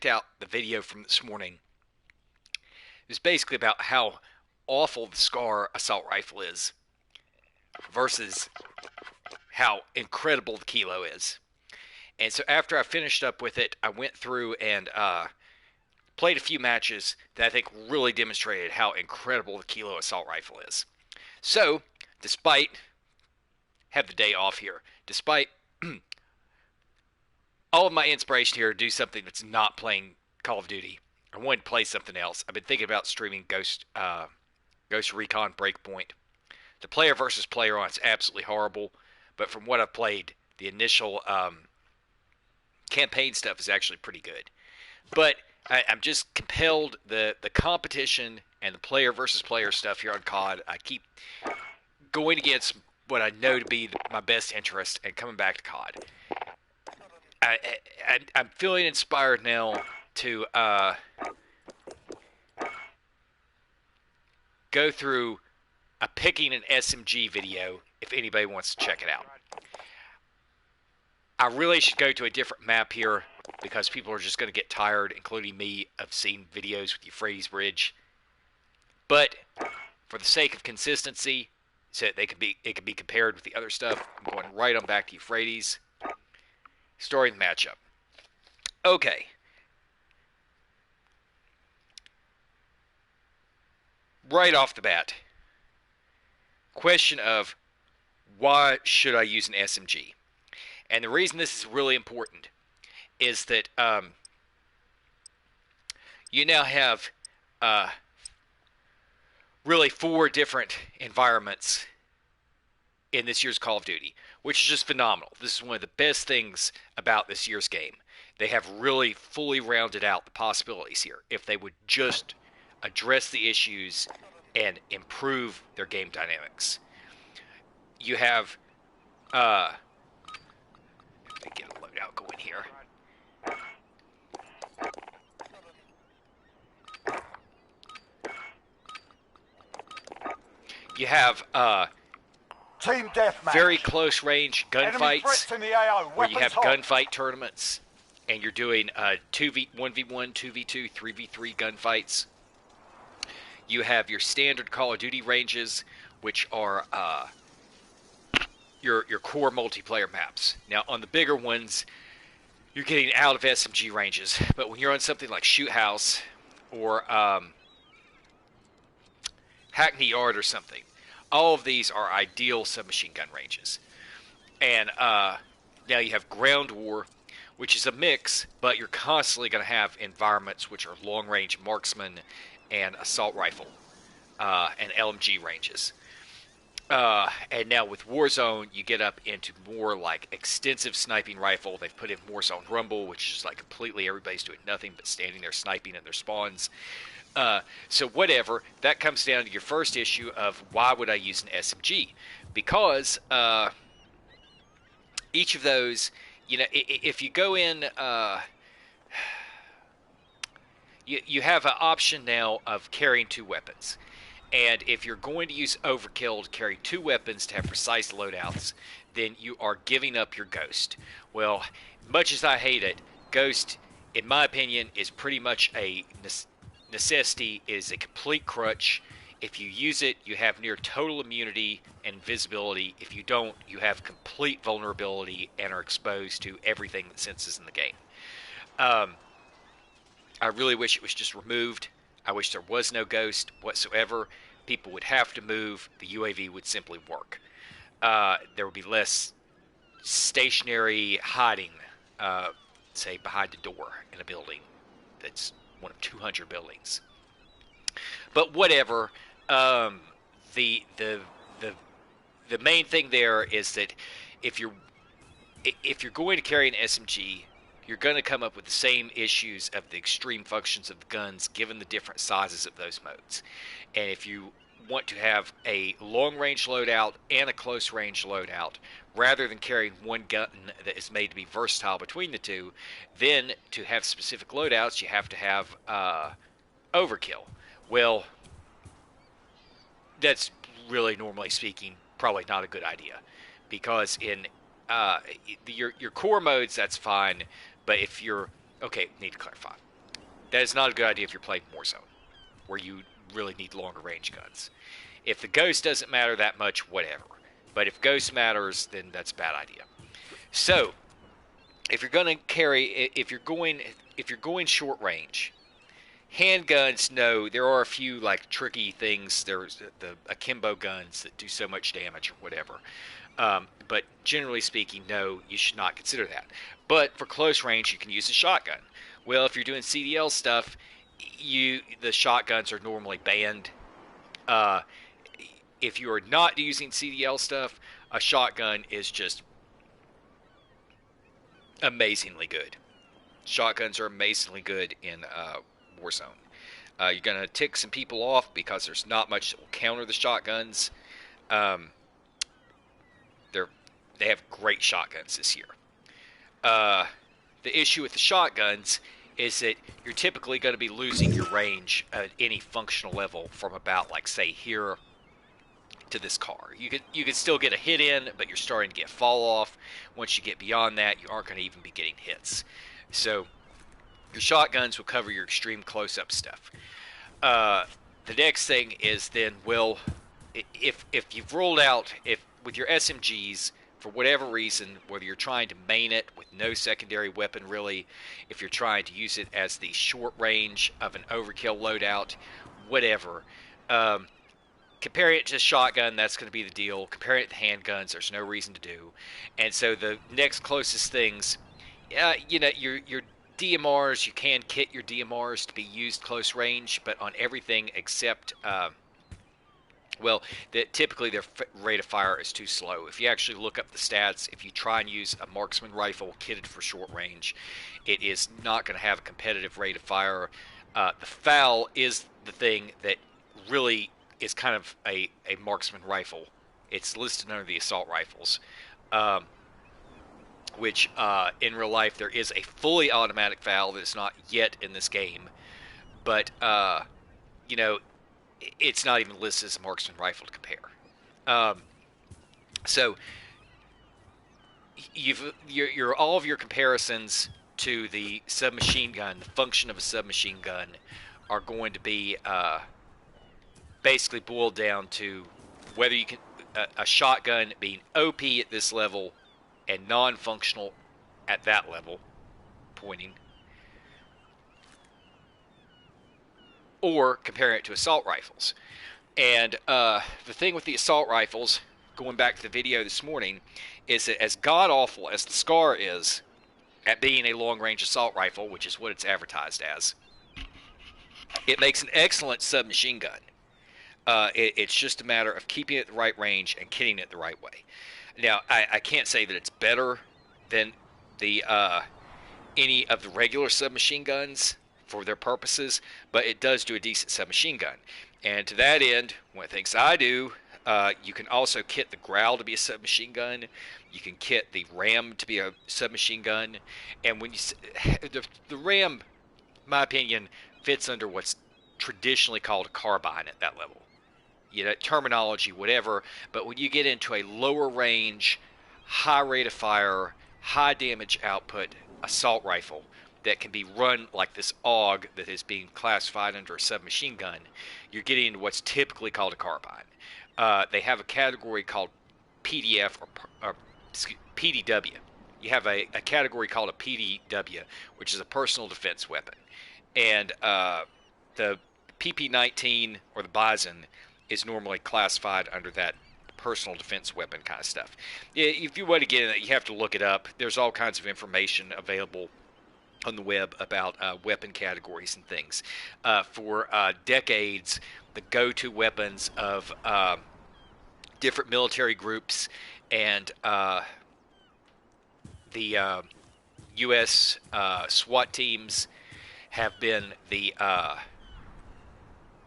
out the video from this morning. It was basically about how awful the SCAR assault rifle is versus how incredible the Kilo is. And so after I finished up with it, I went through and played a few matches that I think really demonstrated how incredible the Kilo assault rifle is. So, despite have the day off here, despite all of my inspiration here to do something that's not playing Call of Duty, I wanted to play something else. I've been thinking about streaming Ghost Recon Breakpoint. The player versus player on it's absolutely horrible, but from what I've played, the initial campaign stuff is actually pretty good. But I'm just compelled, the competition and the player versus player stuff here on COD, I keep going against what I know to be my best interest and coming back to COD. I'm feeling inspired now to go through a picking an SMG video if anybody wants to check it out. I really should go to a different map here because people are just going to get tired, including me, of seeing videos with Euphrates Bridge. But for the sake of consistency, so that it can be compared with the other stuff, I'm going right on back to Euphrates. Starting the matchup. Okay. Right off the bat, question of why should I use an SMG? And the reason this is really important is that you now have really 4 different environments in this year's Call of Duty, which is just phenomenal. This is one of the best things about this year's game. They have really fully rounded out the possibilities here if they would just address the issues and improve their game dynamics. You have get a loadout going here. You have Team deathmatch. very close range gunfights where you have gunfight tournaments and you're doing 1v1, 2v2, 3v3 gunfights. You have your standard Call of Duty ranges, which are your core multiplayer maps. Now, on the bigger ones, you're getting out of SMG ranges, but when you're on something like Shoot House or Hackney Yard or something, all of these are ideal submachine gun ranges. And now you have Ground War, which is a mix, but you're constantly going to have environments which are long-range marksman and assault rifle and LMG ranges. And now with Warzone, you get up into more like extensive sniping rifle. They've put in Warzone Rumble, which is like completely everybody's doing nothing but standing there sniping in their spawns. So whatever, that comes down to your first issue of why would I use an SMG? Because each of those, you know, if you go in, you have an option now of carrying 2 weapons. And if you're going to use overkill to carry 2 weapons to have precise loadouts, then you are giving up your Ghost. Well, much as I hate it, Ghost, in my opinion, is pretty much a necessity, is a complete crutch. If you use it, you have near total immunity and invisibility. If you don't, you have complete vulnerability and are exposed to everything that senses in the game. I really wish it was just removed. I wish there was no Ghost whatsoever. People would have to move. The UAV would simply work. There would be less stationary hiding, say, behind a door in a building that's one of 200 buildings. But whatever. The main thing there is that if you're going to carry an SMG, you're going to come up with the same issues of the extreme functions of the guns given the different sizes of those modes. And if you want to have a long-range loadout and a close-range loadout, rather than carrying one gun that is made to be versatile between the two, then to have specific loadouts, you have to have overkill. Well, that's really, normally speaking, probably not a good idea. Because in your core modes, that's fine. But if you're... Okay, need to clarify. That is not a good idea if you're playing Warzone, where you really need longer range guns. If the Ghost doesn't matter that much, whatever. But if Ghost matters, then that's a bad idea. So, if you're going to carry, if you're going short range, handguns, no, there are a few like tricky things. There's the akimbo guns that do so much damage or whatever. But generally speaking, no, you should not consider that. But for close range, you can use a shotgun. Well, if you're doing CDL stuff, the shotguns are normally banned. Uh, if you are not using CDL stuff, a shotgun is just amazingly good. Shotguns are amazingly good in Warzone. You're going to tick some people off because there's not much that will counter the shotguns. Um, they have great shotguns this year. The issue with the shotguns is that you're typically going to be losing your range at any functional level from about, like, say, here to this car. You could still get a hit in, but you're starting to get fall off. Once you get beyond that, you aren't going to even be getting hits. So your shotguns will cover your extreme close-up stuff. The next thing is then, well, if you've rolled out, if with your SMGs, for whatever reason, whether you're trying to main it with no secondary weapon really, if you're trying to use it as the short range of an overkill loadout, whatever, comparing it to a shotgun, that's going to be the deal. Comparing it to handguns, there's no reason to do. And so the next closest things, your DMRs, you can kit your DMRs to be used close range, but on everything except, typically their rate of fire is too slow. If you actually look up the stats, if you try and use a marksman rifle kitted for short range, it is not going to have a competitive rate of fire. The FAL is the thing that really is kind of a marksman rifle. It's listed under the assault rifles, which in real life there is a fully automatic FAL that is not yet in this game, but it's not even listed as a marksman rifle to compare. So your all of your comparisons to the submachine gun, the function of a submachine gun, are going to be basically boiled down to whether you can a shotgun being OP at this level and non-functional at that level, pointing, or comparing it to assault rifles. And the thing with the assault rifles, going back to the video this morning, is that as god-awful as the SCAR is at being a long-range assault rifle, which is what it's advertised as, it makes an excellent submachine gun. It's just a matter of keeping it at the right range and kitting it the right way. Now, I can't say that it's better than the any of the regular submachine guns for their purposes, but it does do a decent submachine gun. And to that end, one of the things I do, you can also kit the Growl to be a submachine gun. You can kit the Ram to be a submachine gun. And when the Ram, in my opinion, fits under what's traditionally called a carbine at that level. Terminology, whatever. But when you get into a lower range, high rate of fire, high damage output assault rifle that can be run like this AUG that is being classified under a submachine gun, you're getting into what's typically called a carbine. They have a category called PDF or PDW. You have a category called a PDW, which is a personal defense weapon. And the PP-19 or the Bison is normally classified under that personal defense weapon kind of stuff. If you want to get in it, you have to look it up. There's all kinds of information available on the web about weapon categories and things. For decades, the go-to weapons of different military groups and the U.S. SWAT teams have been the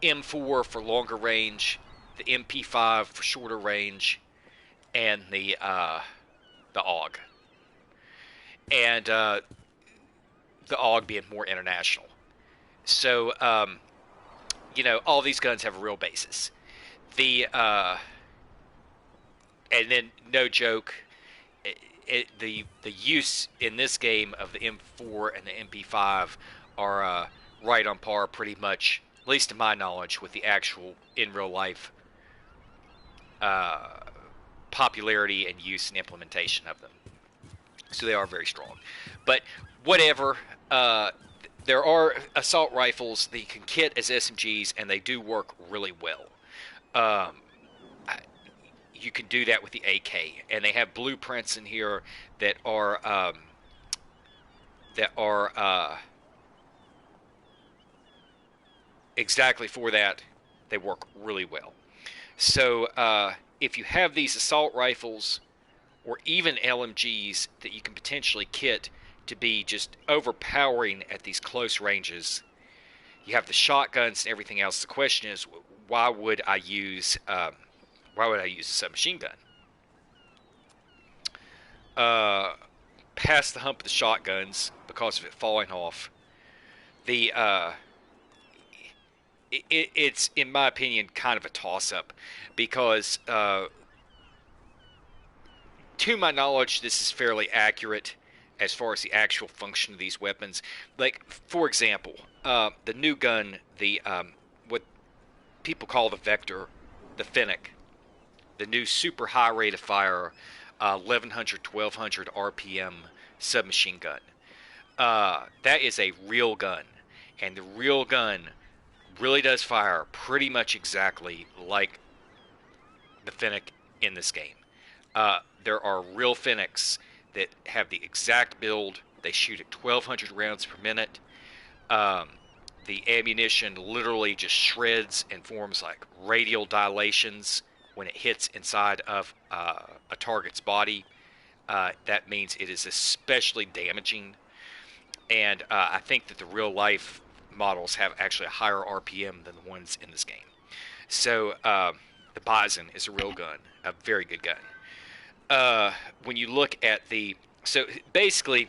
M4 for longer range, the MP5 for shorter range, and the AUG. And the AUG being more international. So, all these guns have a real basis. And then, no joke, the use in this game of the M4 and the MP5 are right on par, pretty much, at least to my knowledge, with the actual in real life popularity and use and implementation of them. So they are very strong. But whatever, there are assault rifles that you can kit as SMGs, and they do work really well. Um, you can do that with the AK, and they have blueprints in here that are exactly for that. They work really well. So if you have these assault rifles or even LMGs that you can potentially kit to be just overpowering at these close ranges, you have the shotguns and everything else. The question is, why would I use a submachine gun? Past the hump of the shotguns because of it falling off. The it's in my opinion kind of a toss-up because to my knowledge this is fairly accurate as far as the actual function of these weapons. Like for example, the new gun, the what people call the Vector, the Fennec, the new super high rate of fire 1100 1200 RPM submachine gun. That is a real gun, and the real gun really does fire pretty much exactly like the Fennec in this game. There are real Fennecs that have the exact build. They shoot at 1200 rounds per minute. Um, the ammunition literally just shreds and forms like radial dilations when it hits inside of a target's body. That means it is especially damaging. And I think that the real life models have actually a higher RPM than the ones in this game. So the Bison is a real gun, a very good gun. When you look at so basically,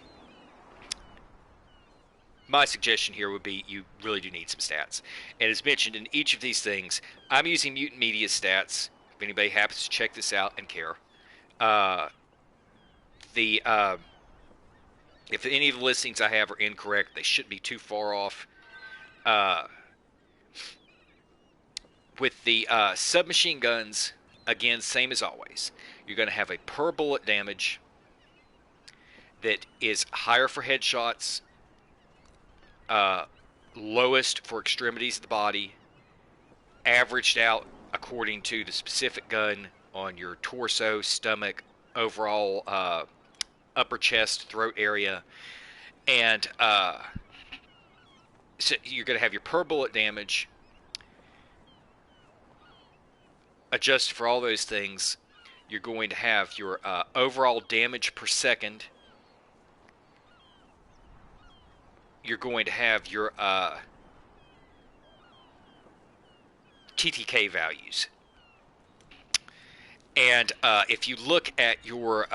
my suggestion here would be you really do need some stats. And as mentioned in each of these things, I'm using Mutant Media stats. If anybody happens to check this out and care, the if any of the listings I have are incorrect, they shouldn't be too far off. With the submachine guns, again, same as always. You're going to have a per bullet damage that is higher for headshots, lowest for extremities of the body, averaged out according to the specific gun on your torso, stomach, overall upper chest, throat area, and so you're going to have your per bullet damage adjusted for all those things. You're going to have your overall damage per second. You're going to have your TTK values. And if you look at your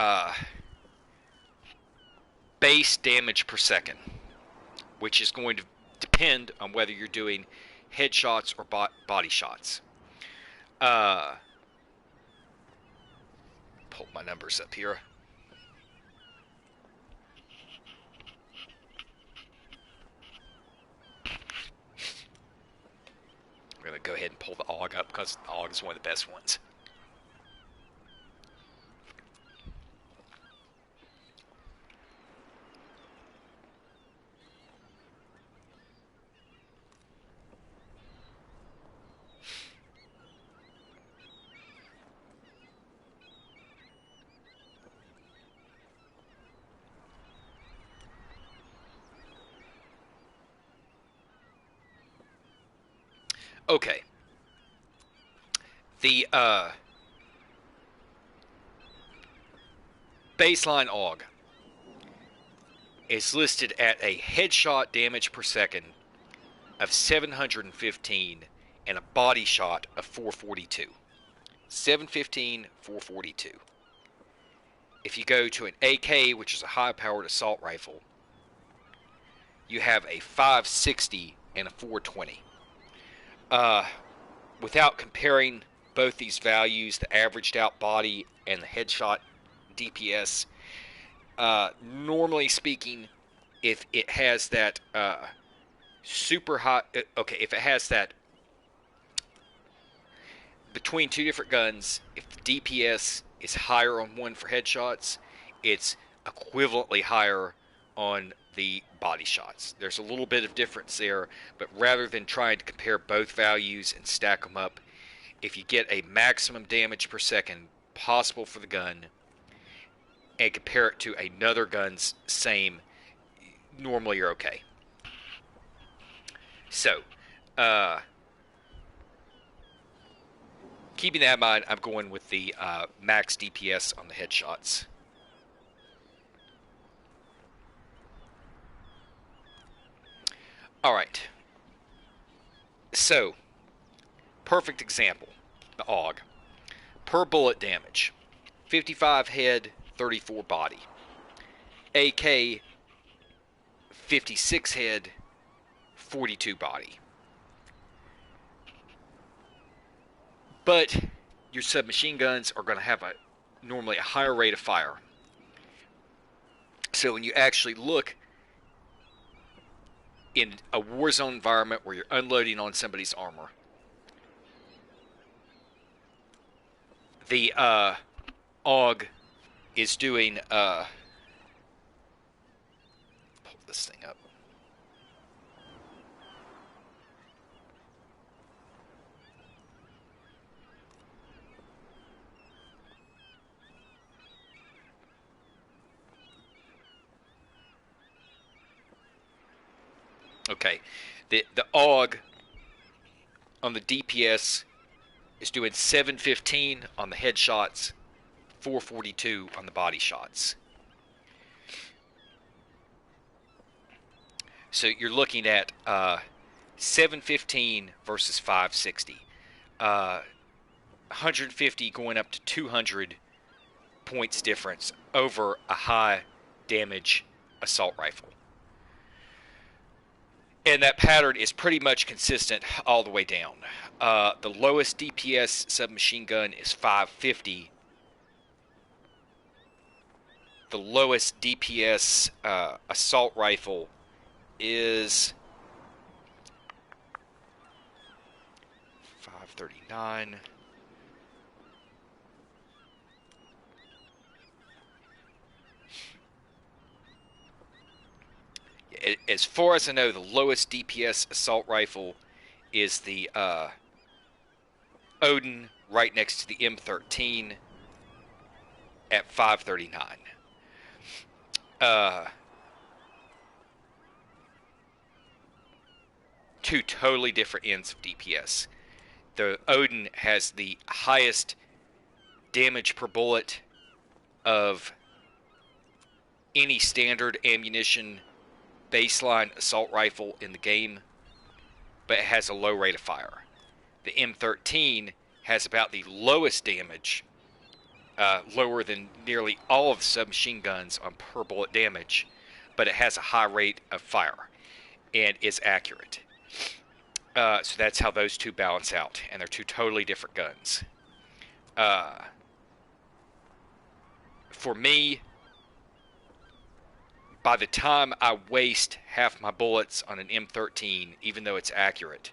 base damage per second, which is going to depend on whether you're doing headshots or body shots. Pull my numbers up here. I'm going to go ahead and pull the AUG up because the AUG is one of the best ones. Okay. The baseline AUG is listed at a headshot damage per second of 715 and a body shot of 442. 715, 442. If you go to an AK, which is a high-powered assault rifle, you have a 560 and a 420. Without comparing both these values, the averaged out body and the headshot DPS, normally speaking, if it has that super high. Okay, if it has that between two different guns, if the DPS is higher on one for headshots, it's equivalently higher on the body shots. There's a little bit of difference there, but rather than trying to compare both values and stack them up, if you get a maximum damage per second possible for the gun and compare it to another gun's same, normally you're okay. So, uh, keeping that in mind, I'm going with the max DPS on the headshots. All right. So, perfect example, the AUG. Per bullet damage, 55 head, 34 body. AK, 56 head, 42 body. But your submachine guns are going to have normally a higher rate of fire. So when you actually look in a war zone environment where you're unloading on somebody's armor, the AUG is doing pull this thing up. Okay, the AUG on the DPS is doing 715 on the headshots, 442 on the body shots. So you're looking at 715 versus 560. 150 going up to 200 points difference over a high damage assault rifle. And that pattern is pretty much consistent all the way down. The lowest DPS submachine gun is 550. The lowest DPS assault rifle is 539. As far as I know, the lowest DPS assault rifle is the Odin, right next to the M13 at 539. Two totally different ends of DPS. The Odin has the highest damage per bullet of any standard ammunition baseline assault rifle in the game, but it has a low rate of fire. The M13 has about the lowest damage, lower than nearly all of the submachine guns on per bullet damage, but it has a high rate of fire and is accurate. So that's how those two balance out, and they're two totally different guns. For me, by the time I waste half my bullets on an M13, even though it's accurate,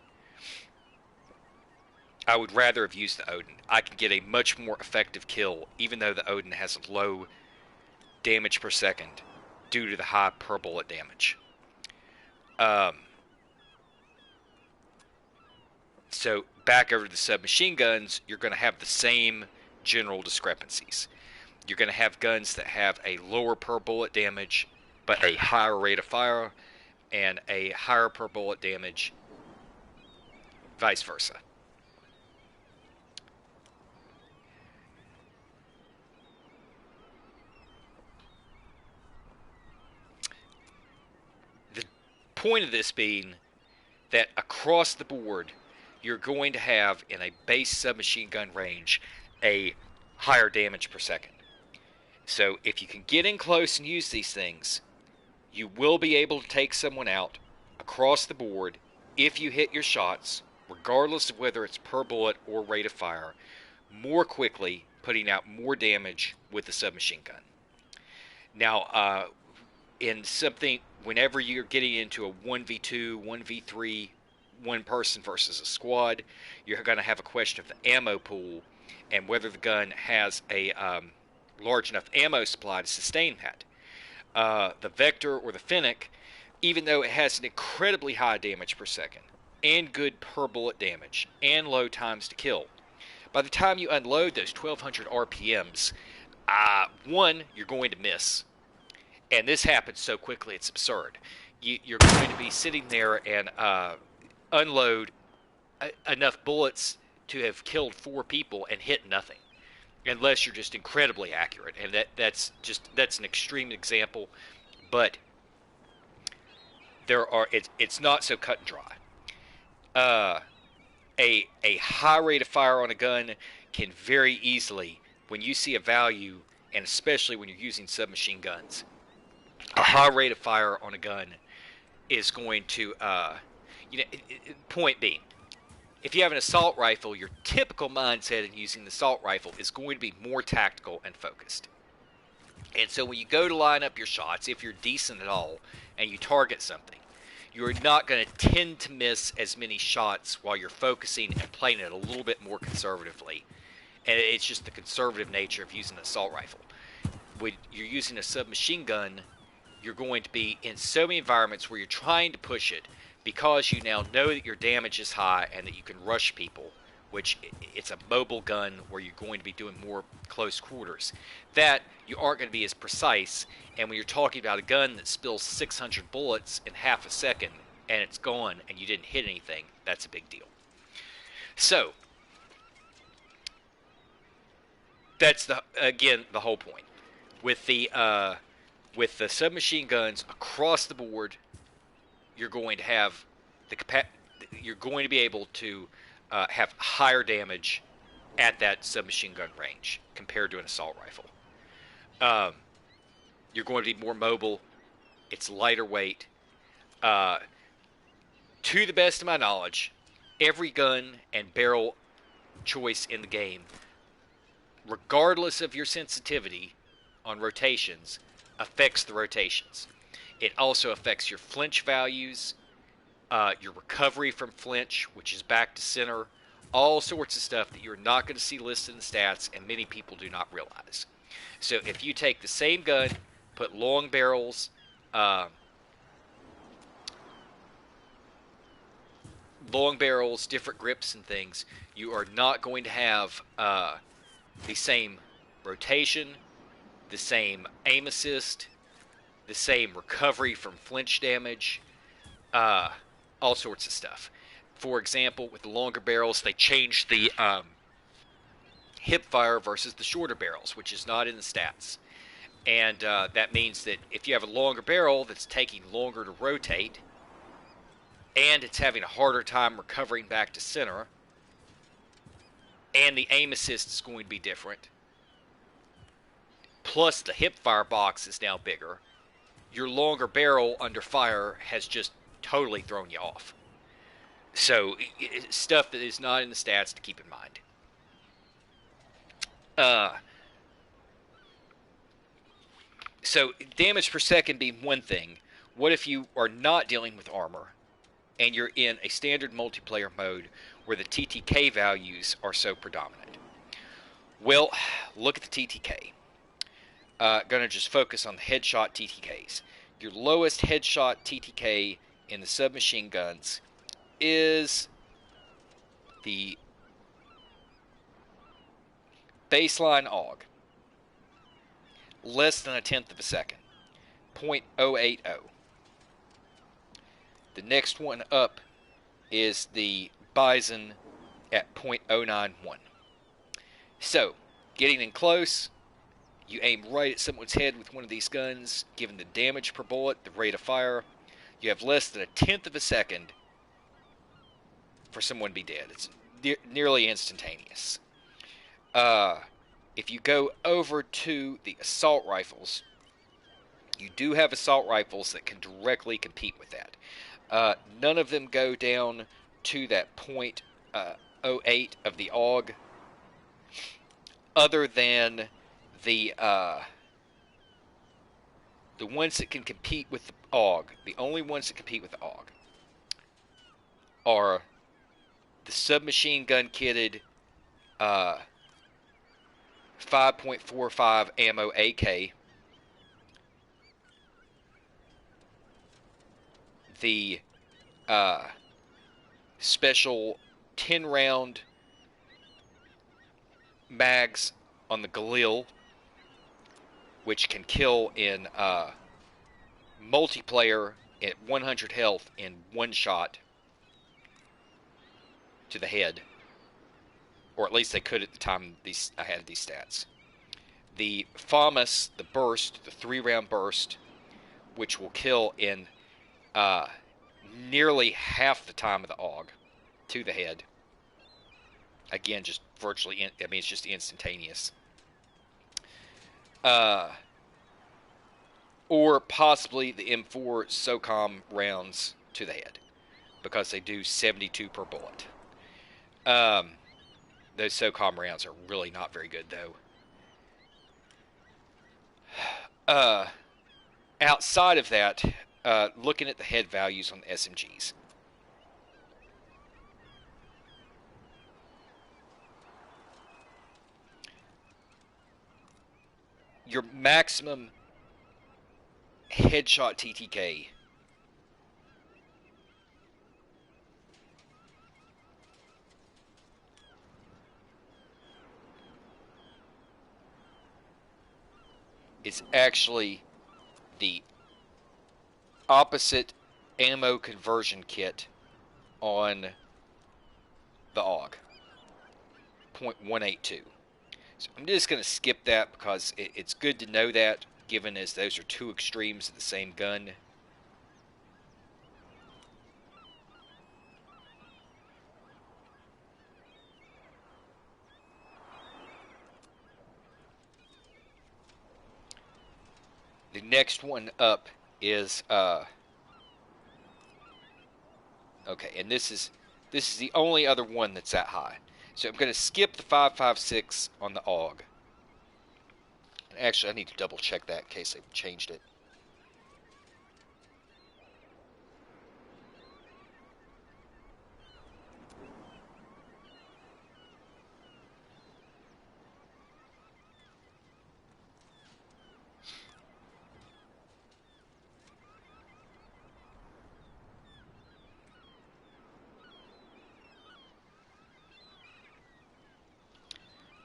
I would rather have used the Odin. I can get a much more effective kill, even though the Odin has a low damage per second due to the high per bullet damage. So back over to the submachine guns, you're going to have the same general discrepancies. You're going to have guns that have a lower per bullet damage, but a higher rate of fire, and a higher per bullet damage, vice versa. The point of this being that across the board, you're going to have, in a base submachine gun range, a higher damage per second. So if you can get in close and use these things, you will be able to take someone out across the board if you hit your shots, regardless of whether it's per bullet or rate of fire, more quickly, putting out more damage with the submachine gun. Now, in something whenever you're getting into a 1v2, 1v3, one person versus a squad, you're going to have a question of the ammo pool and whether the gun has a large enough ammo supply to sustain that. The Vector or the Fennec, even though it has an incredibly high damage per second and good per bullet damage and low times to kill, by the time you unload those 1200 RPMs, one, you're going to miss. And this happens so quickly, it's absurd. You're going to be sitting there and unload enough bullets to have killed 4 people and hit nothing, unless you're just incredibly accurate. And that's an extreme example, but it's not so cut and dry. A high rate of fire on a gun can very easily, when you see a value, and especially when you're using submachine guns, a high rate of fire on a gun is going to, point being, if you have an assault rifle, your typical mindset in using the assault rifle is going to be more tactical and focused. And so when you go to line up your shots, if you're decent at all, and you target something, you're not going to tend to miss as many shots while you're focusing and playing it a little bit more conservatively. And it's just the conservative nature of using an assault rifle. When you're using a submachine gun, you're going to be in so many environments where you're trying to push it because you now know that your damage is high and that you can rush people, which it's a mobile gun where you're going to be doing more close quarters, that you aren't going to be as precise. And when you're talking about a gun that spills 600 bullets in half a second and it's gone and you didn't hit anything, that's a big deal. So that's the whole point with the submachine guns across the board. You're going to have you're going to be able to have higher damage at that submachine gun range compared to an assault rifle. You're going to be more mobile. It's lighter weight. To the best of my knowledge, every gun and barrel choice in the game, regardless of your sensitivity on rotations, affects the rotations. It also affects your flinch values, your recovery from flinch, which is back to center, all sorts of stuff that you're not going to see listed in the stats and many people do not realize. So if you take the same gun, put long barrels, different grips and things, you are not going to have the same rotation, the same aim assist, the same recovery from flinch damage, all sorts of stuff. For example, with the longer barrels, they changed the hip fire versus the shorter barrels, which is not in the stats. And that means that if you have a longer barrel that's taking longer to rotate, and it's having a harder time recovering back to center, and the aim assist is going to be different, plus the hip fire box is now bigger, your longer barrel under fire has just totally thrown you off. So, stuff that is not in the stats to keep in mind. So, damage per second being one thing. What if you are not dealing with armor and you're in a standard multiplayer mode where the TTK values are so predominant? Well, look at the TTK. Gonna just focus on the headshot TTKs. Your lowest headshot TTK in the submachine guns is the baseline AUG. Less than a tenth of a second. 0.080. The next one up is the Bison at 0.091. So, getting in close, you aim right at someone's head with one of these guns, given the damage per bullet, the rate of fire, you have less than a tenth of a second for someone to be dead. It's nearly instantaneous. If you go over to the assault rifles, you do have assault rifles that can directly compete with that. None of them go down to that 0.08 of the AUG, other than the ones that can compete with the AUG, the only ones that compete with the AUG, are the submachine gun kitted 5.45 ammo AK, the special 10 round mags on the Galil, which can kill in multiplayer at 100 health in one shot to the head, or at least they could at the time I had these stats. The FAMAS, the burst, the 3-round burst, which will kill in nearly half the time of the AUG to the head. Again, just virtually, it's just instantaneous. Or possibly the M4 SOCOM rounds to the head, because they do 72 per bullet. Those SOCOM rounds are really not very good, though. Outside of that, looking at the head values on the SMGs. Your maximum headshot TTK is actually the opposite ammo conversion kit on the AUG, 0.182. So I'm just going to skip that because it's good to know that, given as those are two extremes of the same gun. The next one up is okay, and this is the only other one that's that high. So I'm going to skip the 5.56 on the AUG. Actually, I need to double check that in case they've changed it.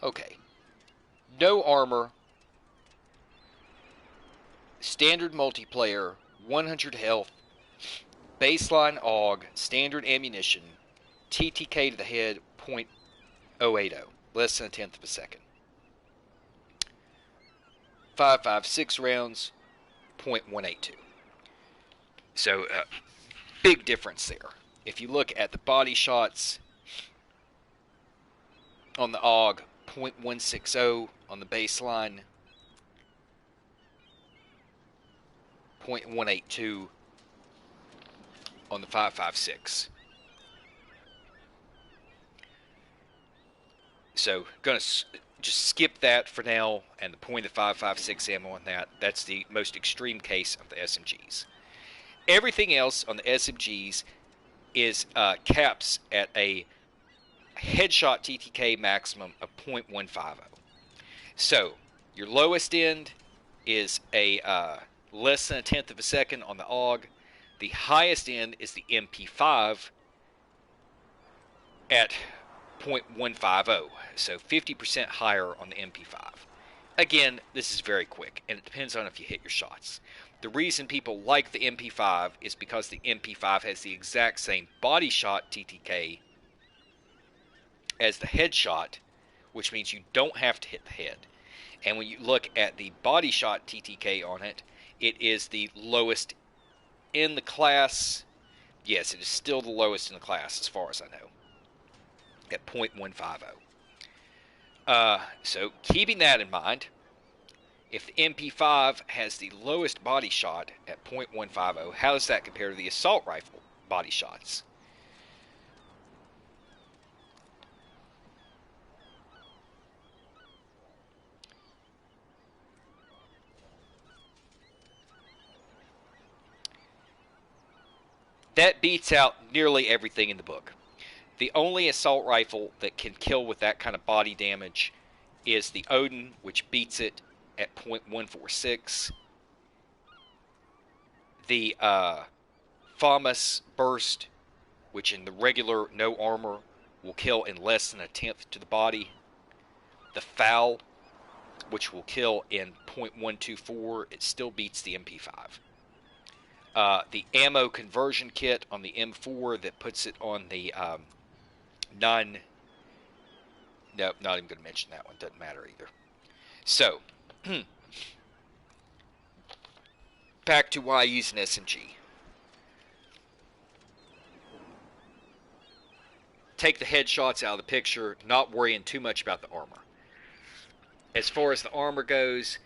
Okay. No armor, standard multiplayer, 100 health, baseline AUG, standard ammunition, TTK to the head, 0.080, less than a tenth of a second. 5.56 rounds, 0.182. So, big difference there. If you look at the body shots on the AUG, 0.160 on the baseline, 0.182 on the 5.56. So, going to just skip that for now, and the point of 5.56 ammo on that. That's the most extreme case of the SMGs. Everything else on the SMGs is caps at a headshot TTK maximum of 0.150. So your lowest end is a less than a tenth of a second on the AUG. The highest end is the MP5 at 0.150, so 50% higher on the MP5. Again, this is very quick, and it depends on if you hit your shots. The reason people like the MP5 is because the MP5 has the exact same body shot TTK as the headshot, which means you don't have to hit the head. And when you look at the body shot TTK on it, it is the lowest in the class. Yes, it is still the lowest in the class as far as I know, at 0.150. So keeping that in mind, if the MP5 has the lowest body shot at 0.150, how does that compare to the assault rifle body shots? That beats out nearly everything in the book. The only assault rifle that can kill with that kind of body damage is the Odin, which beats it at .146. The FAMAS Burst, which in the regular no armor will kill in less than a tenth to the body. The Foul, which will kill in .124, it still beats the MP5. The ammo conversion kit on the M4 that puts it on the non. No, not even going to mention that one. Doesn't matter either. So, back to why I use an SMG. Take the headshots out of the picture, not worrying too much about the armor. As far as the armor goes,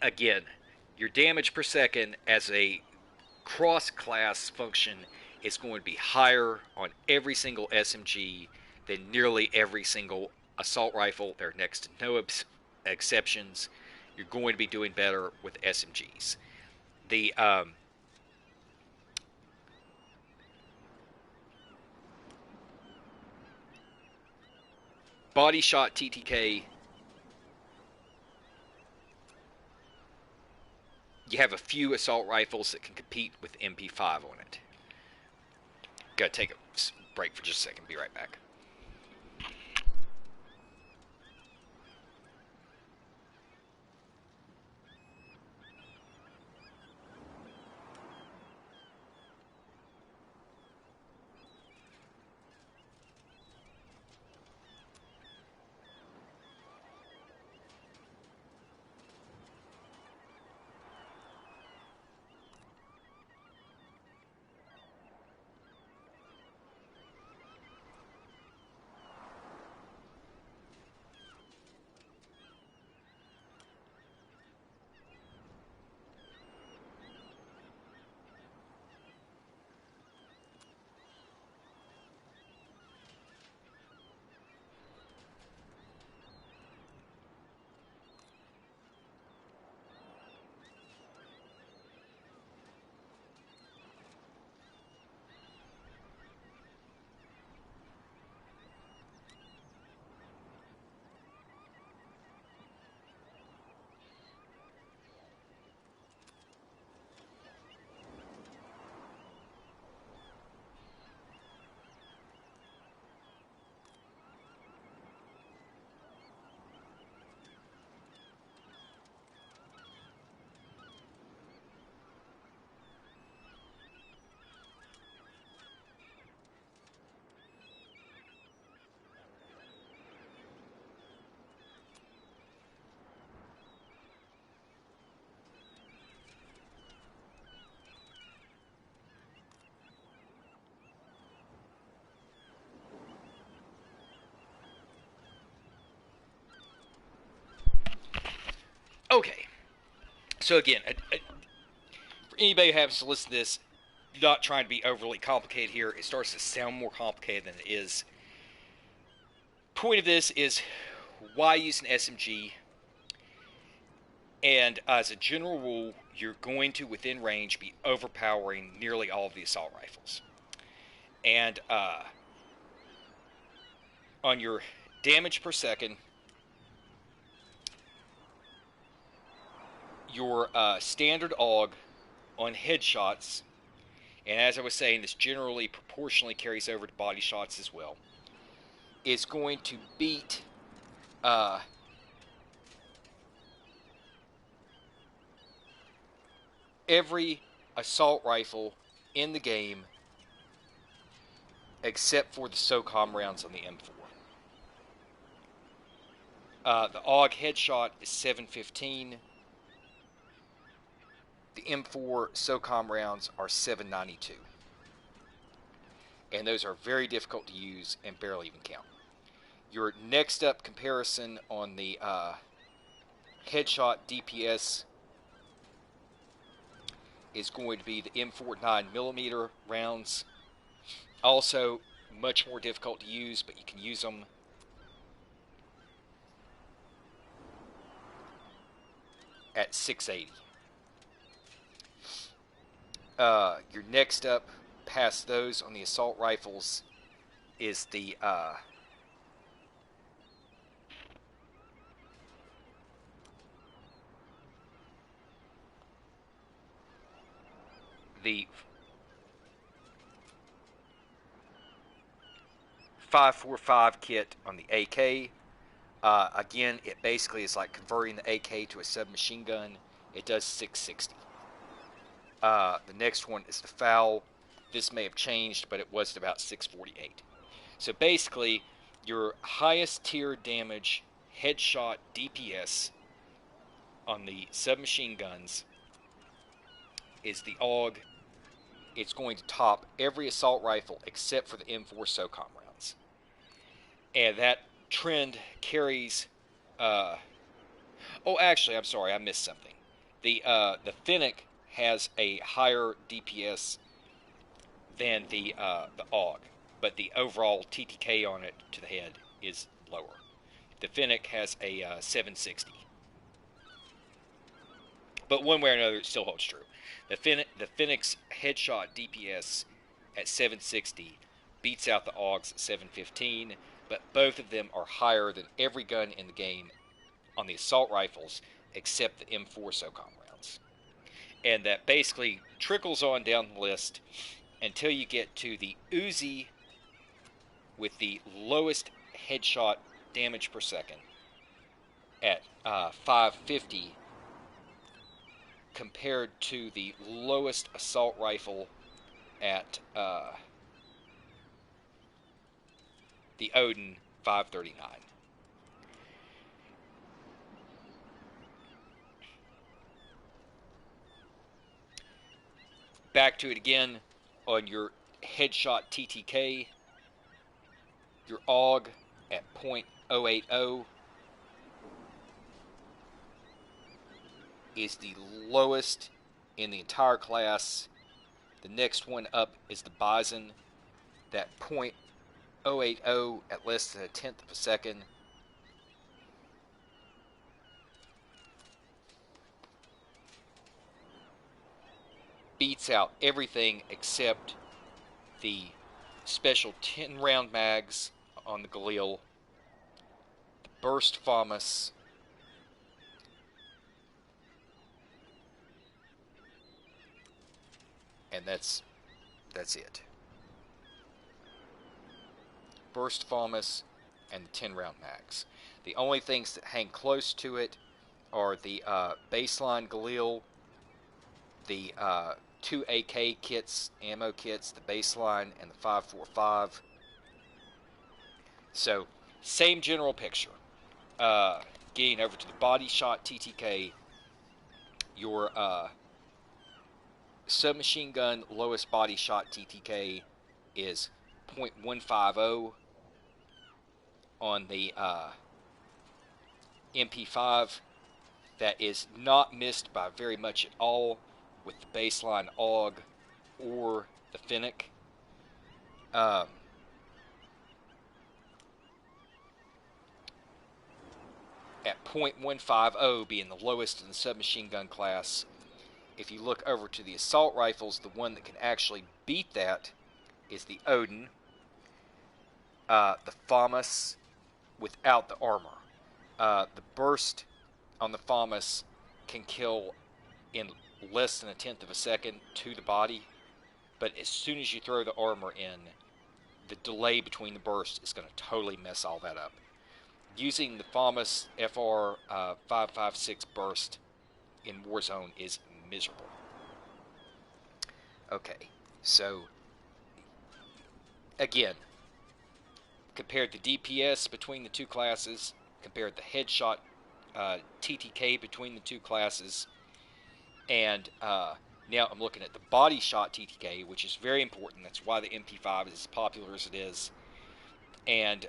again, your damage per second as a cross-class function is going to be higher on every single SMG than nearly every single assault rifle. There are next to no exceptions. You're going to be doing better with SMGs. The body shot TTK, you have a few assault rifles that can compete with MP5 on it. Gotta take a break for just a second. Be right back. Okay, so again, for anybody who happens to listen to this, not trying to be overly complicated here, it starts to sound more complicated than it is. Point of this is why use an SMG, and as a general rule, you're going to, within range, be overpowering nearly all of the assault rifles. And on your damage per second, your standard AUG on headshots, and as I was saying, this generally proportionally carries over to body shots as well, is going to beat every assault rifle in the game except for the SOCOM rounds on the M4. The AUG headshot is 715. The M4 SOCOM rounds are 792. And those are very difficult to use and barely even count. Your next up comparison on the headshot DPS is going to be the M4 9mm rounds. Also, much more difficult to use, but you can use them. At 680. Your next up past those on the assault rifles is the the 545 kit on the AK. Again, it basically is like converting the AK to a submachine gun. It does 660. The next one is the FOW. This may have changed, but it was at about 648. So basically, your highest tier damage headshot DPS on the submachine guns is the AUG. It's going to top every assault rifle except for the M4 SOCOM rounds. And that trend carries... oh, actually, I'm sorry, I missed something. The Fennec has a higher DPS than the AUG, but the overall TTK on it to the head is lower. The Fennec has a 760. But one way or another, it still holds true. The Fennec's headshot DPS at 760 beats out the AUG's at 715, but both of them are higher than every gun in the game on the assault rifles except the M4 SOCOM rounds. And that basically trickles on down the list until you get to the Uzi with the lowest headshot damage per second at 550 compared to the lowest assault rifle at the Odin 539. Back to it again on your headshot TTK, your AUG at .080 is the lowest in the entire class. The next one up is the Bison, that .080 at less than a tenth of a second. Beats out everything except the special 10-round mags on the Galil, the Burst FAMAS, and that's it. Burst FAMAS and the 10-round mags. The only things that hang close to it are the baseline Galil, the 2 AK kits, ammo kits, the baseline, and the 545. So, same general picture. Getting over to the body shot TTK, your submachine gun lowest body shot TTK is .150 on the MP5. That is not missed by very much at all with the baseline AUG or the Fennec. At .150 being the lowest in the submachine gun class. If you look over to the assault rifles, the one that can actually beat that is the Odin, the FAMAS without the armor. The burst on the FAMAS can kill in less than a tenth of a second to the body, but as soon as you throw the armor in, the delay between the bursts is going to totally mess all that up. Using the FAMAS FR 556 burst in Warzone is miserable. Okay, so again, compared the DPS between the two classes, compared the headshot TTK between the two classes, and now I'm looking at the body shot TTK, which is very important. That's why the MP5 is as popular as it is. And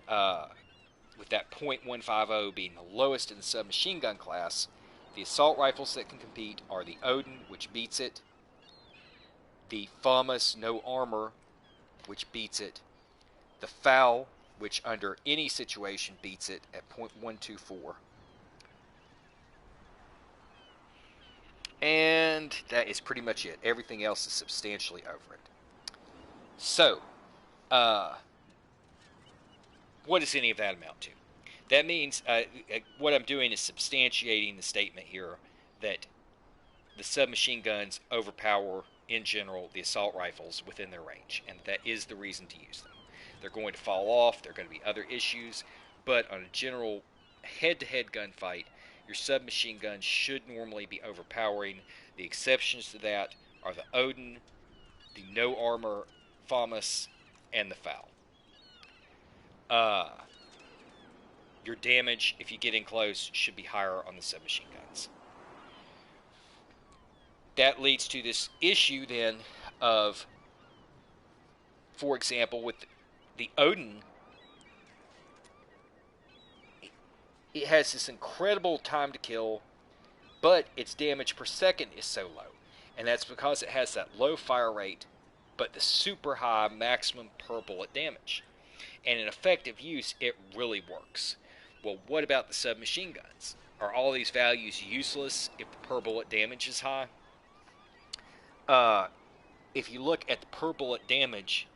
with that .150 being the lowest in the submachine gun class, the assault rifles that can compete are the Odin, which beats it, the FAMAS no armor, which beats it, the FOW, which under any situation beats it at .124. And that is pretty much it. Everything else is substantially over it. So, uh, what does any of that amount to? That means what I'm doing is substantiating the statement here that the submachine guns overpower, in general, the assault rifles within their range, and that is the reason to use them. They're going to fall off, there are going to be other issues, but on a general head-to-head gunfight, your submachine guns should normally be overpowering. The exceptions to that are the Odin, the no armor FAMAS, and the FAL. Your damage, if you get in close, should be higher on the submachine guns. That leads to this issue then of, for example, with the Odin, it has this incredible time to kill, but its damage per second is so low. And that's because it has that low fire rate, but the super high maximum per bullet damage. And in effective use, it really works. Well, what about the submachine guns? Are all these values useless if the per bullet damage is high? If you look at the per bullet damage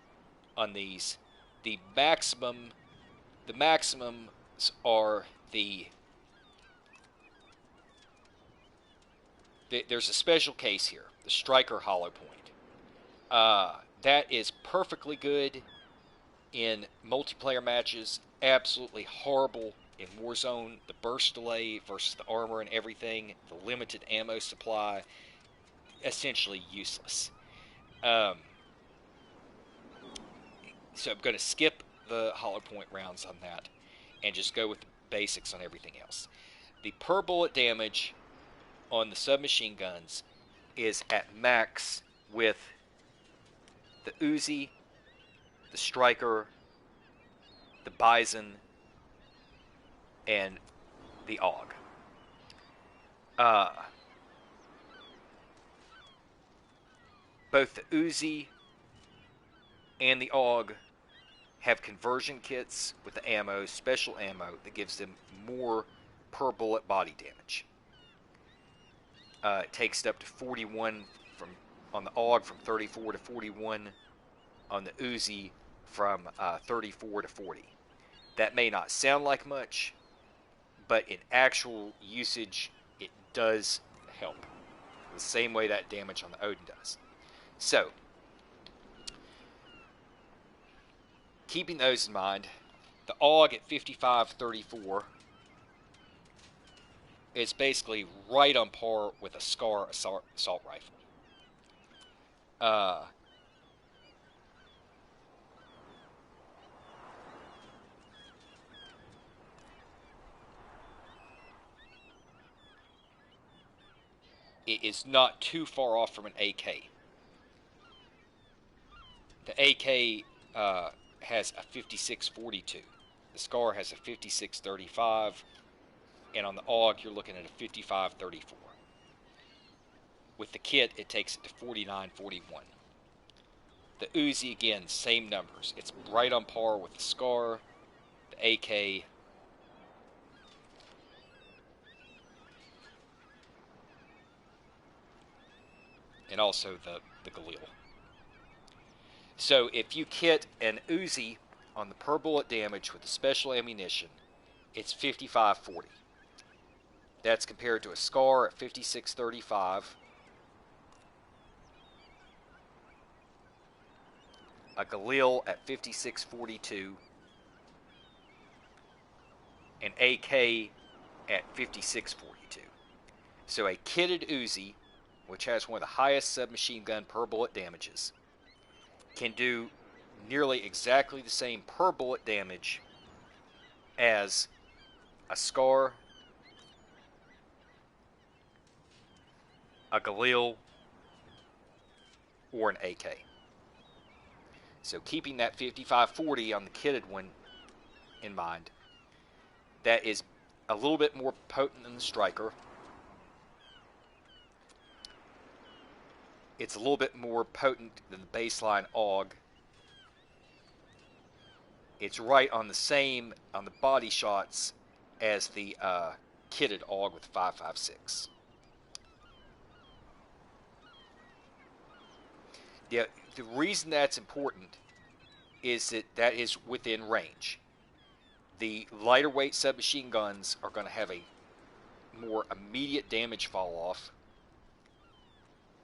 on these, the maximums are there's a special case here, the Striker Hollow Point. That is perfectly good in multiplayer matches, absolutely horrible in Warzone. The burst delay versus the armor and everything, the limited ammo supply, essentially useless. So I'm going to skip the hollow point rounds on that and just go with the basics on everything else. The per bullet damage on the submachine guns is at max with the Uzi, the Striker, the Bison, and the AUG. Both the Uzi and the AUG have conversion kits with the ammo, special ammo, that gives them more per bullet body damage. It takes it up to 41 on the AUG, from 34 to 41 on the Uzi, from 34 to 40. That may not sound like much, but in actual usage, it does help. The same way that damage on the Odin does. So, keeping those in mind, the AUG at 55-34 is basically right on par with a SCAR assault rifle. It is not too far off from an AK. The AK has a 56-42. The SCAR has a 56-35. And on the AUG, you're looking at a 55-34. With the kit, it takes it to 49-41. The Uzi, again, same numbers. It's right on par with the SCAR, the AK, and also the Galil. So if you kit an Uzi on the per bullet damage with the special ammunition, it's 55-40. That's compared to a SCAR at 56-35, a Galil at 56-42, an AK at 56-42. So a kitted Uzi, which has one of the highest submachine gun per bullet damages, can do nearly exactly the same per bullet damage as a SCAR, a Galil, or an AK. So keeping that 55-40 on the kitted one in mind, that is a little bit more potent than the Striker. It's a little bit more potent than the baseline AUG. It's right on the same, on the body shots, as the kitted AUG with 5.56. Yeah, the reason that's important is that that is within range. The lighter weight submachine guns are going to have a more immediate damage fall off.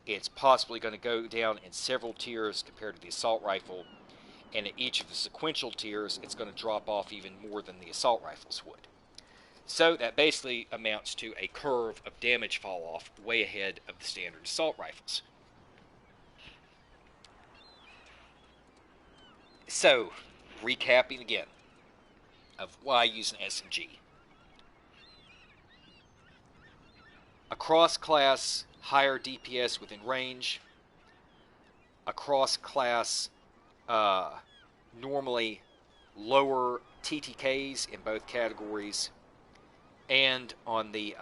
It's possibly going to go down in several tiers compared to the assault rifle, and at each of the sequential tiers, it's going to drop off even more than the assault rifles would. So that basically amounts to a curve of damage fall off way ahead of the standard assault rifles. So, recapping again of why I use an SMG. Across class, higher DPS within range. Across class, normally lower TTKs in both categories. And on the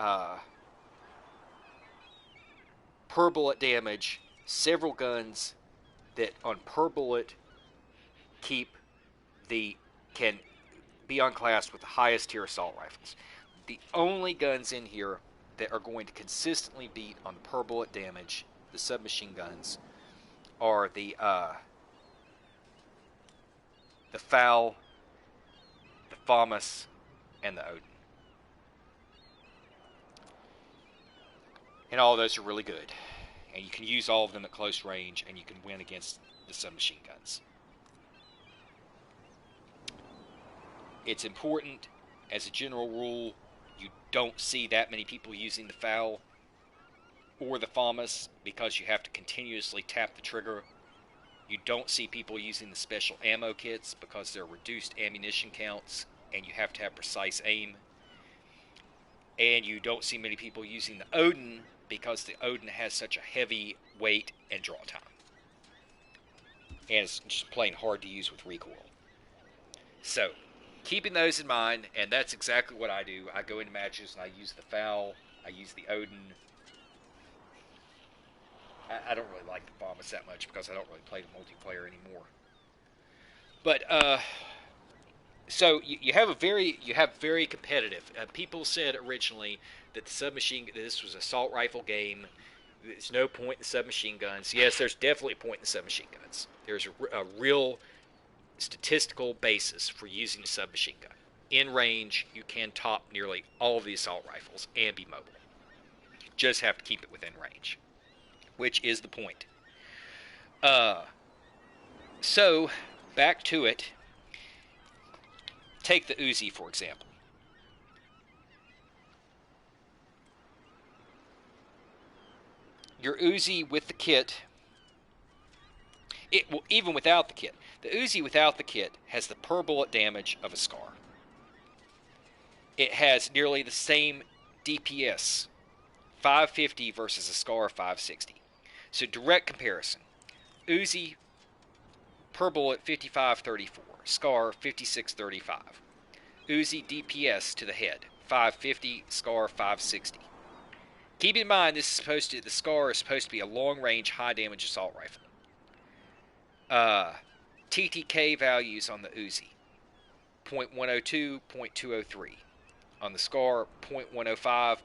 per bullet damage, several guns that on per bullet can be unclassed with the highest tier assault rifles. The only guns in here that are going to consistently beat on per bullet damage, the submachine guns, are the FAL, the FAMAS, and the Odin. And all of those are really good. And you can use all of them at close range, and you can win against the submachine guns. It's important, as a general rule, you don't see that many people using the FAL or the FAMAS because you have to continuously tap the trigger. You don't see people using the special ammo kits because they're reduced ammunition counts and you have to have precise aim. And you don't see many people using the Odin because the Odin has such a heavy weight and draw time. And it's just plain hard to use with recoil. So, keeping those in mind, and that's exactly what I do. I go into matches and I use the FAL, I use the Odin. I don't really like the FAMAS that much because I don't really play the multiplayer anymore. But so you have very competitive. People said originally that the submachine this was an assault rifle game. There's no point in the submachine guns. Yes, there's definitely a point in the submachine guns. There's a real statistical basis for using a submachine gun. In range, you can top nearly all of the assault rifles and be mobile. You just have to keep it within range, which is the point. So, back to it. Take the Uzi, for example. Your Uzi with the kit, even without the kit, the Uzi without the kit has the per bullet damage of a SCAR. It has nearly the same DPS, 550 versus a SCAR 560. So direct comparison, Uzi per bullet 5534, SCAR 5635. Uzi DPS to the head 550, SCAR 560. Keep in mind the SCAR is supposed to be a long range high damage assault rifle. TTK values on the Uzi 0.102, 0.203. On the SCAR 0.105,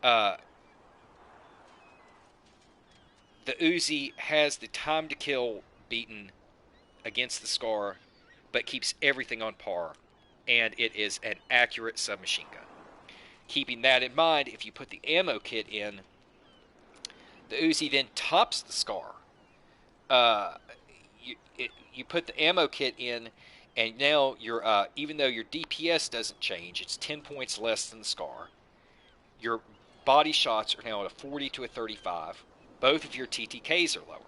0.211. The Uzi has the time to kill beaten against the SCAR, but keeps everything on par, and it is an accurate submachine gun. Keeping that in mind, if you put the ammo kit in, the Uzi then tops the SCAR. You put the ammo kit in, and now even though your DPS doesn't change, it's 10 points less than the SCAR. Your body shots are now at a 40 to a 35. Both of your TTKs are lower.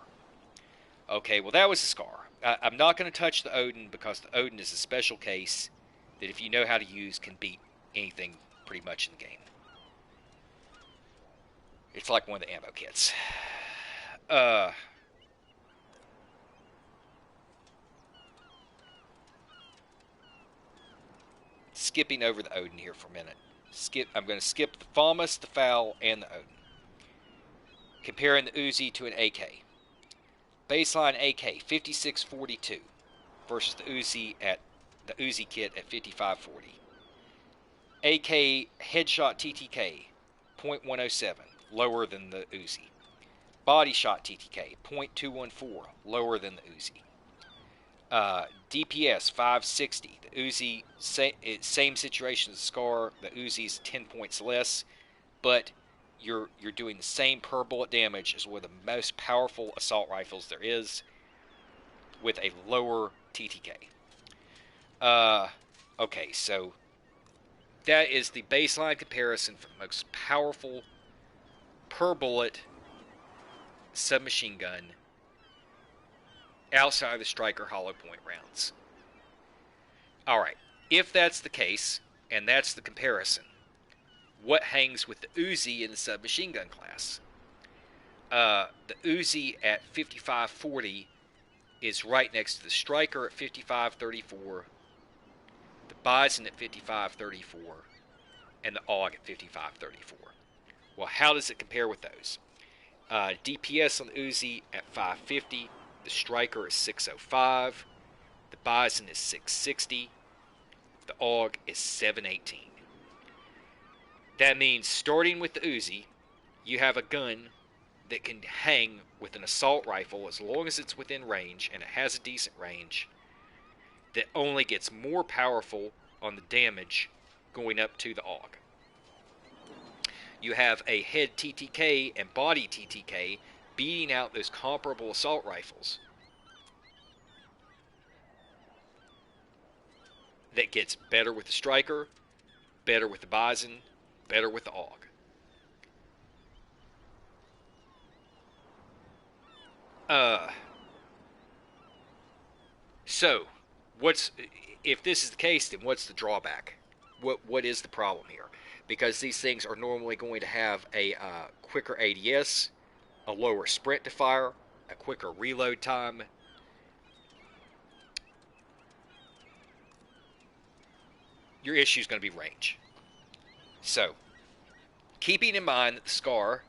Okay, well that was the SCAR. I'm not going to touch the Odin because the Odin is a special case that if you know how to use can beat anything pretty much in the game. It's like one of the ammo kits. Skipping over the Odin here for a minute. I'm going to skip the FAMAS, the FAL, and the Odin. Comparing the Uzi to an AK. Baseline AK 5642 versus the Uzi kit at 5540. AK headshot TTK 0.107, lower than the Uzi. Body shot TTK, 0.214, lower than the Uzi. DPS 560. The Uzi, same situation as the Scar. The Uzi's 10 points less, but you're doing the same per bullet damage as one of the most powerful assault rifles there is, with a lower TTK. Okay, so that is the baseline comparison for the most powerful per bullet submachine gun outside of the striker hollow point rounds. Alright, if that's the case, and that's the comparison, what hangs with the Uzi in the submachine gun class? The Uzi at 5540 is right next to the striker at 5534, the Bison at 5534, and the AUG at 5534. Well, how does it compare with those? DPS on the Uzi at 550, the striker is 605, the Bison is 660, the AUG is 718. That means starting with the Uzi, you have a gun that can hang with an assault rifle as long as it's within range, and it has a decent range, that only gets more powerful on the damage going up to the AUG. You have a head TTK and body TTK beating out those comparable assault rifles that gets better with the striker, better with the Bison, better with the AUG. So, if this is the case, then what's the drawback? What is the problem here? Because these things are normally going to have a quicker ADS, a lower sprint to fire, a quicker reload time. Your issue is going to be range. So, keeping in mind that the Scar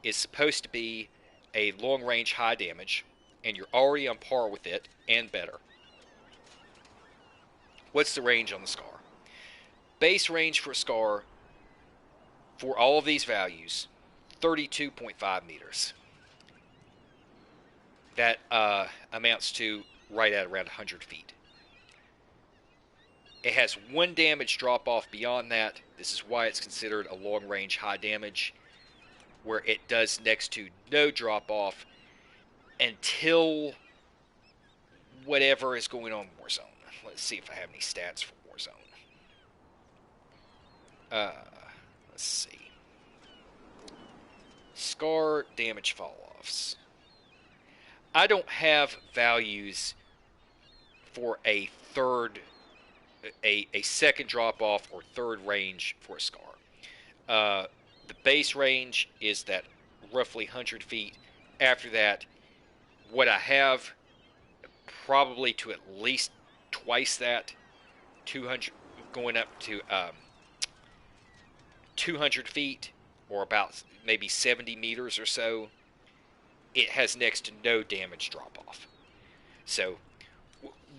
is supposed to be a long-range high damage, and you're already on par with it, and better. What's the range on the Scar? Base range for a Scar, for all of these values, 32.5 meters. That amounts to right at around 100 feet. It has one damage drop off beyond that. This is why it's considered a long-range high damage, where it does next to no drop off until whatever is going on in Warzone. Let's see if I have any stats for Warzone. Let's see. Scar damage fall-offs. I don't have values for a second drop-off or third range for a Scar. The base range is that roughly 100 feet. After that, what I have, probably to at least twice that, 200, going up to 200 feet, or about maybe 70 meters or so, it has next to no damage drop-off. So,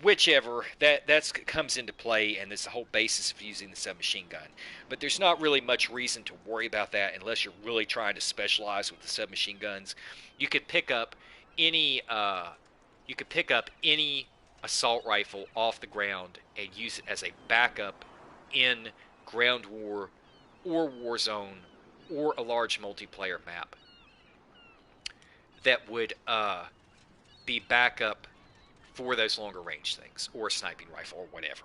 whichever, that comes into play, and it's the whole basis of using the submachine gun. But there's not really much reason to worry about that unless you're really trying to specialize with the submachine guns. You could pick up any assault rifle off the ground and use it as a backup in ground war or Warzone or a large multiplayer map that would be backup for those longer range things, or a sniping rifle, or whatever.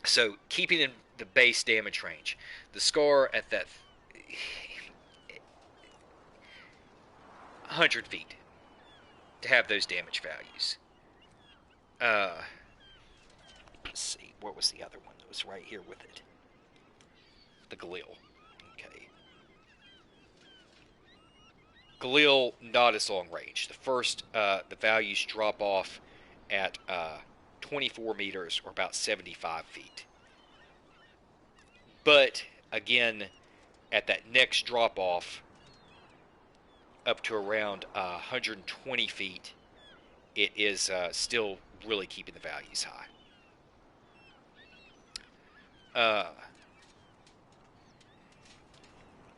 So keeping in the base damage range, the Scar at that 100 feet to have those damage values. Let's see, what was the other one that was right here with it? The Galil. Okay. Galil, not as long range. The first, the values drop off at 24 meters, or about 75 feet. But, again, at that next drop off, up to around 120 feet, it is still really keeping the values high.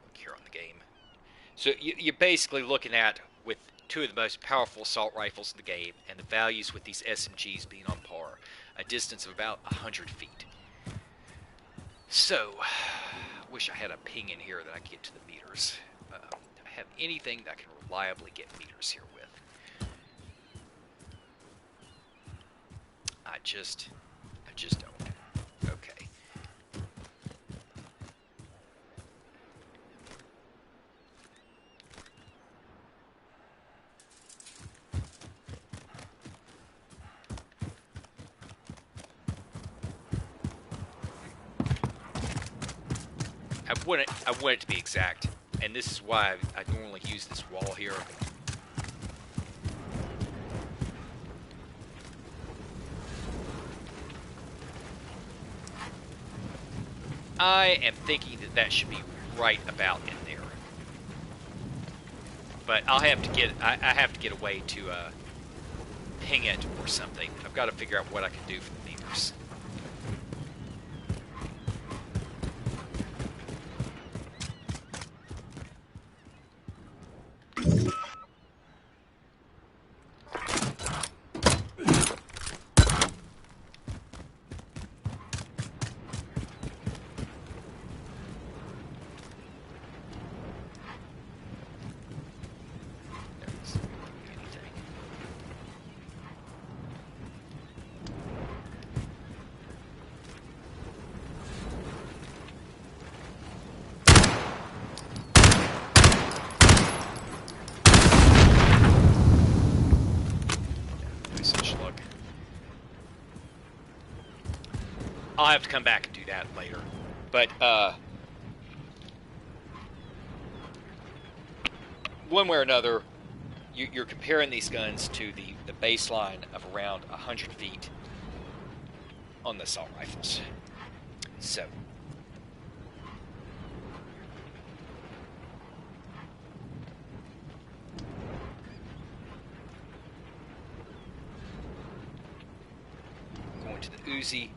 Look here on the game. So you're basically looking at, with two of the most powerful assault rifles in the game, and the values with these SMGs being on par, a distance of about 100 feet. So, wish I had a ping in here that I could get to the meters. Do I have anything that I can reliably get meters here with? I just don't. Okay. I want it to be exact, and this is why I normally use this wall here. I am thinking that that should be right about in there, but I'll have to get I have to get a way to ping it or something. I've got to figure out what I can do for the meters. I'll have to come back and do that later. But, one way or another, you're comparing these guns to the baseline of around 100 feet on the assault rifles. So, going to the Uzi.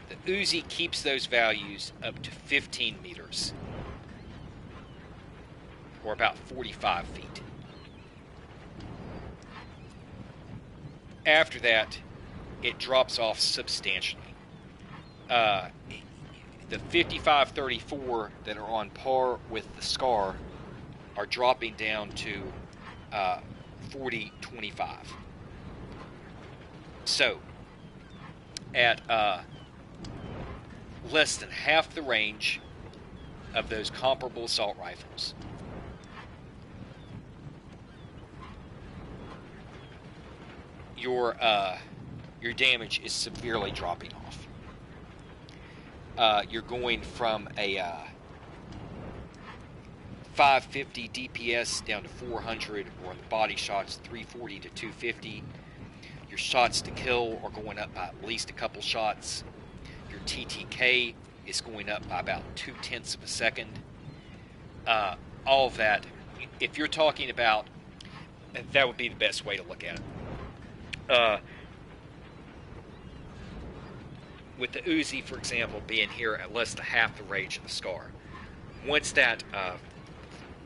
The Uzi keeps those values up to 15 meters, or about 45 feet. After that, it drops off substantially. The 55-34 that are on par with the SCAR are dropping down to 40-25. So, at less than half the range of those comparable assault rifles, your damage is severely dropping off. You're going from a 550 DPS down to 400, or the body shots 340 to 250. Your shots to kill are going up by at least a couple shots. Your TTK is going up by about 0.2 of a second. All of that, if you're talking about, that would be the best way to look at it. With the Uzi, for example, being here at less than half the range of the SCAR, once that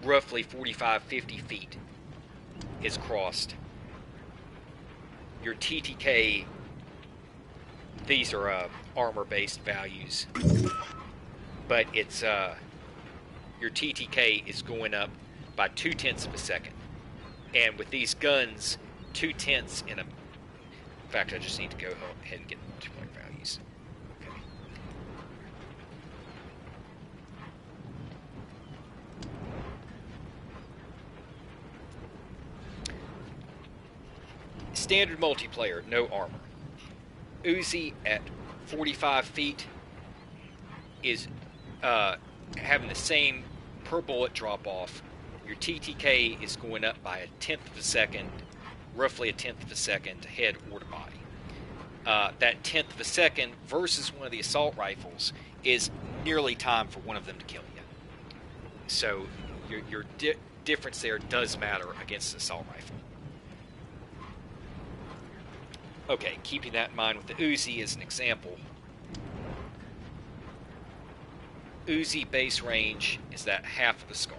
roughly 45-50 feet is crossed, your TTK, these are armor-based values, but it's your TTK is going up by 0.2 of a second, and with these guns, 0.2 in a. In fact, I just need to go ahead and get 2-point values. Okay. Standard multiplayer, no armor. Uzi at 45 feet is having the same per bullet drop off. Your TTK is going up by 1/10 of a second, roughly 1/10 of a second to head or to body. That 1/10 of a second versus one of the assault rifles is nearly time for one of them to kill you. So your difference there does matter against the assault rifle. Okay, keeping that in mind with the Uzi as an example. Uzi base range is that half of the scar.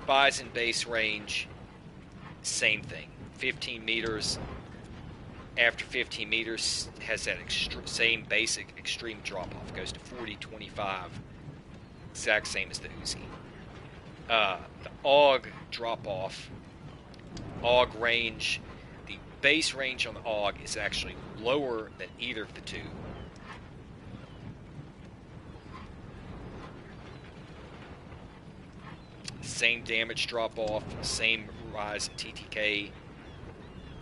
Bison base range, same thing. 15 meters. After 15 meters, has that same basic extreme drop-off. Goes to 40, 25. Exact same as the Uzi. The AUG drop-off, AUG range, the base range on the AUG is actually lower than either of the two. Same damage drop-off, same rise in TTK,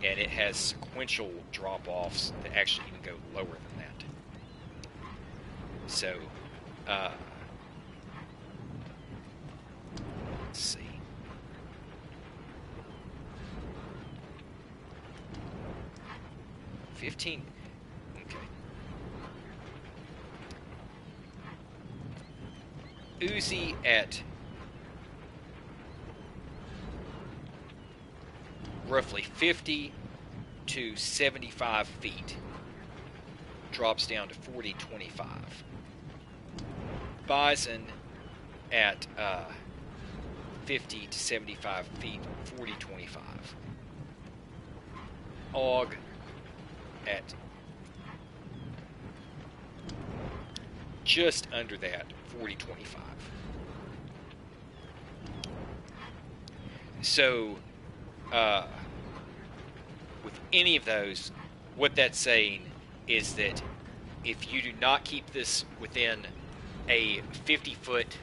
and it has sequential drop-offs that actually even go lower than that. So, let's see. Okay. Uzi at roughly 50 to 75 feet drops down to 40, 25. Bison at 50 to 75 feet, 40, 25. AUG at just under that, 40, 25. So, with any of those, what that's saying is that if you do not keep this within a 50-foot,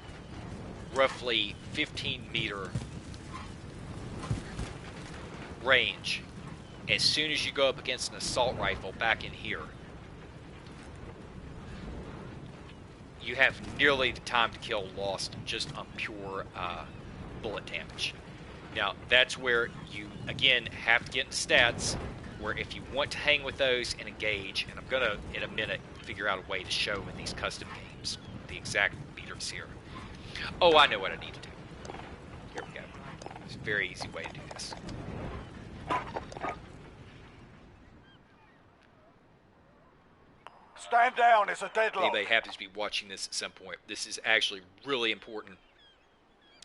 roughly 15-meter range, as soon as you go up against an assault rifle back in here, you have nearly the time to kill lost just on pure bullet damage. Now, that's where you, again, have to get into stats, where if you want to hang with those and engage, and I'm going to, in a minute, figure out a way to show in these custom games the exact meters here. Oh, I know what I need to do. Here we go. It's a very easy way to do this. Stand down, it's a deadlock. Anybody happens to be watching this at some point, this is actually really important.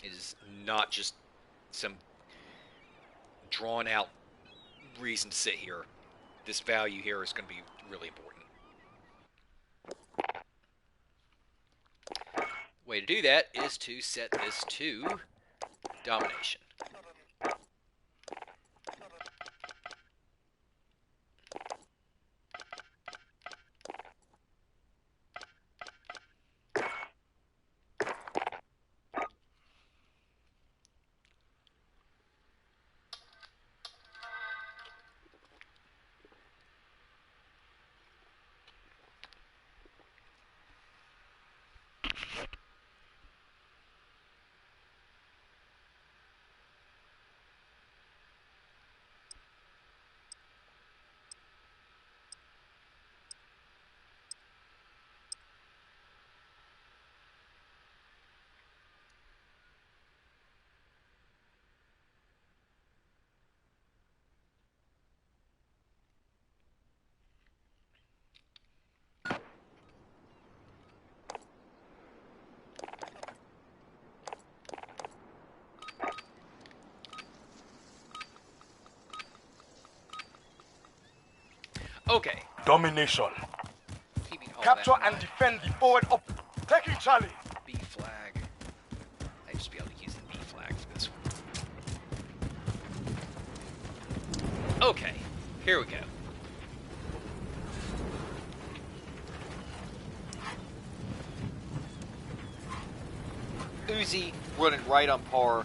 It is not just some drawn out reason to sit here. This value here is going to be really important. Way to do that is to set this to domination. Okay. Domination. Keeping all Capture that in and mind. defend the forward up. Taking Charlie. B flag. I just be able to use the B flag for this one. Okay, here we go. Uzi running right on par,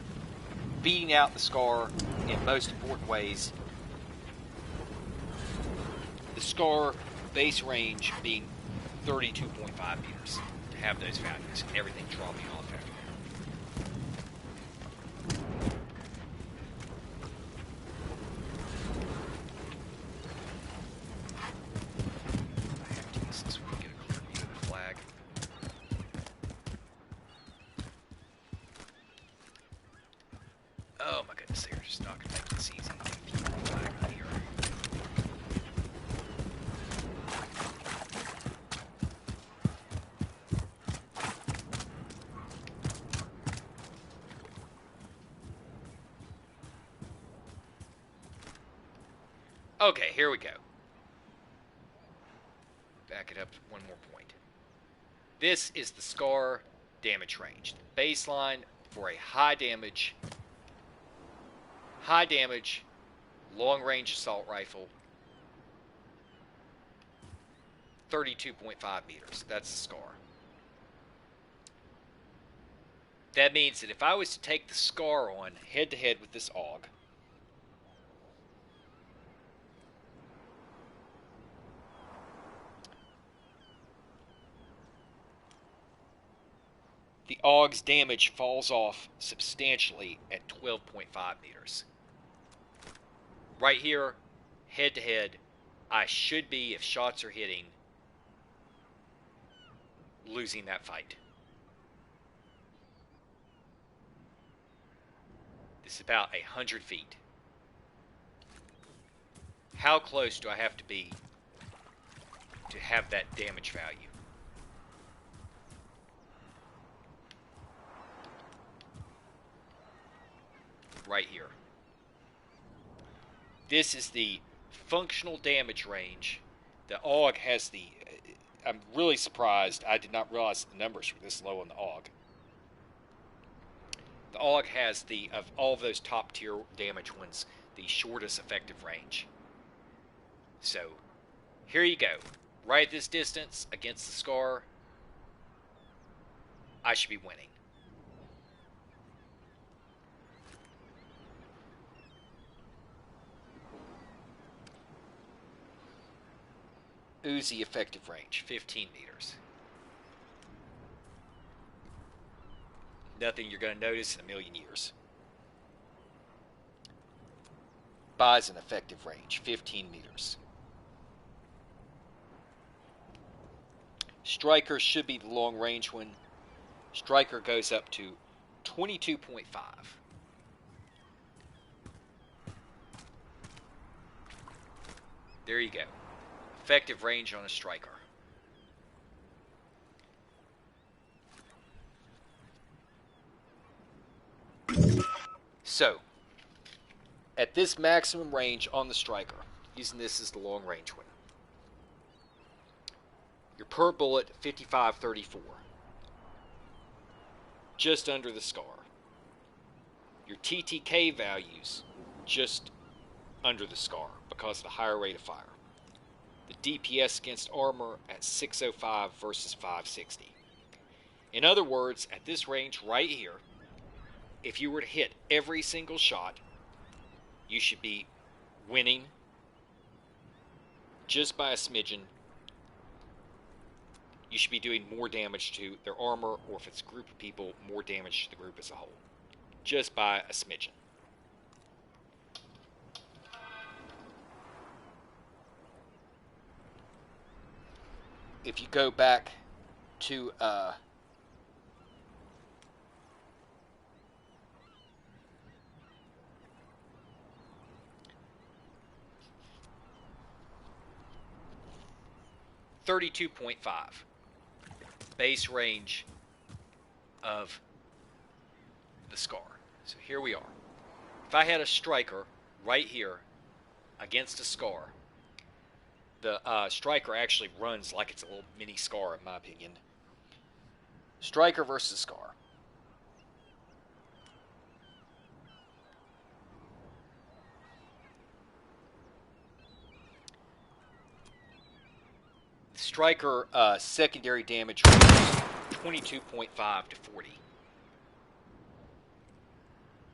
beating out the Scar in most important ways. The Scar base range being 32.5 meters to have those values and everything dropping off after that. I have to use this one to get a clear view of the flag. Oh my goodness, they're just not going to make this easy. View the flag on here. Okay, here we go. Back it up one more point. This is the SCAR damage range. The baseline for a high damage, long range assault rifle, 32.5 meters. That's the SCAR. That means that if I was to take the SCAR on head to head with this AUG, the AUG's damage falls off substantially at 12.5 meters. Right here, head to head, I should be, if shots are hitting, losing that fight. This is about 100 feet. How close do I have to be to have that damage value? Right here. This is the functional damage range. The AUG has the... I'm really surprised. I did not realize the numbers were this low on the AUG. The AUG has the, of all of those top tier damage ones, the shortest effective range. So, here you go. Right at this distance against the SCAR, I should be winning. Uzi effective range, 15 meters. Nothing you're going to notice in a million years. Bison effective range, 15 meters. Striker should be the long range one. Striker goes up to 22.5. There you go. Effective range on a Striker. So, at this maximum range on the Striker, using this as the long range one, your per bullet 55.34, just under the SCAR. Your TTK values just under the SCAR because of the higher rate of fire. The DPS against armor at 605 versus 560. In other words, at this range right here, if you were to hit every single shot, you should be winning just by a smidgen. You should be doing more damage to their armor, or if it's a group of people, more damage to the group as a whole. Just by a smidgen. If you go back to 32.5 base range of the SCAR. So here we are. If I had a Striker right here against a SCAR, the Striker actually runs like it's a little mini SCAR in my opinion. Striker versus SCAR. Striker secondary damage range 22.5 to 40.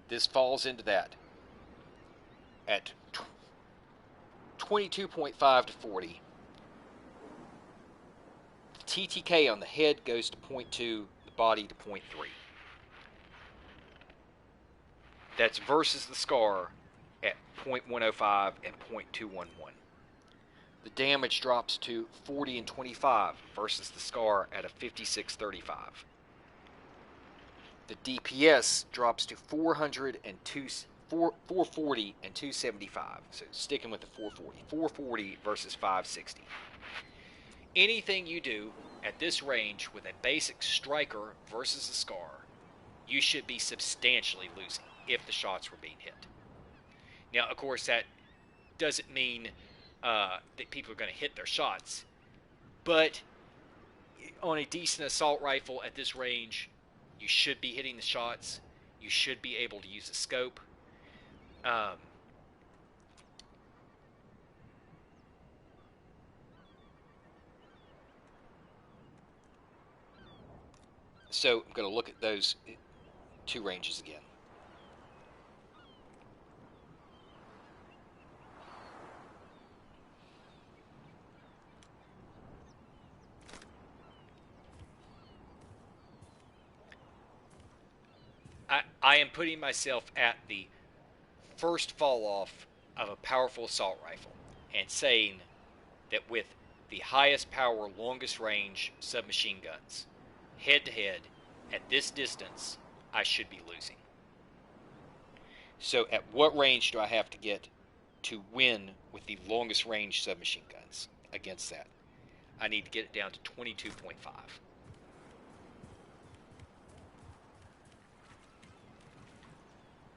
This falls into that at 22.5 to 40. The TTK on the head goes to 0.2, the body to 0.3. That's versus the SCAR at 0.105 and 0.211. The damage drops to 40 and 25 versus the SCAR at a 56.35. The DPS drops to 440 and 275. So sticking with the 440. 440 versus 560. Anything you do at this range with a basic Striker versus a SCAR, you should be substantially losing if the shots were being hit. Now, of course, that doesn't mean that people are going to hit their shots. But on a decent assault rifle at this range, you should be hitting the shots. You should be able to use a scope. So I'm going to look at those two ranges again. I am putting myself at the first fall off of a powerful assault rifle and saying that with the highest power, longest range submachine guns, head to head, at this distance, I should be losing. So at what range do I have to get to win with the longest range submachine guns against that? I need to get it down to 22.5.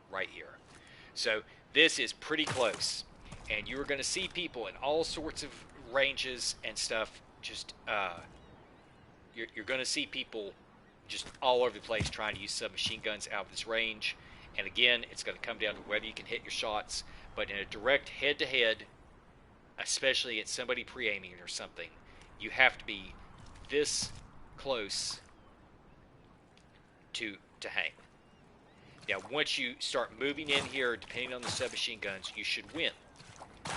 Right here. So this is pretty close. And you're going to see people in all sorts of ranges and stuff. Just, you're going to see people just all over the place trying to use submachine guns out of this range. And again, it's going to come down to whether you can hit your shots. But in a direct head-to-head, especially at somebody pre-aiming or something, you have to be this close to hang. Now, once you start moving in here, depending on the submachine guns, you should win.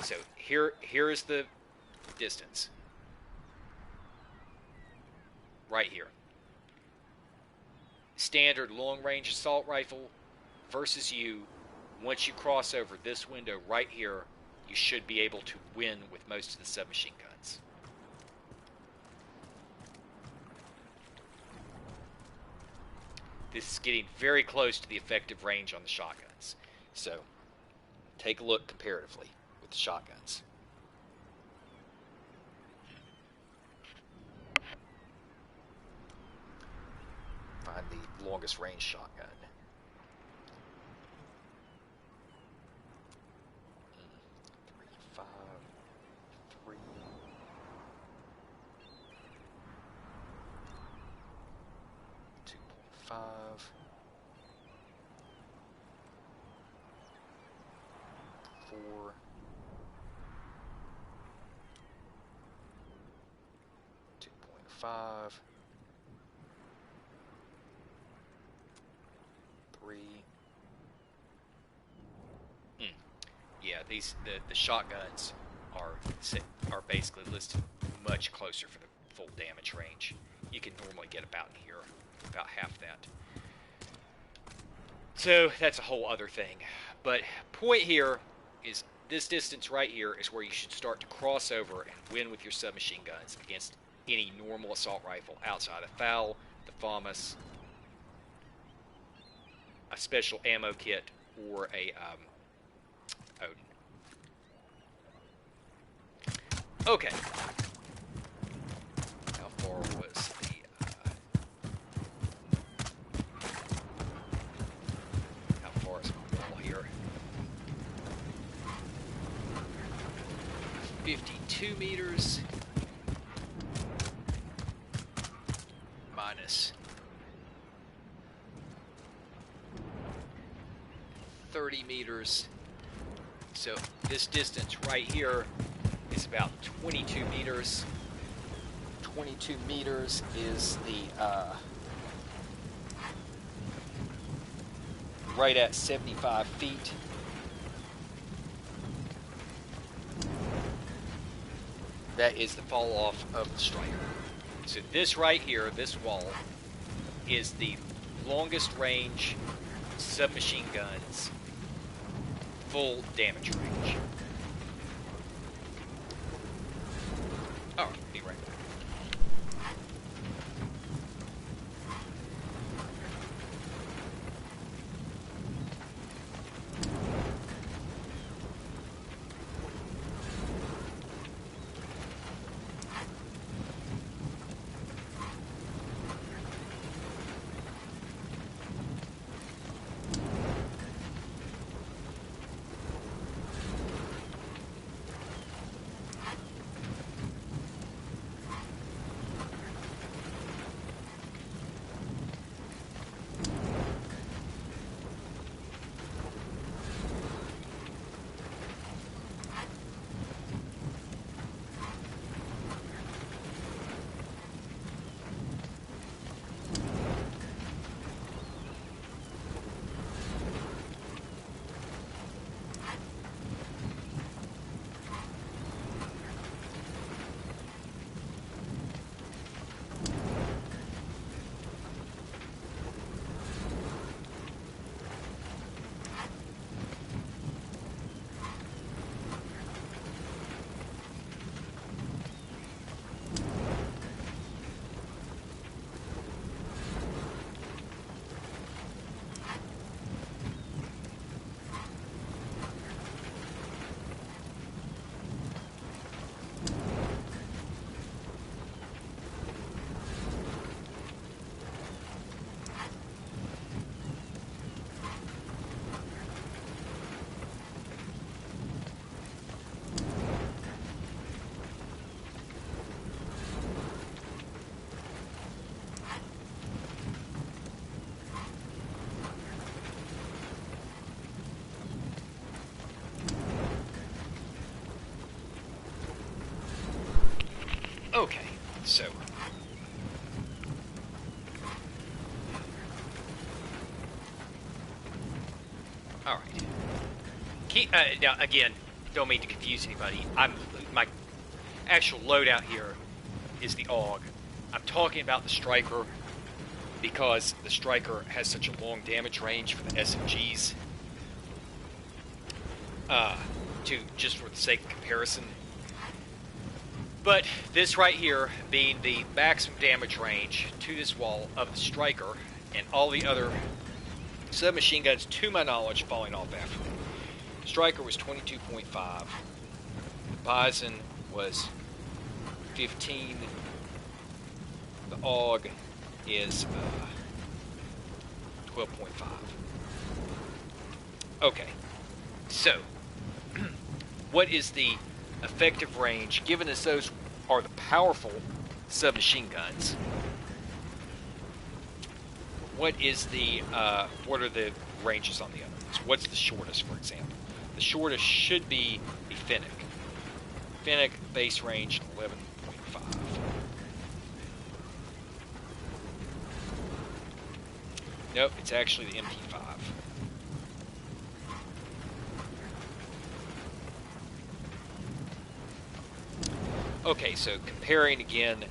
So here is the distance. Right here. Standard long-range assault rifle versus you. Once you cross over this window right here, you should be able to win with most of the submachine guns. This is getting very close to the effective range on the shotguns. So, take a look comparatively with the shotguns. Find the longest range shotgun. 3, 5, 3. 2.5. 4. 2.5. 3. Yeah, the shotguns are basically listed much closer for the full damage range. You can normally get about here, about half that. So that's a whole other thing. But point here is this distance right here is where you should start to cross over and win with your submachine guns against any normal assault rifle outside of FAL, the FAMAS, a special ammo kit, or a Odin. Okay. How far was how far is my wall here? 52 meters minus 30 meters. So this distance right here is about 22 meters. 22 meters is the right at 75 feet. That is the fall off of the striker. So this right here, this wall, is the longest range submachine guns full damage range. Alright, be right back. Okay, so all right. Now again, don't mean to confuse anybody. My actual loadout here is the AUG. I'm talking about the Striker because the Striker has such a long damage range for the SMGs. Just for the sake of comparison. But this right here being the maximum damage range to this wall of the Striker and all the other submachine guns, to my knowledge, falling off after that. Striker was 22.5. The Bison was 15. The AUG is 12.5. Okay, so what is the effective range, given as those are the powerful submachine guns? What are the ranges on the other ones? What's the shortest, for example? The shortest should be the Fennec. Fennec base range 11.5. Nope, it's actually the MP5. Okay, so comparing again,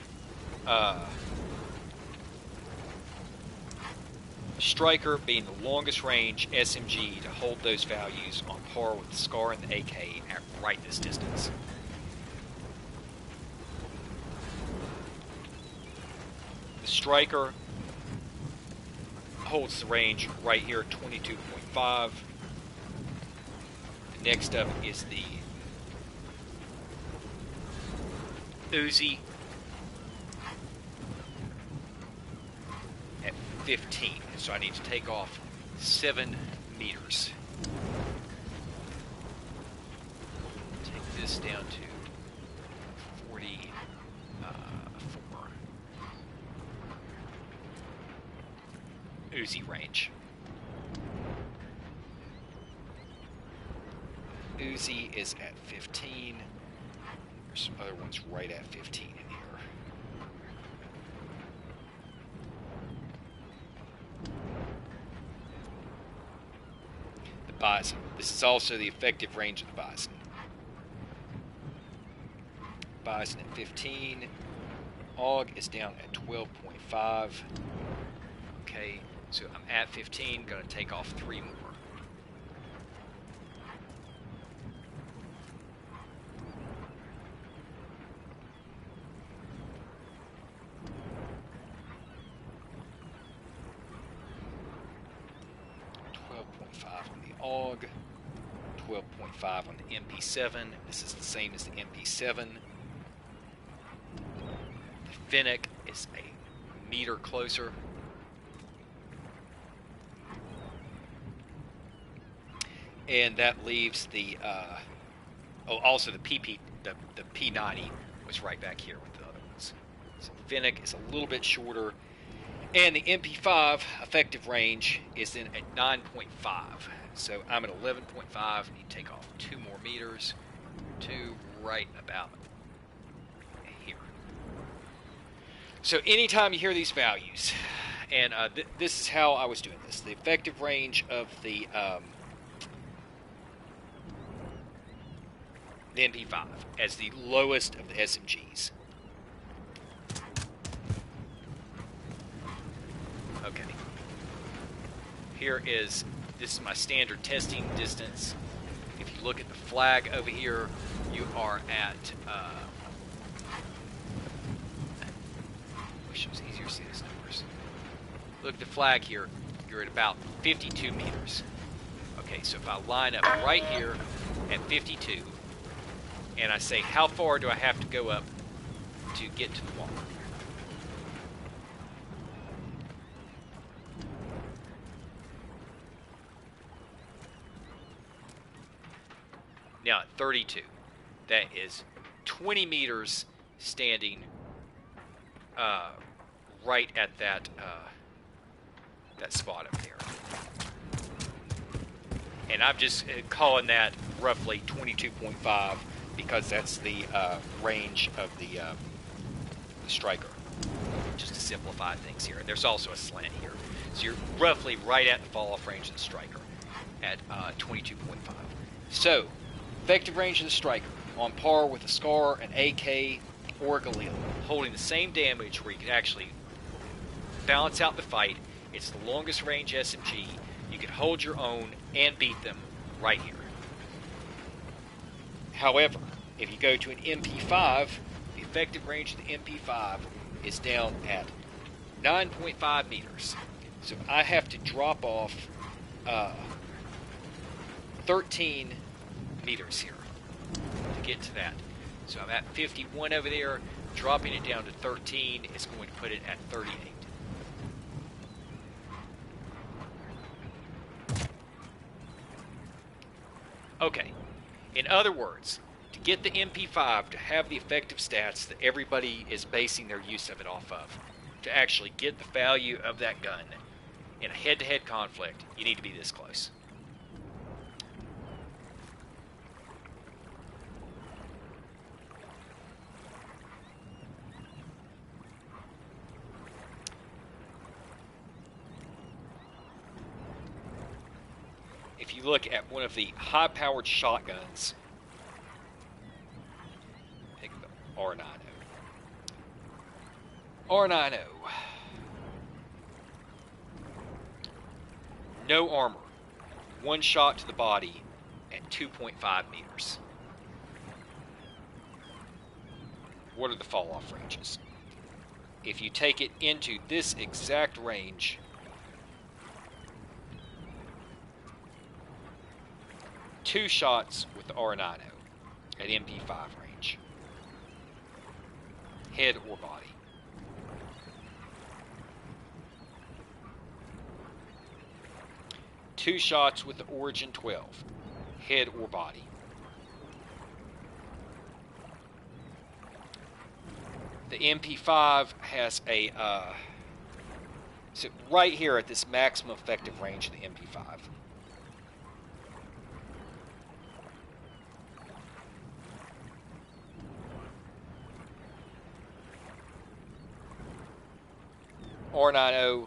Striker being the longest range SMG to hold those values on par with the SCAR and the AK at right this distance. The Striker holds the range right here at 22.5. Next up is the Uzi at 15. So I need to take off 7 meters. Take this down to 44. Uzi range. Uzi is at 15. There's some other ones right at 15 in here. The Bison. This is also the effective range of the Bison. Bison at 15. AUG is down at 12.5. Okay, so I'm at 15, gonna take off 3 more. AUG, 12.5 on the MP7. This is the same as the MP7. The Fennec is a meter closer. And that leaves the, also the P90 was right back here with the other ones. So Fennec is a little bit shorter. And the MP5 effective range is in at 9.5. So I'm at 11.5, need to take off 2 more meters to right about here. So anytime you hear these values, and this is how I was doing this, the effective range of the MP5 as the lowest of the SMGs. Okay. This is my standard testing distance. If you look at the flag over here, you are at, wish it was easier to see these numbers. Look at the flag here, you're at about 52 meters. Okay, so if I line up right here at 52, and I say, how far do I have to go up to get to the wall? Now at 32, that is 20 meters standing right at that that spot up there. And I'm just calling that roughly 22.5 because that's the range of the the striker, just to simplify things here. And there's also a slant here. So you're roughly right at the fall-off range of the striker at 22.5. So, effective range of the striker, on par with a SCAR, an AK, or a Galil, holding the same damage where you can actually balance out the fight. It's the longest range SMG. You can hold your own and beat them right here. However, if you go to an MP5, the effective range of the MP5 is down at 9.5 meters. So I have to drop off 13 meters here to get to that. So I'm at 51 over there. Dropping it down to 13 is going to put it at 38. Okay, in other words, to get the MP5 to have the effective stats that everybody is basing their use of it off of, to actually get the value of that gun in a head-to-head conflict, you need to be this close. If you look at one of the high-powered shotguns, pick the R90. R90. No armor. One shot to the body at 2.5 meters. What are the fall-off ranges? If you take it into this exact range, two shots with the R90 at MP5 range, head or body. Two shots with the Origin 12, head or body. The MP5 has a, so right here at this maximum effective range of the MP5. R90,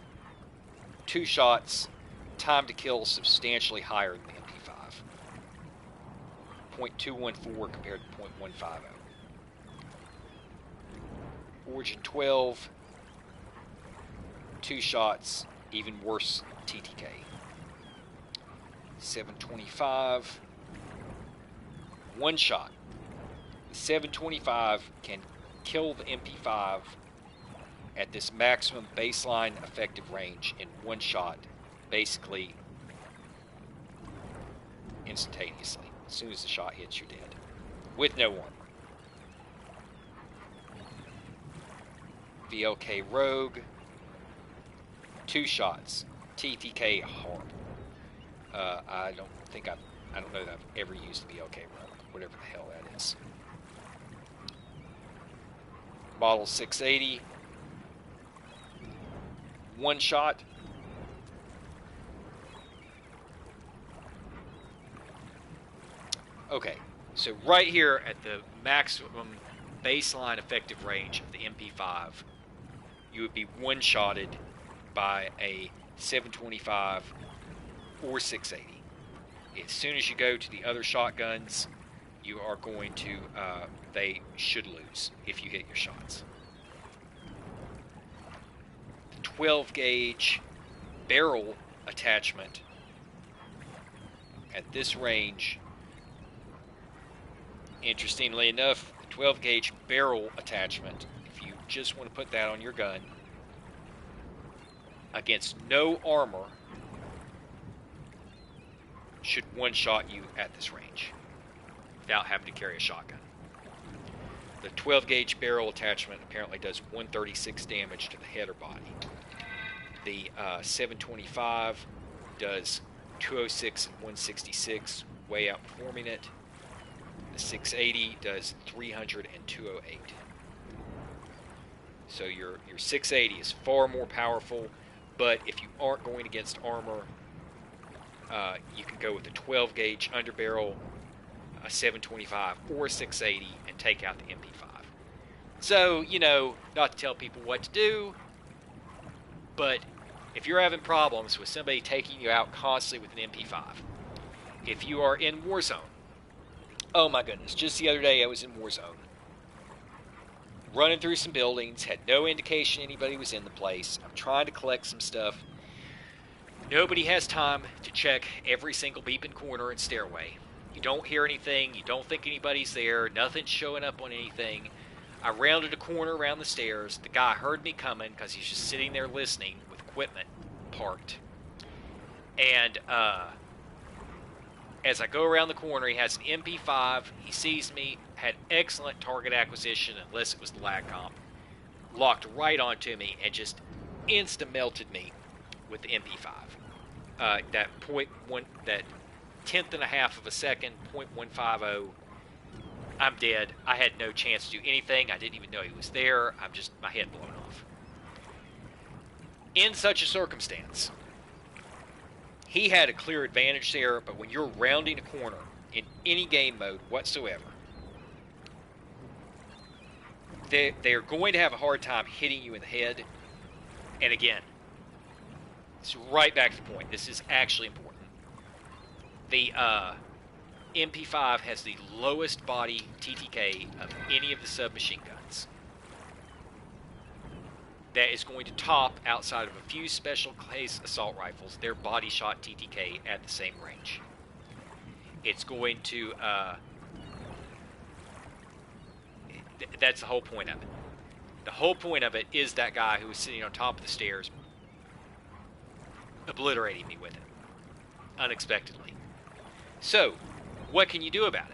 two shots, time to kill substantially higher than the MP5. 0.214 compared to 0.150. Origin 12, two shots, even worse TTK. 725, one shot. The 725 can kill the MP5 at this maximum baseline effective range in one shot, basically instantaneously. As soon as the shot hits, you're dead. With no armor. VLK Rogue, two shots. TTK horrible. I don't know that I've ever used VLK Rogue, whatever the hell that is. Model 680, one shot. Okay, so right here at the maximum baseline effective range of the MP5, you would be one-shotted by a 725 or 680. As soon as you go to the other shotguns, you are going to, they should lose if you hit your shots. The 12 gauge barrel attachment at this range, interestingly enough, the 12 gauge barrel attachment, if you just want to put that on your gun, against no armor, should one-shot you at this range without having to carry a shotgun. The 12 gauge barrel attachment apparently does 136 damage to the head or body. The 725 does 206 and 166, way outperforming it. The 680 does 300 and 208. So your 680 is far more powerful, but if you aren't going against armor, you can go with a 12 gauge underbarrel, a 725 or a 680 and take out the MP5. So, you know, not to tell people what to do, but if you're having problems with somebody taking you out constantly with an MP5, if you are in Warzone, oh my goodness, just the other day I was in Warzone, running through some buildings, had no indication anybody was in the place. I'm trying to collect some stuff. Nobody has time to check every single beeping corner and stairway. You don't hear anything, you don't think anybody's there, nothing's showing up on anything. I rounded a corner around the stairs. The guy heard me coming because he's just sitting there listening with equipment parked. And as I go around the corner, he has an MP5. He sees me, had excellent target acquisition unless it was the lag comp. Locked right onto me and just insta-melted me with the MP5. That that tenth and a half of a second, .150. I'm dead. I had no chance to do anything. I didn't even know he was there. I'm just, my head blown off. In such a circumstance, he had a clear advantage there, but when you're rounding a corner in any game mode whatsoever, they're going to have a hard time hitting you in the head. And again, it's right back to the point. This is actually important. The MP5 has the lowest body TTK of any of the submachine guns. That is going to top, outside of a few special case assault rifles, their body shot TTK at the same range. It's going to, that's the whole point of it. The whole point of it is that guy who was sitting on top of the stairs obliterating me with it, unexpectedly. So, what can you do about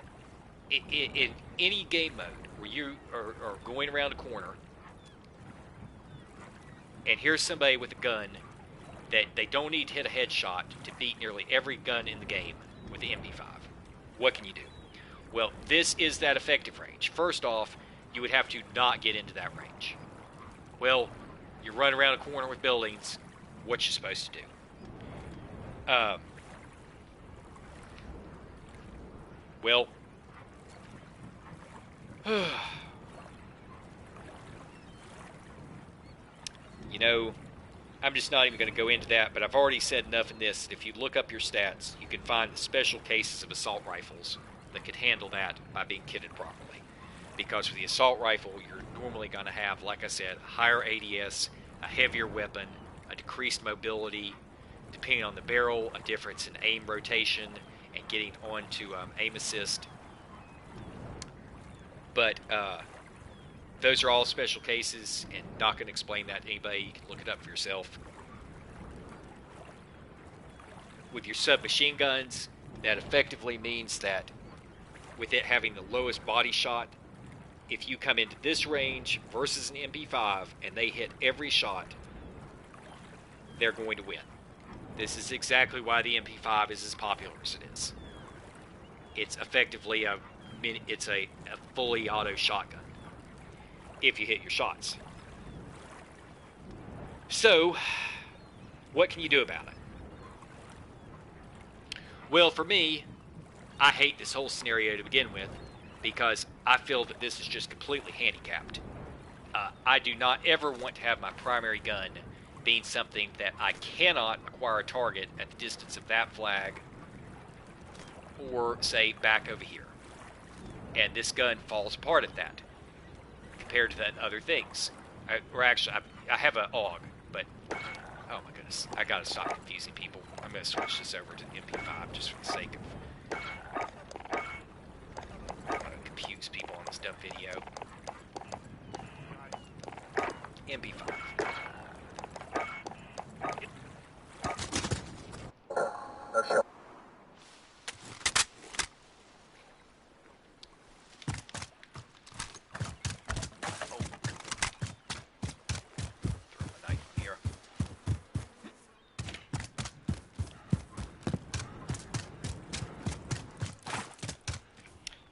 it? In any game mode where you are going around a corner and here's somebody with a gun that they don't need to hit a headshot to beat nearly every gun in the game with the MP5, what can you do? Well, this is that effective range. First off, you would have to not get into that range. Well, you run around a corner with buildings, what you supposed to do? Well, you know, I'm just not even going to go into that, but I've already said enough in this. If you look up your stats, you can find the special cases of assault rifles that could handle that by being kitted properly. Because with the assault rifle, you're normally going to have, like I said, a higher ADS, a heavier weapon, a decreased mobility, depending on the barrel, a difference in aim rotation, and getting onto aim assist. But those are all special cases, and not going to explain that to anybody. You can look it up for yourself. With your submachine guns, that effectively means that with it having the lowest body shot, if you come into this range versus an MP5 and they hit every shot, they're going to win. This is exactly why the MP5 is as popular as it is. It's effectively a fully auto shotgun if you hit your shots. So, what can you do about it? Well, for me, I hate this whole scenario to begin with because I feel that this is just completely handicapped. I do not ever want to have my primary gun being something that I cannot acquire a target at the distance of that flag or, say, back over here. And this gun falls apart at that compared to that other things. I have an AUG, but oh my goodness, I gotta stop confusing people. I'm gonna switch this over to the MP5 just for the sake of I don't want to confuse people on this dumb video. MP5.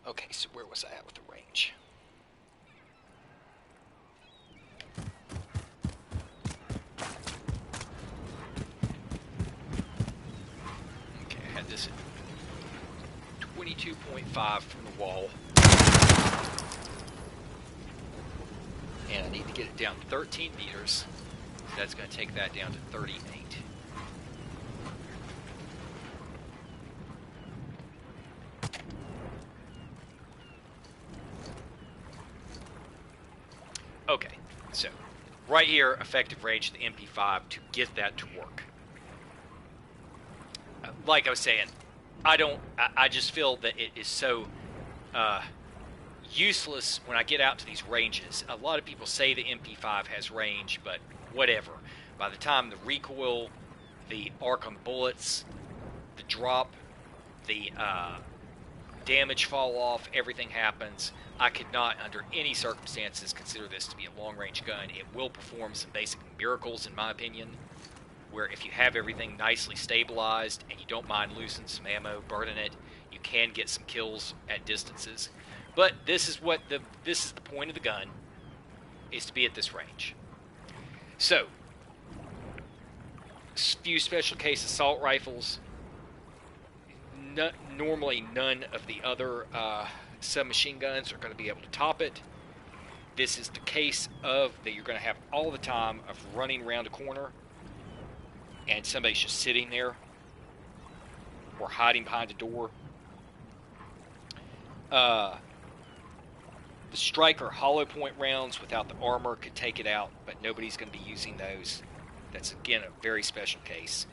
Okay, so where was I at with the range? Okay, I had this at 22.5 from the wall. And I need to get it down 13 meters. So that's going to take that down to 38. Okay, so right here, effective range of the MP5 to get that to work. Like I was saying, I just feel that it is so useless when I get out to these ranges. A lot of people say the MP5 has range, but whatever. By the time the recoil, the arc on bullets, the drop, the damage fall off, everything happens. I could not, under any circumstances, consider this to be a long-range gun. It will perform some basic miracles, in my opinion, where if you have everything nicely stabilized and you don't mind losing some ammo, burning it, you can get some kills at distances. But this is the point of the gun, is to be at this range. So, few special case assault rifles. Normally, none of the other submachine guns are going to be able to top it. This is the case of that you're going to have all the time of running around a corner and somebody's just sitting there or hiding behind a door. The striker hollow point rounds without the armor could take it out, but nobody's going to be using those. That's, again, a very special case.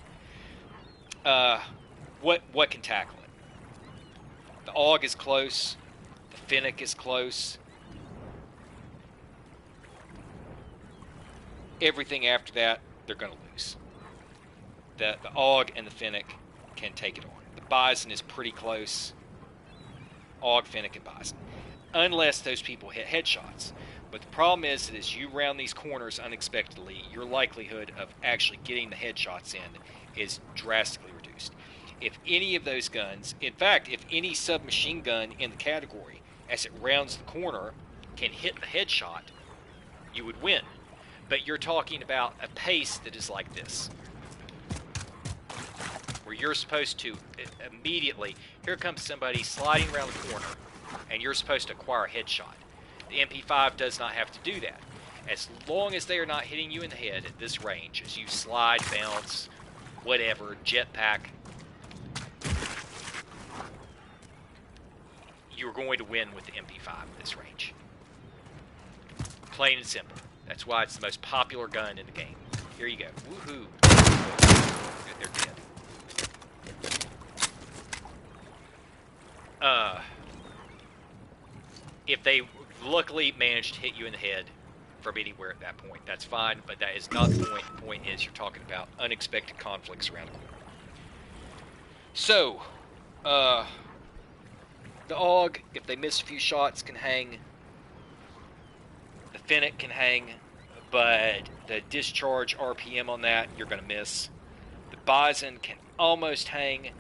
What can tackle it? The AUG is close. The Fennec is close. Everything after that, they're going to lose. The AUG and the Fennec can take it on. The Bison is pretty close. AUG, Fennec, and Bison. Unless those people hit headshots. But the problem is that as you round these corners unexpectedly, your likelihood of actually getting the headshots in is drastically reduced. If any of those guns, in fact, if any submachine gun in the category, as it rounds the corner, can hit the headshot, you would win. But you're talking about a pace that is like this, where you're supposed to immediately, here comes somebody sliding around the corner, and you're supposed to acquire a headshot. The MP5 does not have to do that. As long as they are not hitting you in the head at this range, as you slide, bounce, whatever, jetpack, you're going to win with the MP5 at this range. Plain and simple. That's why it's the most popular gun in the game. Here you go. Woohoo. They're dead. If they luckily managed to hit you in the head from anywhere at that point, that's fine, but that is not the point. The point is you're talking about unexpected conflicts around the corner. So, the AUG, if they miss a few shots, can hang. The Fennec can hang, but the discharge RPM on that, you're going to miss. The Bison can almost hang,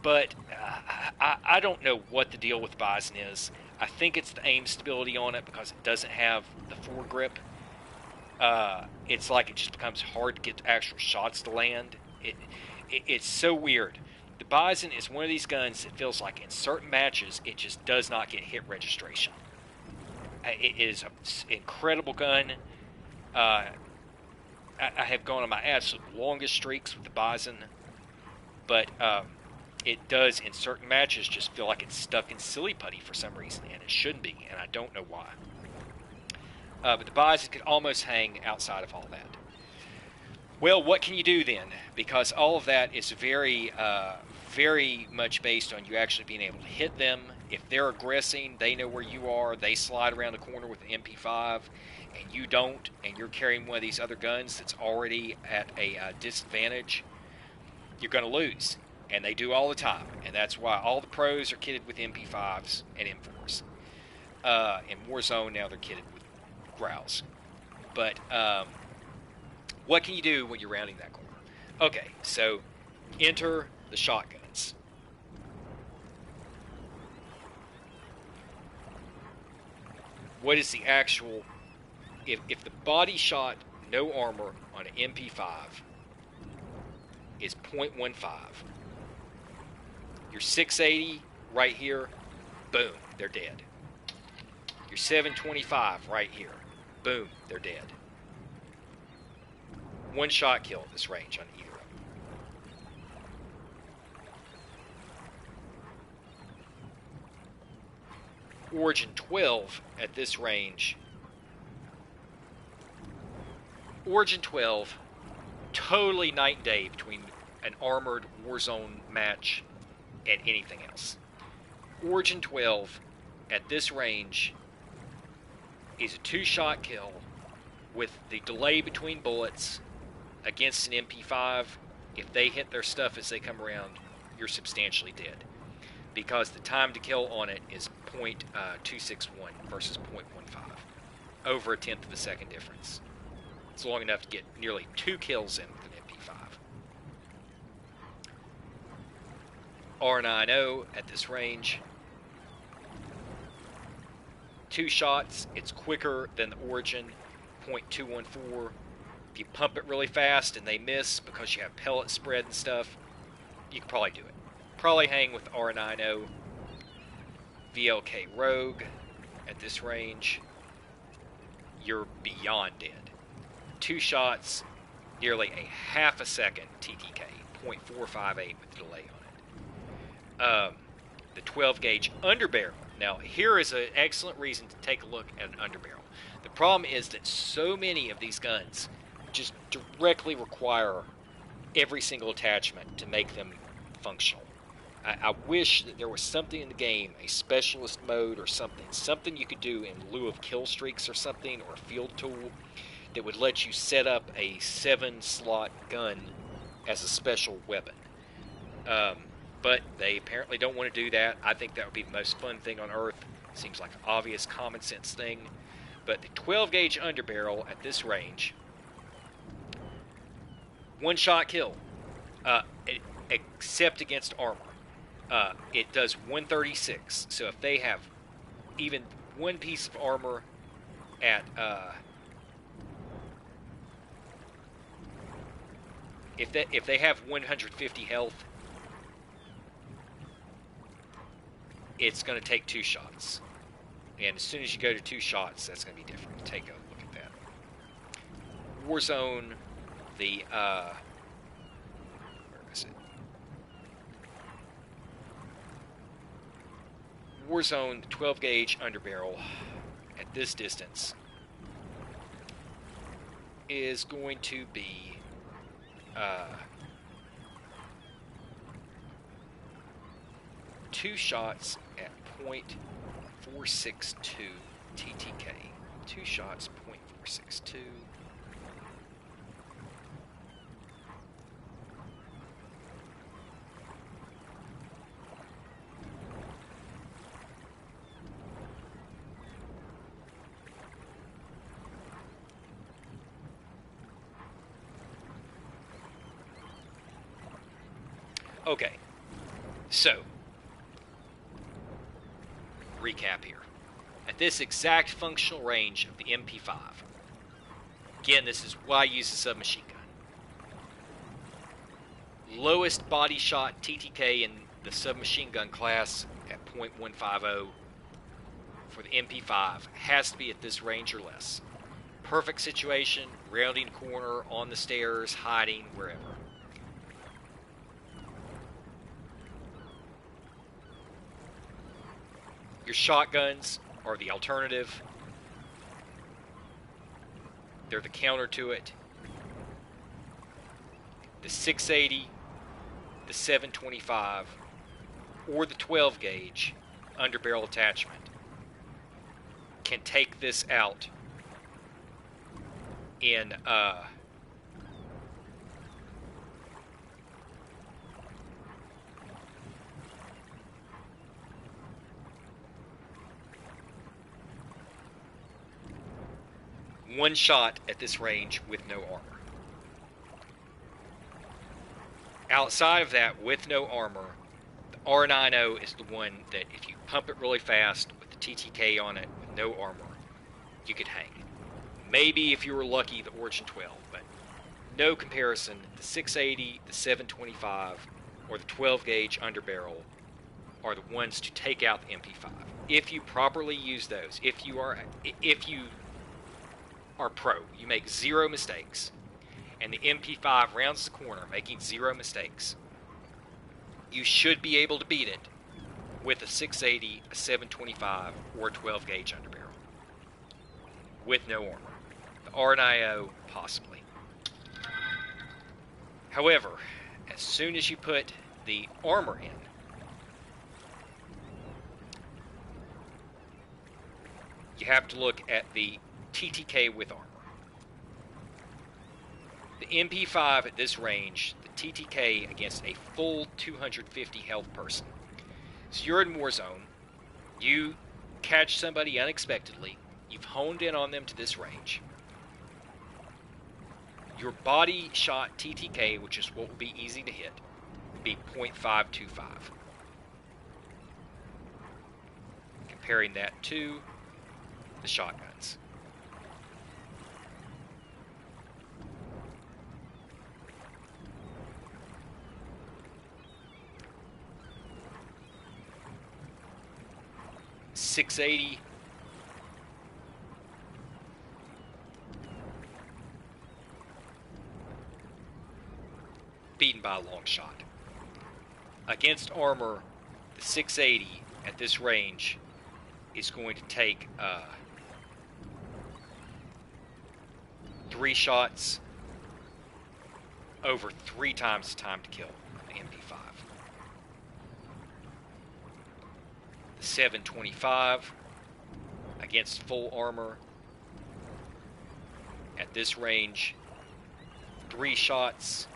but I don't know what the deal with Bison is. I think it's the aim stability on it because it doesn't have the foregrip. It's like it just becomes hard to get actual shots to land. It's so weird. The Bison is one of these guns that feels like in certain matches it just does not get hit registration. It is an incredible gun. I have gone on my absolute longest streaks with the Bison, but it does in certain matches just feel like it's stuck in silly putty for some reason, and it shouldn't be, and I don't know why. But the Bison could almost hang outside of all that. Well, what can you do then? Because all of that is very, very much based on you actually being able to hit them. If they're aggressing, they know where you are. They slide around the corner with an MP5, and you don't, and you're carrying one of these other guns that's already at a disadvantage, you're going to lose. And they do all the time. And that's why all the pros are kitted with MP5s and M4s. In Warzone, now they're kitted with Growls. But what can you do when you're rounding that corner? Okay, so enter the shotguns. What is the actual... If the body shot, no armor on an MP5 is .15, your 680 right here, boom, they're dead. Your 725 right here, boom, they're dead. One shot kill at this range on either of them. Origin 12 at this range. Origin 12, totally night and day between an armored Warzone match and anything else. Origin 12 at this range is a 2-shot kill with the delay between bullets against an MP5. If they hit their stuff as they come around, you're substantially dead, because the time to kill on it is .261 versus .15, over a tenth of a second difference. It's long enough to get nearly 2 kills in with an MP5. R9O at this range, 2 shots. It's quicker than the Origin, .214. If you pump it really fast and they miss because you have pellet spread and stuff, you can probably do it. Probably hang with R9O. VLK Rogue at this range, you're beyond dead. 2 shots, nearly a half a second TTK, .458 with the delay on it. The 12 gauge underbarrel. Now, here is an excellent reason to take a look at an underbarrel. The problem is that so many of these guns just directly require every single attachment to make them functional. I wish that there was something in the game, a specialist mode or something you could do in lieu of kill streaks or something, or a field tool, that would let you set up a 7-slot gun as a special weapon. But they apparently don't want to do that. I think that would be the most fun thing on Earth. Seems like an obvious common sense thing. But the 12 gauge underbarrel at this range, 1-shot kill, except against armor. It does 136. So if they have even one piece of armor at if they have 150 health, it's going to take 2 shots. And as soon as you go to 2 shots, that's going to be different. Take a look at that. Warzone, the where is it? Warzone, the 12 gauge underbarrel at this distance is going to be 2 shots at .462 TTK. 2 shots, .462. Okay, so, recap here. At this exact functional range of the MP5, again, this is why I use the submachine gun. Lowest body shot TTK in the submachine gun class at .150 for the MP5 has to be at this range or less. Perfect situation, rounding a corner, on the stairs, hiding, wherever. Your shotguns are the alternative. They're the counter to it. The 680, the 725, or the 12 gauge underbarrel attachment can take this out in one shot at this range with no armor. Outside of that, with no armor, the R9O is the one that if you pump it really fast with the TTK on it with no armor, you could hang. Maybe if you were lucky, the Origin 12, but no comparison. The 680, the 725, or the 12 gauge underbarrel are the ones to take out the MP5. If you properly use those, if you are pro. You make 0 mistakes. And the MP5 rounds the corner, making 0 mistakes. You should be able to beat it with a 680, a 725, or a 12 gauge underbarrel. With no armor. The R9O, possibly. However, as soon as you put the armor in, you have to look at the TTK with armor. The MP5 at this range, the TTK against a full 250 health person. So you're in Warzone, you catch somebody unexpectedly, you've honed in on them to this range. Your body shot TTK, which is what will be easy to hit, would be .525. Comparing that to the shotguns. .680 beaten by a long shot. Against armor, the 680 at this range is going to take 3 shots over 3 times the time to kill of the MP5. The 725 against full armor at this range, 3 shots.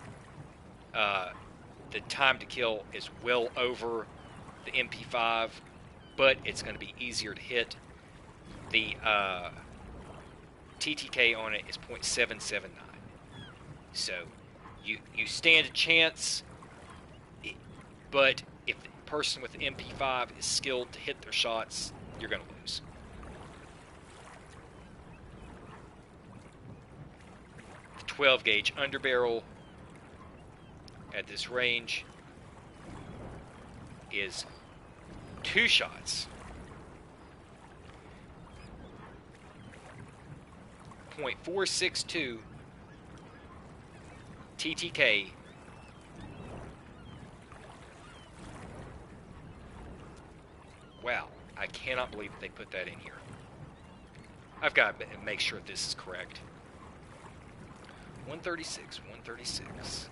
The time to kill is well over the MP5, but it's going to be easier to hit. The TTK on it is .779. So you stand a chance, but if the person with the MP5 is skilled to hit their shots, you're going to lose. The 12 gauge underbarrel at this range is 2 shots. .462 TTK Wow, I cannot believe that they put that in here. I've got to make sure this is correct. 136, 136.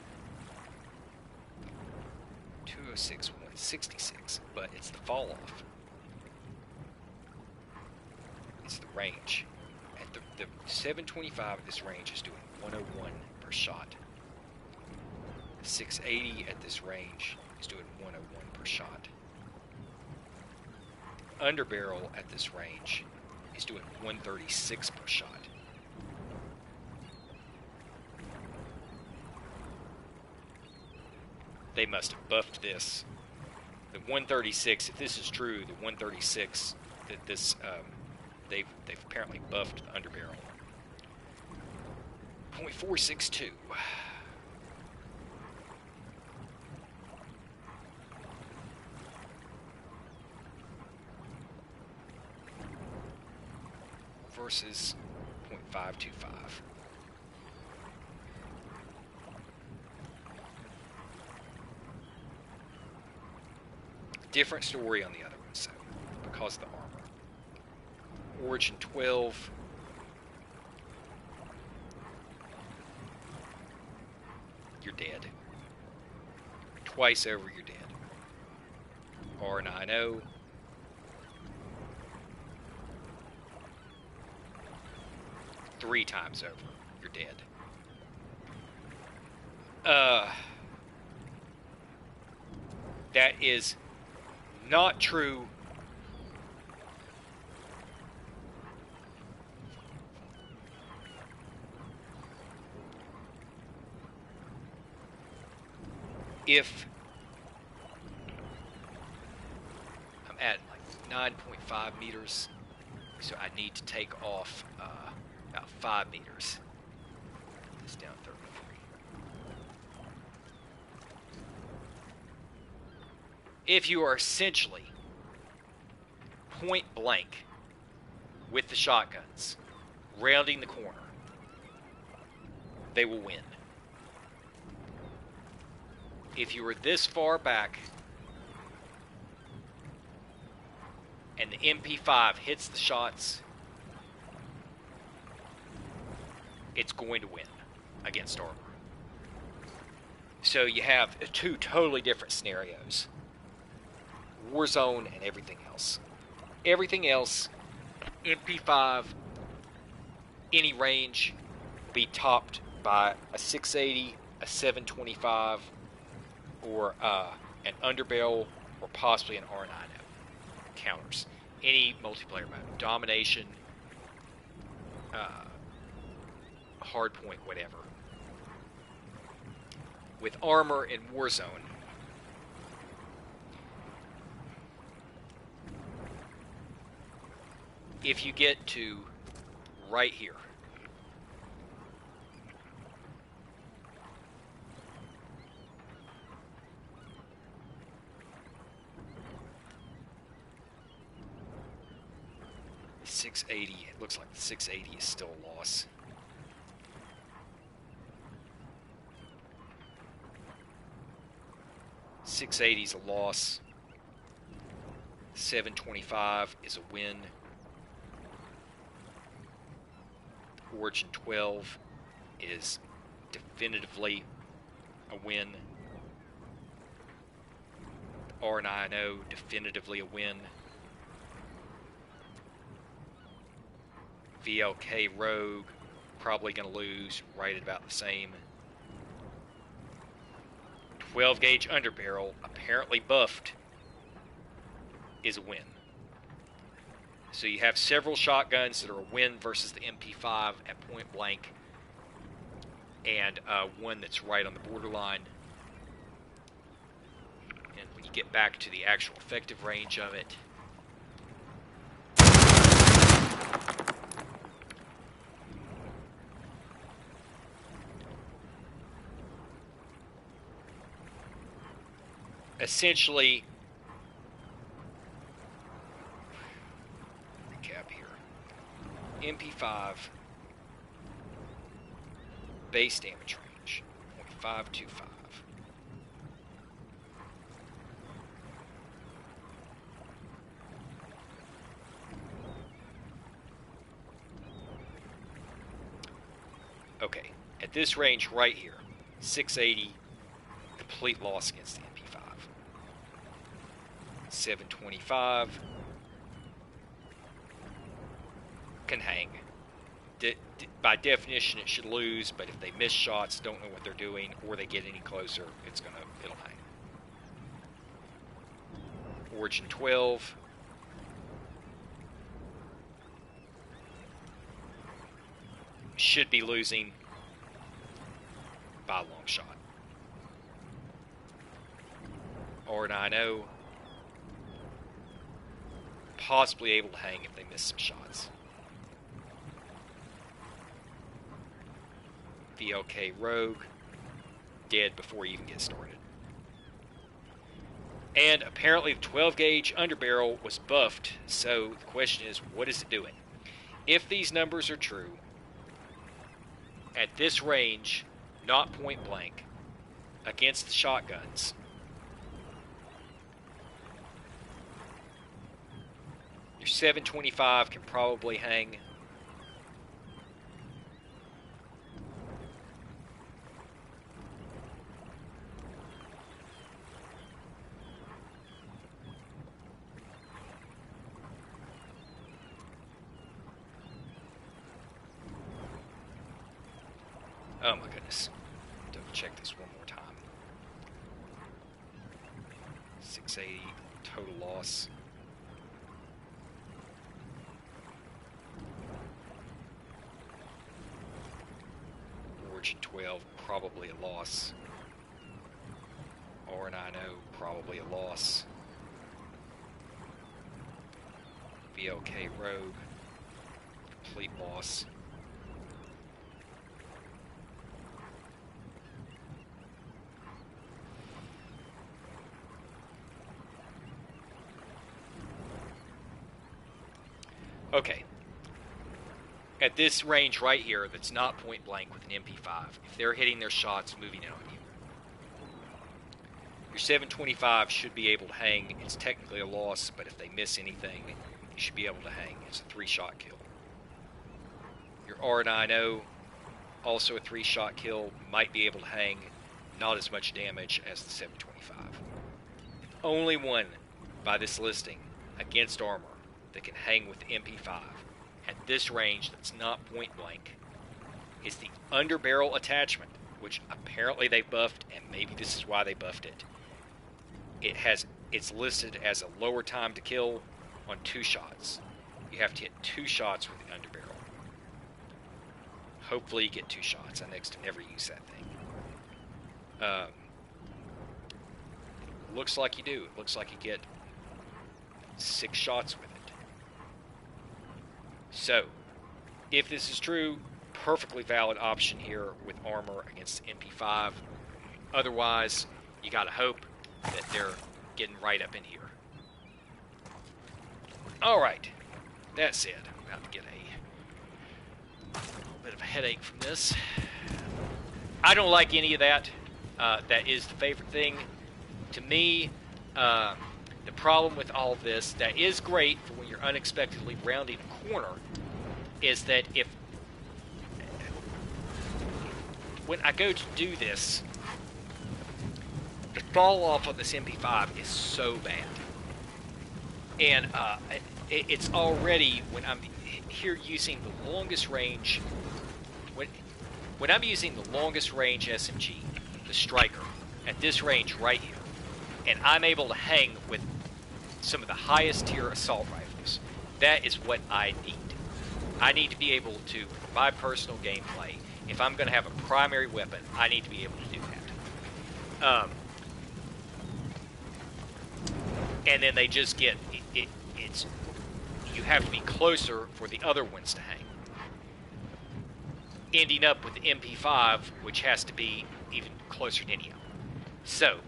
206, 166, but it's the fall off. It's the range. At the 725 at this range is doing 101 per shot. The 680 at this range is doing 101 per shot. Underbarrel at this range is doing 136 per shot. They must have buffed this. The 136, if this is true, the 136 that this they've apparently buffed the underbarrel. .462. Versus .525. Different story on the other one, so because of the armor. Origin 12. You're dead. Twice over, you're dead. R9O. Three times over, you're dead. That is not true. If I'm at like 9.5 meters, so I need to take off about 5 meters. This down 33. If you are essentially point blank with the shotguns, rounding the corner, they will win. If you were this far back and the MP5 hits the shots, it's going to win against armor. So you have two totally different scenarios. Warzone and everything else. Everything else, MP5, any range, be topped by a 680, a 725, or an underbarrel, or possibly an R9 counters. Any multiplayer mode, domination, hardpoint, whatever. With armor in Warzone, if you get to right here, .680, it looks like the 680 is still a loss. .680 is a loss. 725 is a win. Origin 12 is definitively a win. R90 definitively a win. VLK Rogue probably going to lose, right at about the same. 12 gauge underbarrel, apparently buffed, is a win. So you have several shotguns that are a win versus the MP5 at point blank, and one that's right on the borderline. And when you get back to the actual effective range of it, essentially, recap here, MP5 base damage range, 0.525. Okay, at this range right here, 680, complete loss against the MP5. 725 can hang. By definition, it should lose, but if they miss shots, don't know what they're doing, or they get any closer, it'll hang. Origin 12. Should be losing by a long shot. R90 possibly able to hang if they miss some shots. VLK Rogue dead before you even get started. And apparently the 12 gauge underbarrel was buffed, so the question is, what is it doing? If these numbers are true, at this range, not point blank, against the shotguns, your 725 can probably hang. Oh my goodness. Double check this one more time. 680 total loss. Origin 12 probably a loss. R90 probably a loss. VLK Rogue complete loss. Okay. at this range right here, that's not point blank with an MP5, if they're hitting their shots, moving in on you, your 725 should be able to hang. It's technically a loss, but if they miss anything, you should be able to hang. It's a 3-shot kill. Your R9O, also a 3-shot kill, might be able to hang. Not as much damage as the 725. The only one by this listing against armor that can hang with the MP5 at this range that's not point blank is the underbarrel attachment, which apparently they buffed, and maybe this is why they buffed it. It's listed as a lower time to kill on 2 shots. You have to hit 2 shots with the underbarrel. Hopefully you get 2 shots. I next to never use that thing. Looks like you do. It looks like you get 6 shots with it. So, if this is true, perfectly valid option here with armor against the MP5. Otherwise, you gotta hope that they're getting right up in here. Alright, that said, I'm about to get a little bit of a headache from this. I don't like any of that. That is the favorite thing. To me, the problem with all of this, that is great for when you're unexpectedly rounding a corner, is that when I go to do this, the fall off of this MP5 is so bad. And it's already, when I'm here using the longest range, when I'm using the longest range SMG, the Striker, at this range right here, and I'm able to hang with some of the highest tier assault rifles, that is what I need. I need to be able to, for my personal gameplay, if I'm going to have a primary weapon, I need to be able to do that. And then they just get, it's, you have to be closer for the other ones to hang. Ending up with the MP5, which has to be even closer than any of them. So,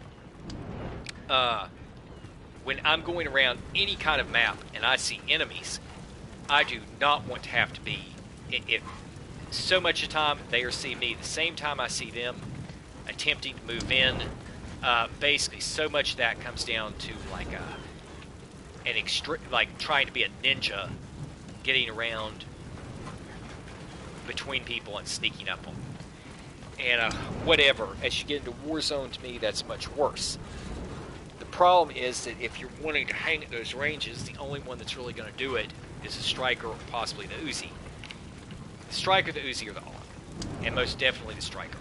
when I'm going around any kind of map and I see enemies, I do not want to have to be, if so much of the time they are seeing me the same time I see them, attempting to move in. Basically, so much of that comes down to like like trying to be a ninja, getting around between people and sneaking up on them. And whatever, as you get into Warzone, to me, that's much worse. The problem is that if you're wanting to hang at those ranges, the only one that's really going to do it is the Striker or possibly the Uzi. The Striker, the Uzi, or the AUG. And most definitely the Striker.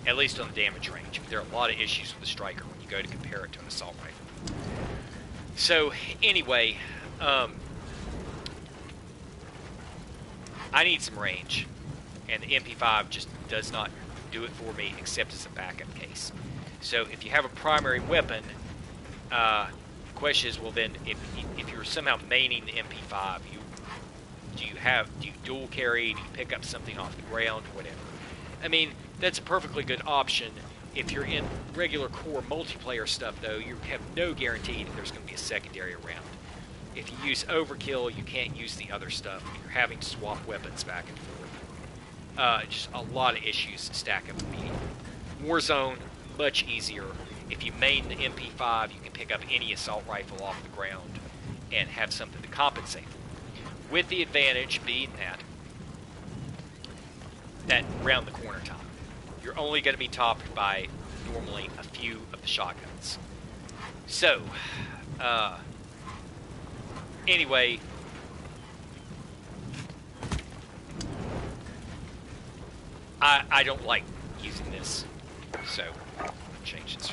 At least on the damage range. There are a lot of issues with the Striker when you go to compare it to an assault rifle. So, anyway, I need some range, and the MP5 just does not do it for me except as a backup case. So if you have a primary weapon, the question is, well then, if you're somehow maining the MP5, do you dual carry, do you pick up something off the ground, whatever. I mean, that's a perfectly good option. If you're in regular core multiplayer stuff, though, you have no guarantee that there's going to be a secondary around. If you use overkill, you can't use the other stuff. You're having to swap weapons back and forth. Just a lot of issues stack up immediately. Warzone, much easier. If you main the MP5, you can pick up any assault rifle off the ground and have something to compensate for. With the advantage being that round the corner time. You're only going to be topped by normally a few of the shotguns. So, anyway, I don't like using this, so I'll change this.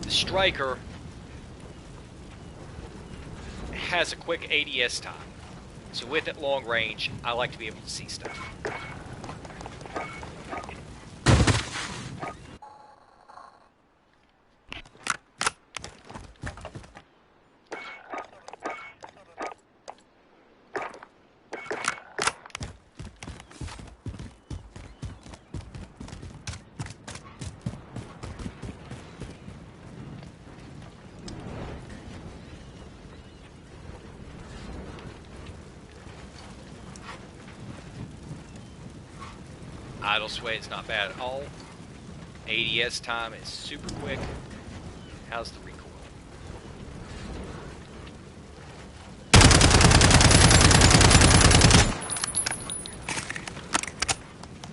Striker has a quick ADS time, so with it long range, I like to be able to see stuff. Idle sway is not bad at all. ADS time is super quick. How's the recoil?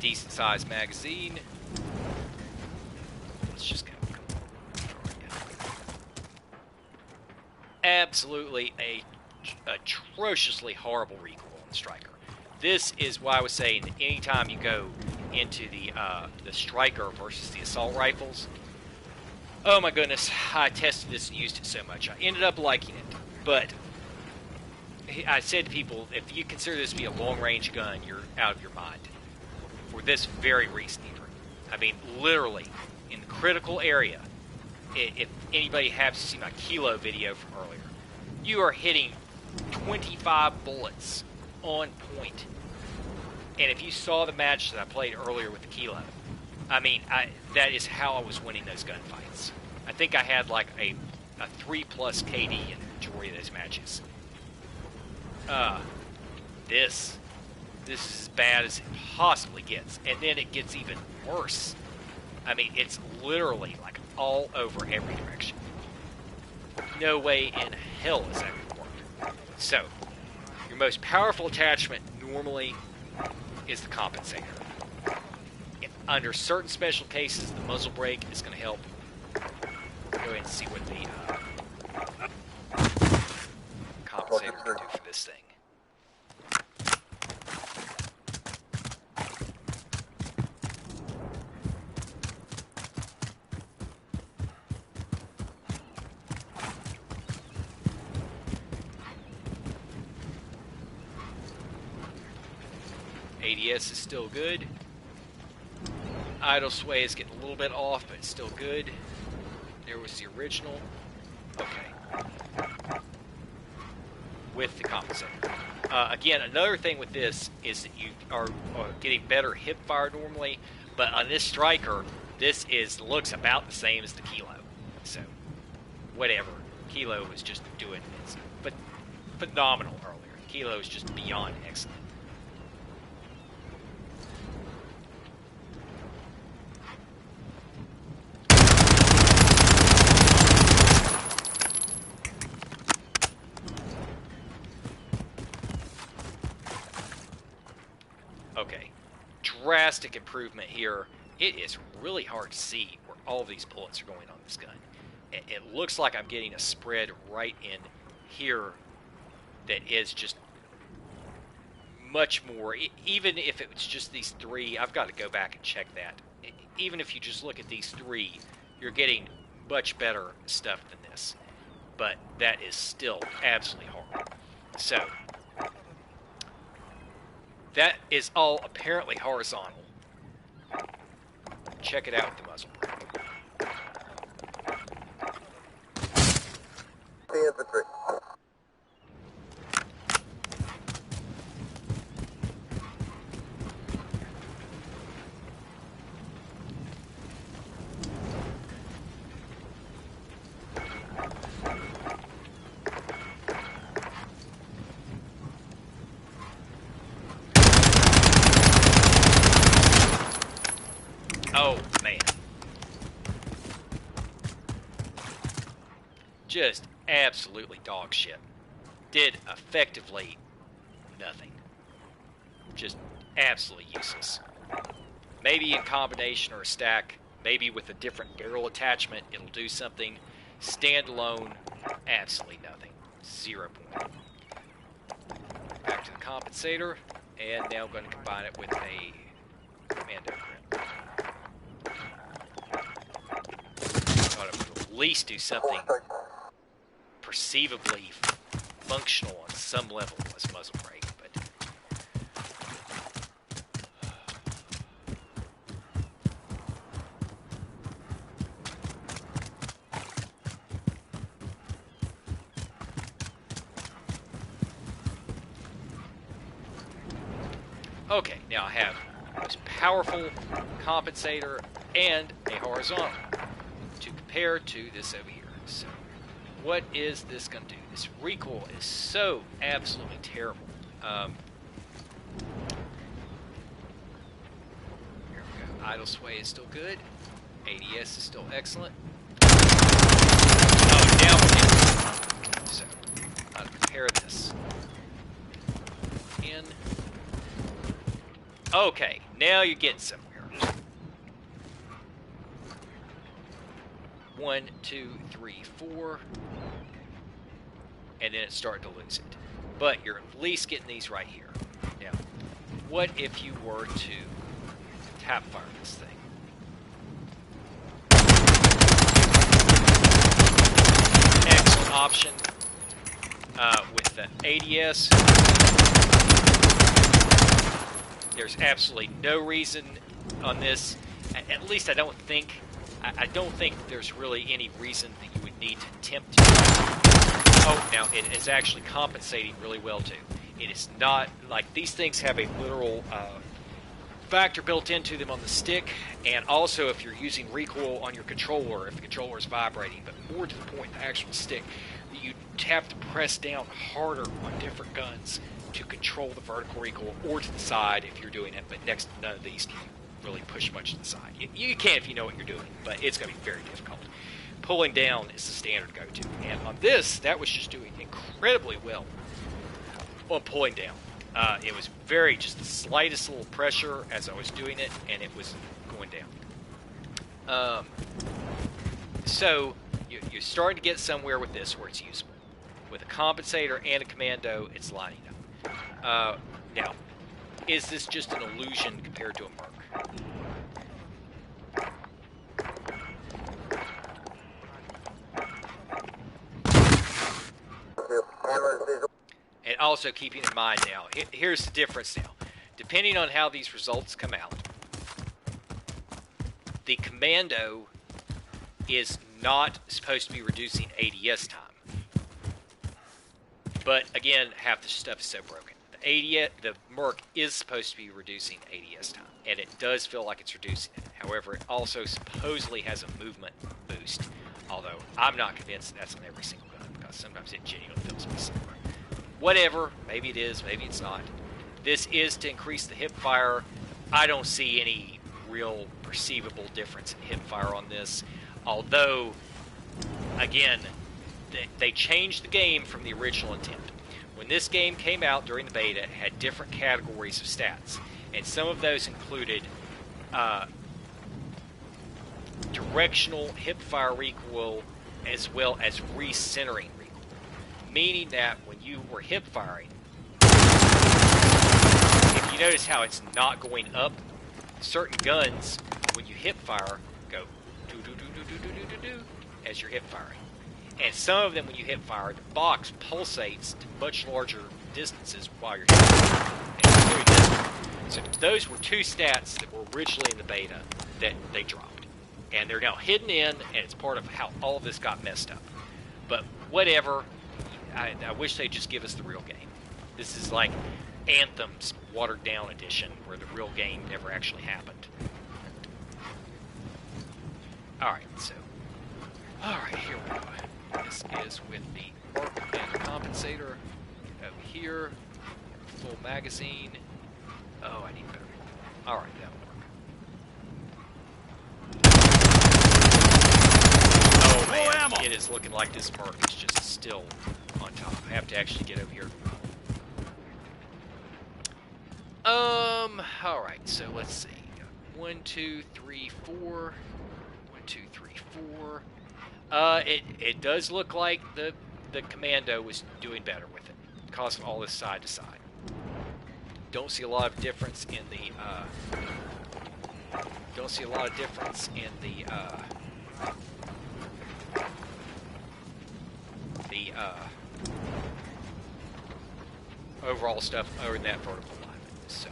Decent sized magazine. Let's just go. Absolutely atrociously horrible recoil on the Striker. This is why I was saying that anytime you go into the Striker versus the assault rifles, oh my goodness, I tested this and used it so much. I ended up liking it, but I said to people, if you consider this to be a long-range gun, you're out of your mind. For this very reason, I mean, literally, in the critical area, if anybody happens to see my Kilo video from earlier, you are hitting 25 bullets on point. And if you saw the match that I played earlier with the Kilo, I mean, that is how I was winning those gunfights. I think I had like a 3+ KD in the majority of those matches. This is as bad as it possibly gets. And then it gets even worse. I mean, it's literally like all over every direction. No way in hell is that going to work. So, your most powerful attachment normally is the compensator. Under certain special cases, the muzzle brake is going to help. Go ahead and see what the compensator can do for this thing. ADS is still good. Idle sway is getting a little bit off, but it's still good. There was the original. Okay. With the compensator. Again, another thing with this is that you are getting better hip fire normally, but on this Striker, this looks about the same as the Kilo. So, whatever. Kilo was just doing its phenomenal earlier. Kilo is just beyond excellent. Okay, drastic improvement here. It is really hard to see where all these bullets are going on this gun. It looks like I'm getting a spread right in here that is just much more. Even if it was just these three, I've got to go back and check that. Even if you just look at these three, you're getting much better stuff than this. But that is still absolutely horrible. So, that is all apparently horizontal. Check it out with the muzzle brake. The infantry. Oh, man. Just absolutely dog shit. Did effectively nothing. Just absolutely useless. Maybe in combination or a stack, maybe with a different barrel attachment, it'll do something. Standalone, absolutely nothing. 0 point. Back to the compensator, and now I'm going to combine it with a commando grip. Thought it would at least do something perceivably functional on some level as muzzle brake, but okay, now I have the most powerful compensator and a horizontal to compare to this over here. So, what is this going to do? This recoil is so absolutely terrible. Idle sway is still good. ADS is still excellent. Oh, now we're getting. So, I'll compare this. In. Okay, now you're getting somewhere. 1, 2, 3, 4. And then it's starting to lose it. But you're at least getting these right here. Now, what if you were to tap fire this thing? Excellent option with the ADS. There's absolutely no reason on this. At least I don't think. I don't think there's really any reason that you would need to attempt to. Oh, now it is actually compensating really well too. It is not like these things have a literal factor built into them on the stick, and also if you're using recoil on your controller, if the controller is vibrating, but more to the point, the actual stick, you have to press down harder on different guns to control the vertical recoil or to the side if you're doing it, but next to none of these can you really push much to the side. You can if you know what you're doing, but it's going to be very difficult. Pulling down is the standard go-to, and on this, that was just doing incredibly well on pulling down. It was just the slightest little pressure as I was doing it, and it was going down. So you're starting to get somewhere with this where it's usable. With a compensator and a commando, it's lining up. Now, is this just an illusion compared to a Merc? And also keeping in mind now, here's the difference now. Depending on how these results come out, the commando is not supposed to be reducing ADS time. But again, half the stuff is so broken. The Merc is supposed to be reducing ADS time, and it does feel like it's reducing it. However, it also supposedly has a movement boost, although I'm not convinced that's on every single gun, because sometimes it genuinely feels me somewhere. Whatever, maybe it is, maybe it's not. This is to increase the hip fire. I don't see any real perceivable difference in hip fire on this, although, again, they changed the game from the original intent. When this game came out during the beta, it had different categories of stats, and some of those included directional hip-fire recoil as well as recentering recoil, meaning that when you were hip-firing, if you notice how it's not going up, certain guns, when you hip-fire, go do-do-do-do-do-do-do-do as you're hip-firing. And some of them, when you hip fire, the box pulsates to much larger distances while you're hitting. And it's very different. So those were two stats that were originally in the beta that they dropped. And they're now hidden in, and it's part of how all of this got messed up. But whatever, I wish they'd just give us the real game. This is like Anthem's watered down edition, where the real game never actually happened. Alright, here we go. This is with the Merc and the compensator. Over here, full magazine. Oh, I need better. Alright, that'll work. Oh man, it is looking like this Merc is just still on top. I have to actually get over here. Alright, so let's see. 1, 2, 3, 4. 1, 2, 3, 4. It does look like the commando was doing better with it, causing all this side to side. Don't see a lot of difference in the overall stuff over that vertical alignment. So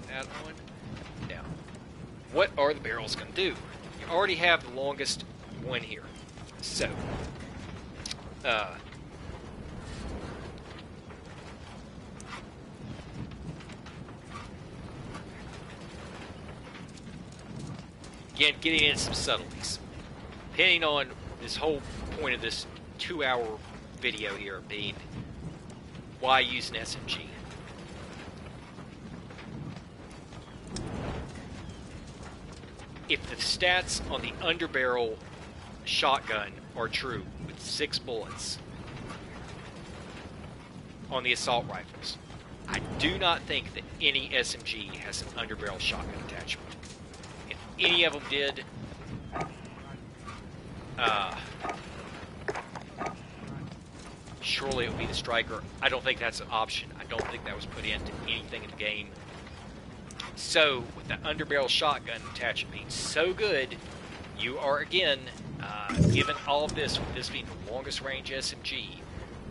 that one. Now, what are the barrels going to do? You already have the longest one here. So, again, getting into some subtleties. Depending on this whole point of this 2-hour video here being why use an SMG. if the stats on the underbarrel shotgun are true with 6 bullets on the assault rifles, I do not think that any SMG has an underbarrel shotgun attachment. If any of them did, surely it would be the striker. I don't think that's an option. I don't think that was put into anything in the game. So, with the underbarrel shotgun attachment being so good, you are again, given all of this, with this being the longest range SMG,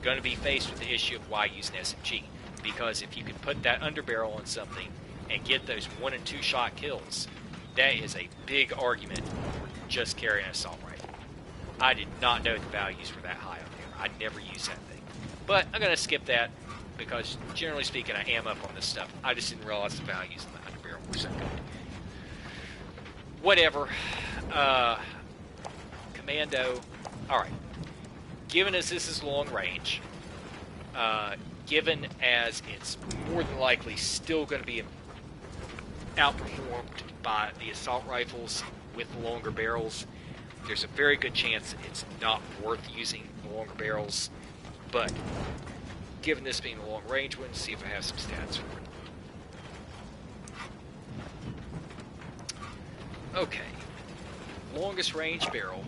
going to be faced with the issue of why use an SMG. Because if you can put that underbarrel on something and get those 1 and 2 shot kills, that is a big argument for just carrying an assault rifle. I did not know the values were that high on there. I never used that thing. But I'm going to skip that because, generally speaking, I am up on this stuff. I just didn't realize the values on the underbarrel were so good. Whatever. Commando. Alright. Given as this is long range, given as it's more than likely still going to be outperformed by the assault rifles with longer barrels, there's a very good chance it's not worth using the longer barrels. But given this being a long range one, see if I have some stats for it. Okay. Longest range barrel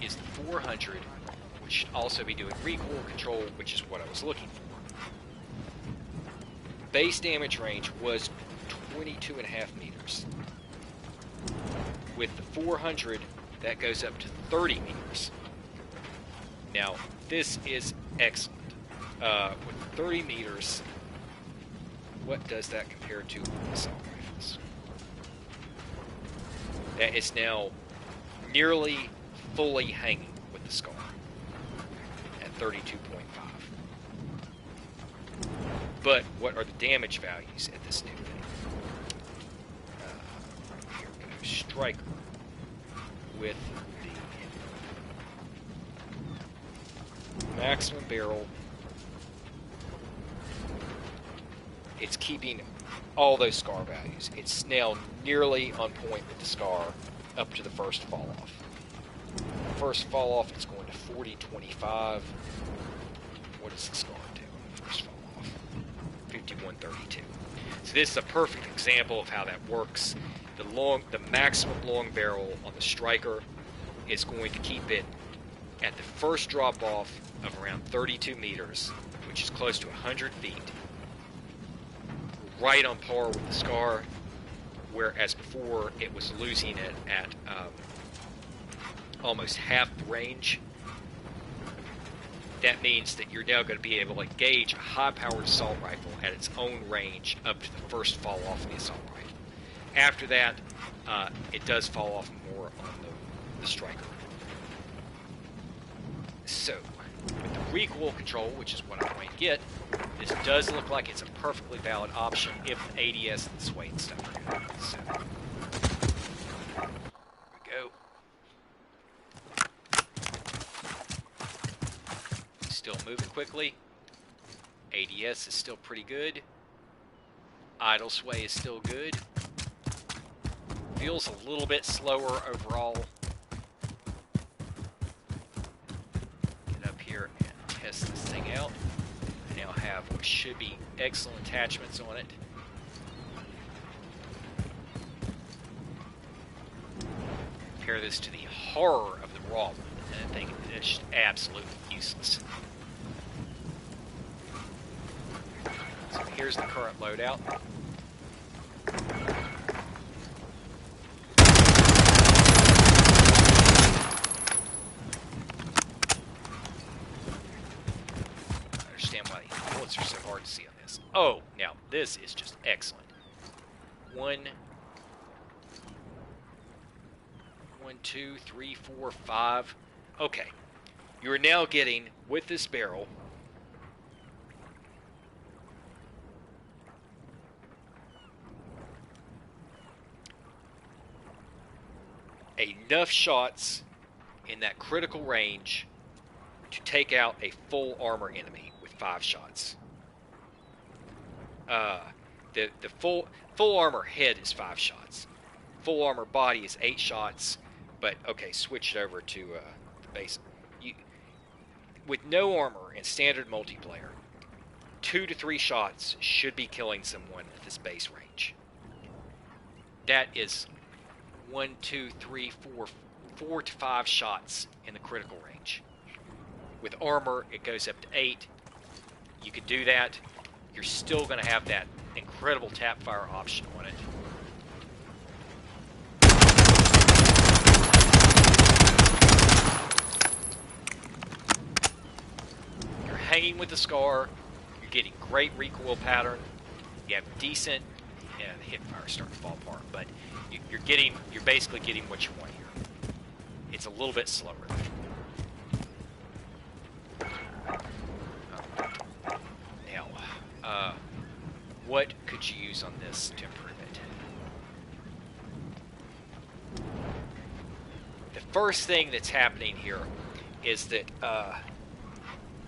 is the 400, which should also be doing recoil control, which is what I was looking for. Base damage range was 22.5 meters. With the 400, that goes up to 30 meters. Now, this is excellent. With 30 meters, what does that compare to assault rifles? That is now nearly fully hanging with the SCAR at 32.5. But what are the damage values at this new thing? Here we go. Striker with the maximum barrel. It's keeping all those SCAR values. It's now nearly on point with the SCAR up to the first fall off. First fall off is going to 40.25. What does the SCAR do on the first fall off? 51.32. So this is a perfect example of how that works. The maximum long barrel on the striker is going to keep it at the first drop off of around 32 meters, which is close to 100 feet, right on par with the SCAR, whereas before it was losing it at almost half the range. That means that you're now going to be able to engage a high-powered assault rifle at its own range up to the first fall off of the assault rifle. After that, it does fall off more on the striker. So, with the recoil control, which is what I'm going to get, this does look like it's a perfectly valid option if the ADS and the sway and stuff are good. So, here we go. Still moving quickly. ADS is still pretty good. Idle sway is still good. Feels a little bit slower overall. Get up here and test this thing out. I now have what should be excellent attachments on it. Compare this to the horror of the raw one, and I think it's just absolutely useless. So here's the current loadout. Are so hard to see on this. Oh, now this is just excellent. One, two, three, four, five. Okay, you are now getting with this barrel enough shots in that critical range to take out a full armor enemy with 5 shots. The full armor head is 5 shots. full armor body is 8 shots, but okay, switch it over to the base. With no armor in standard multiplayer, 2 to 3 shots should be killing someone at this base range. That is 1, 2, 3, 4, 4 to 5 shots in the critical range. With armor, it goes up to 8. You can do that. You're still going to have that incredible tap fire option on it. You're hanging with the Scar. You're getting great recoil pattern. You have decent... Yeah, the hip fire is starting to fall apart, but you're basically getting what you want here. It's a little bit slower. Now, what could you use on this to improve it? The first thing that's happening here is that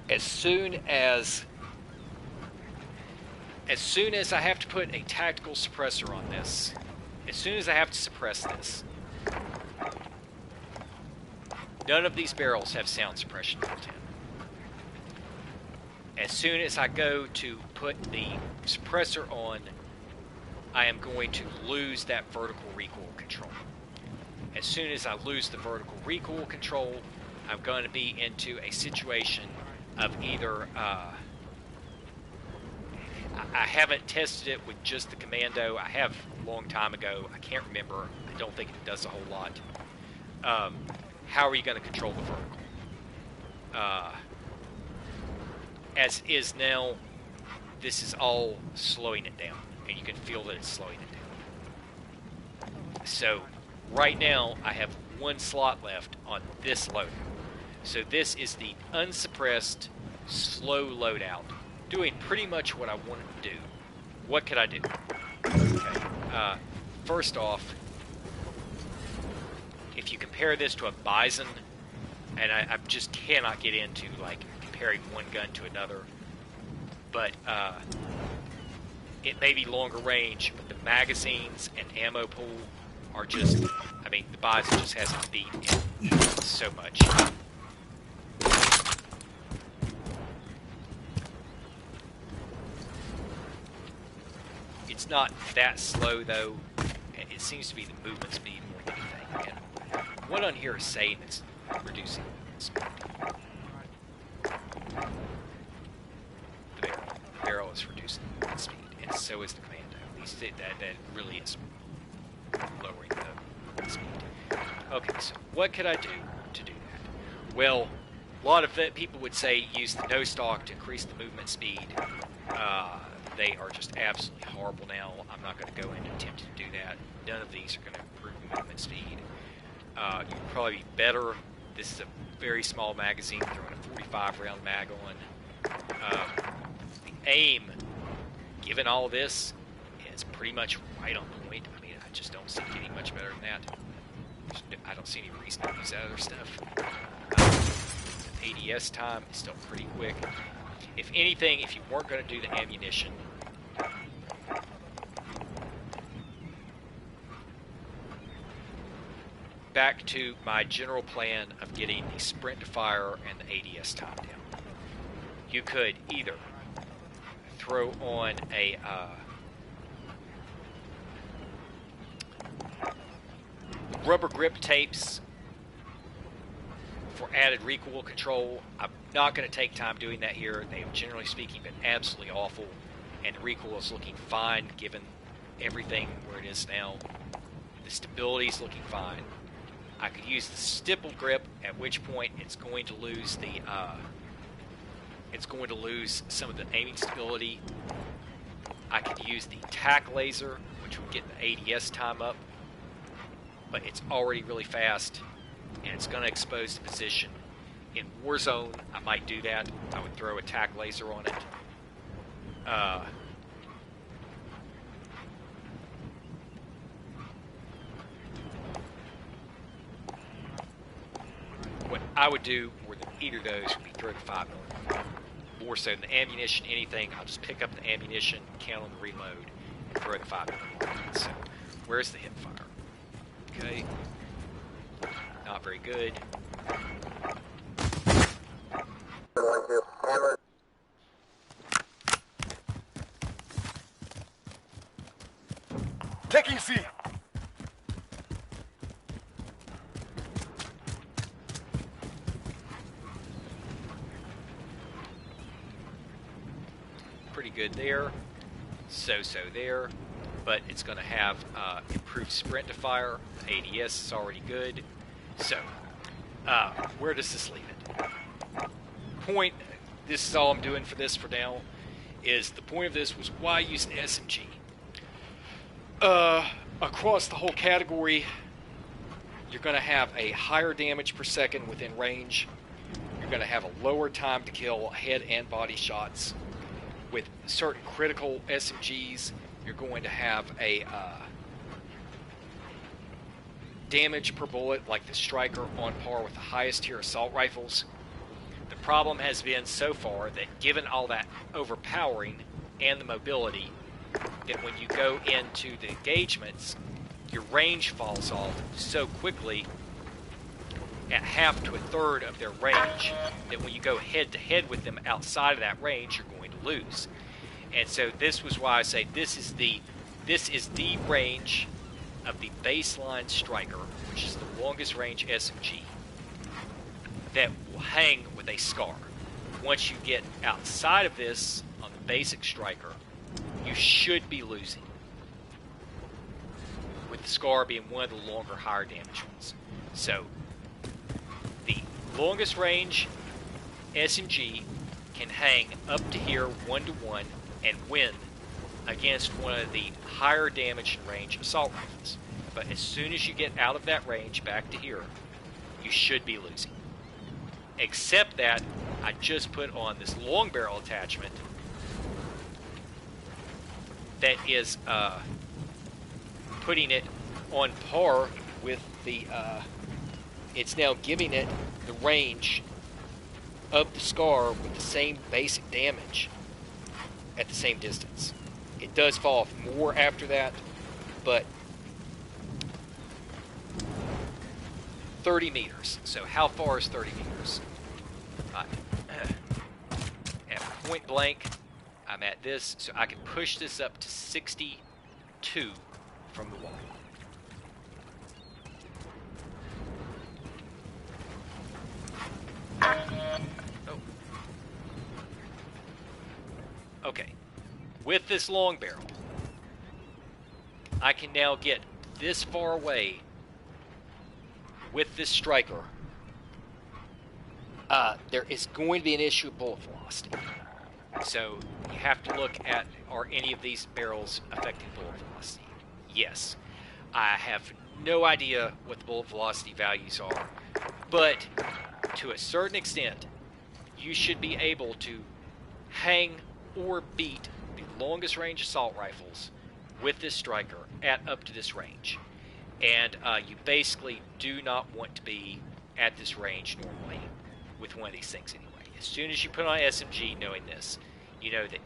as soon as I have to put a tactical suppressor on this, as soon as I have to suppress this, none of these barrels have sound suppression built in. As soon as I go to put the suppressor on, I am going to lose that vertical recoil control. As soon as I lose the vertical recoil control, I'm going to be into a situation of either... I haven't tested it with just the commando. I have a long time ago. I can't remember. I don't think it does a whole lot. How are you going to control the vertical? As is now, this is all slowing it down, and you can feel that it's slowing it down. So right now, I have 1 slot left on this loadout. So this is the unsuppressed, slow loadout, doing pretty much what I wanted to do. What could I do? Okay. First off, if you compare this to a Bison, and I just cannot get into like comparing one gun to another, but it may be longer range, but the magazines and ammo pool are just, I mean, the Bison just has a beat in so much. It's not that slow though. It seems to be the movement speed more than anything. And what on here is saying it's reducing movement speed. The barrel is reducing movement speed, and so is the commando. That really is lowering the movement speed. Okay, so what could I do to do that? Well, a lot of people would say use the no stock to increase the movement speed. They are just absolutely horrible now. I'm not going to go in and attempt to do that. None of these are going to improve movement speed. You would probably be better. This is a very small magazine, throwing a 45 round mag on. The aim, given all this, is pretty much right on point. I mean, I just don't see it getting much better than that. I don't see any reason to use that other stuff. The ADS time is still pretty quick. If anything, if you weren't going to do the ammunition, back to my general plan of getting the sprint to fire and the ADS time down. You could either throw on a rubber grip tapes for added recoil control. I'm not going to take time doing that here. They have, generally speaking, been absolutely awful, and the recoil is looking fine given everything where it is now. The stability is looking fine. I could use the stipple grip, at which point it's going to lose the some of the aiming stability. I could use the tack laser, which would get the ADS time up, but it's already really fast, and it's going to expose the position. In Warzone, I might do that. I would throw a tack laser on it. What I would do more than either of those would be throw the 5mm. More so than the ammunition, anything, I'll just pick up the ammunition, count on the reload, and throw the 5mm. So, where's the hip fire? Okay. Not very good. Taking C. Pretty good there. So-so there. But it's going to have improved sprint to fire. The ADS is already good. So, where does this leave it? Point, this is all I'm doing for this for now, is the point of this was why use an SMG? Across the whole category, you're going to have a higher damage per second within range. You're going to have a lower time to kill head and body shots. With certain critical SMGs, you're going to have a damage per bullet like the Striker on par with the highest tier assault rifles. The problem has been so far that given all that overpowering and the mobility, that when you go into the engagements, your range falls off so quickly at half to a third of their range that when you go head to head with them outside of that range, you're going to lose. And so this was why I say this is the range of the baseline Striker, which is the longest range SMG, that will hang with a SCAR. Once you get outside of this on the basic Striker, you should be losing, with the SCAR being one of the longer, higher damage ones. So, the longest range SMG can hang up to here 1-to-1 and win against one of the higher damage range assault rifles. But as soon as you get out of that range back to here, you should be losing. Except that I just put on this long barrel attachment that is putting it on par with the it's now giving it the range of the SCAR with the same basic damage at the same distance. It does fall off more after that, but 30 meters. So how far is 30 meters? At point blank, I'm at this, so I can push this up to 62 from the wall. Oh. Okay. With this long barrel, I can now get this far away with this Striker. There is going to be an issue of bullet velocity. So you have to look at, are any of these barrels affecting bullet velocity? Yes. I have no idea what the bullet velocity values are, but to a certain extent, you should be able to hang or beat the longest range assault rifles with this Striker at up to this range. And you basically do not want to be at this range normally with one of these things anyway. As soon as you put on SMG knowing this, you know that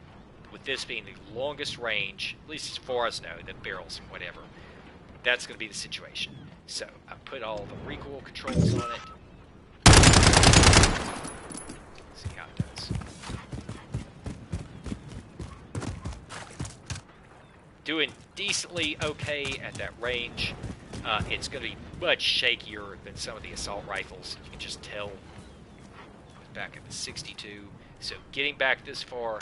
with this being the longest range, at least as far as I know, the barrels and whatever, that's going to be the situation. So I put all the recoil controls on it. See how it does. Doing decently okay at that range. It's going to be much shakier than some of the assault rifles. You can just tell. Back at the 62. So getting back this far.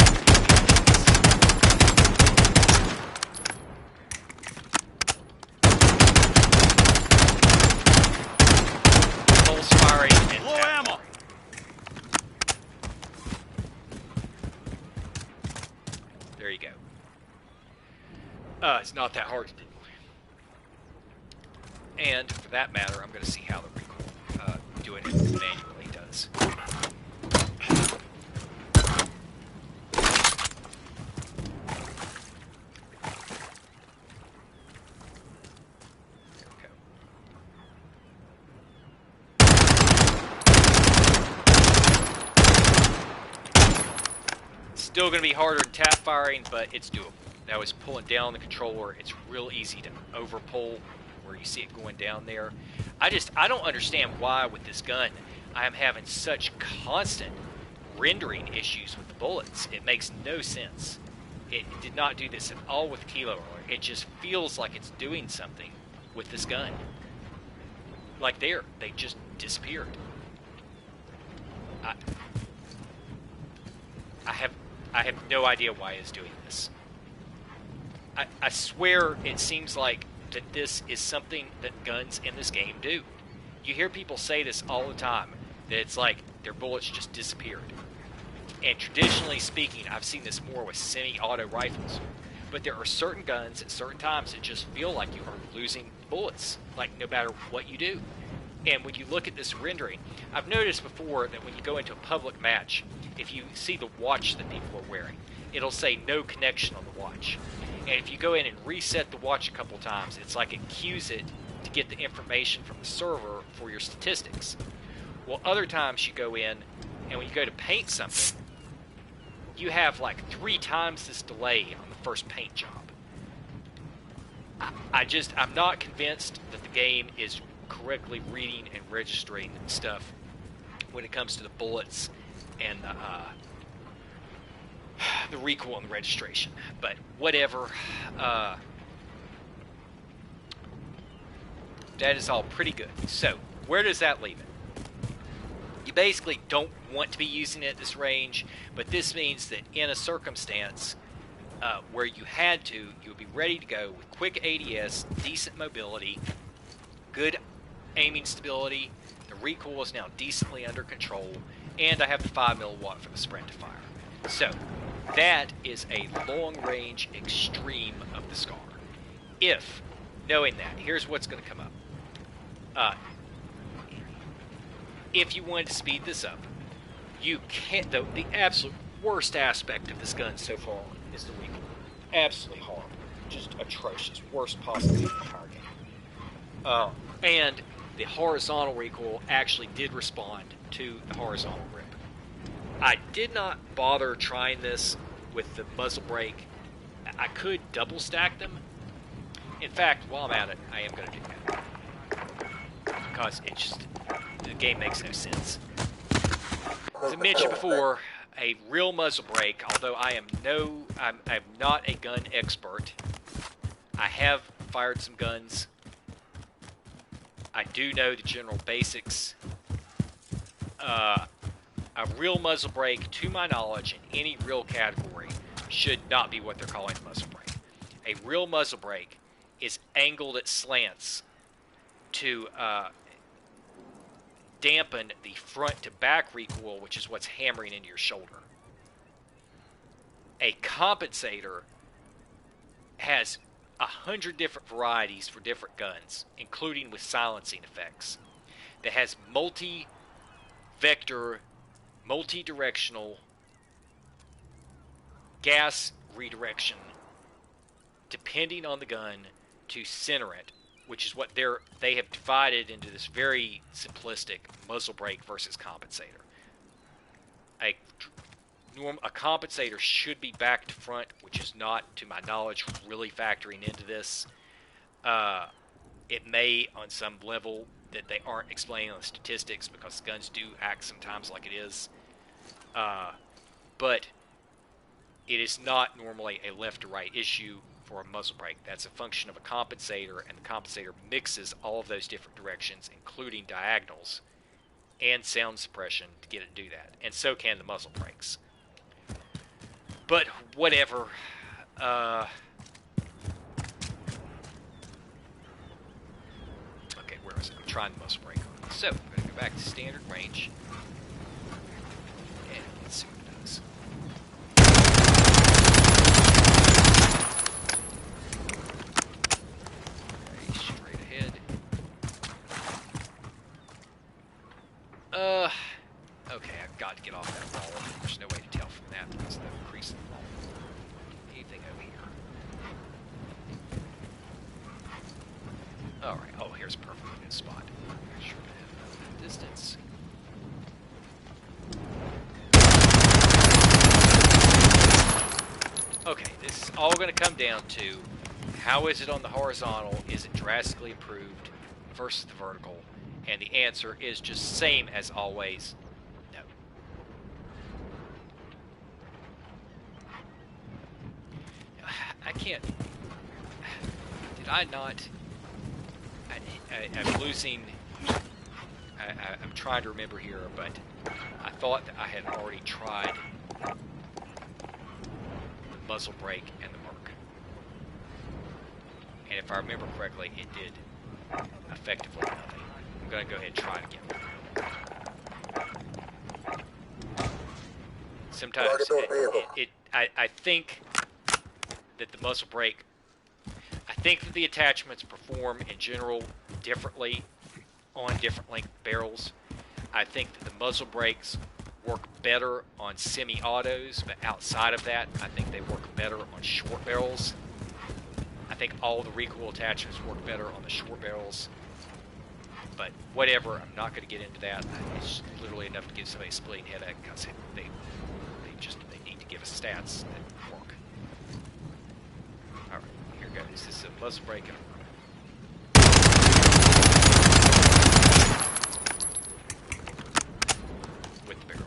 Pulse firing and Low ammo. There you go. It's not that hard to do. And for that matter, I'm going to see how the recoil doing it manually does. Still going to be harder than tap firing, but it's doable. That was pulling down the controller. It's real easy to over pull where you see it going down there. I don't understand why with this gun I am having such constant rendering issues with the bullets. It makes no sense. It did not do this at all with Kilo Roller. It just feels like it's doing something with this gun. Like they just disappeared. I have no idea why it's doing this. I swear it seems like that this is something that guns in this game do. You hear people say this all the time, that it's like their bullets just disappeared. And traditionally speaking, I've seen this more with semi-auto rifles. But there are certain guns at certain times that just feel like you are losing bullets, like no matter what you do. And when you look at this rendering, I've noticed before that when you go into a public match, if you see the watch that people are wearing, it'll say no connection on the watch. And if you go in and reset the watch a couple times, it's like it cues it to get the information from the server for your statistics. Well, other times you go in, and when you go to paint something, you have like 3 times this delay on the first paint job. I'm not convinced that the game is correctly reading and registering stuff when it comes to the bullets and the recoil and the registration. But whatever. That is all pretty good. So, where does that leave it? You basically don't want to be using it at this range, but this means that in a circumstance where you had to, you would be ready to go with quick ADS, decent mobility, good aiming stability, the recoil is now decently under control, and I have the 5mm for the sprint to fire. So, that is a long-range extreme of the SCAR. If, knowing that, here's what's going to come up. If you wanted to speed this up, you can't, though, the absolute worst aspect of this gun so far is the recoil. Absolutely horrible. Just atrocious. Worst possible in the entire game. And the horizontal recoil actually did respond to the horizontal grip. I did not bother trying this with the muzzle brake. I could double stack them. In fact, while I'm at it, I am going to do that. Because the game makes no sense. As I mentioned before, a real muzzle brake, although I'm not a gun expert. I have fired some guns. I do know the general basics. A real muzzle brake, to my knowledge, in any real category, should not be what they're calling a muzzle brake. A real muzzle brake is angled at slants to dampen the front to back recoil, which is what's hammering into your shoulder. A compensator has 100 different varieties for different guns, including with silencing effects, that has multi-vector, multi-directional gas redirection depending on the gun to center it, which is what they have divided into this very simplistic muzzle brake versus compensator. A compensator should be back to front, which is not, to my knowledge, really factoring into this. It may, on some level, that they aren't explaining on the statistics, because guns do act sometimes like it is. But it is not normally a left to right issue for a muzzle brake. That's a function of a compensator, and the compensator mixes all of those different directions, including diagonals and sound suppression, to get it to do that. And so can the muzzle brakes. But whatever. Okay, where is it? I'm trying the muzzle brake on. So, I'm going to go back to standard range. And let's see what it does. Okay, straight ahead. Okay, I've got to get off that wall. There's no way to tell from that because of the crease in the wall. Anything over here? Alright, oh, here's a perfectly good spot. Sure to have enough distance. Okay, this is all going to come down to How is it on the horizontal? Is it drastically improved versus the vertical? And the answer is just same as always, no. I can't. Did I not? I'm losing. I'm trying to remember here, but I thought that I had already tried the muzzle brake and the Merc. And if I remember correctly, it did effectively nothing. I'm going to go ahead and try it again. Sometimes I think that the muzzle brake, I think that the attachments perform in general differently on different length barrels. I think that the muzzle brakes work better on semi-autos, but outside of that, I think they work better on short barrels. I think all the recoil attachments work better on the short barrels. But whatever, I'm not going to get into that. It's literally enough to give somebody a splitting headache because they need to give us stats that work. All right, here goes. This is a muzzle brake and a with the barrel.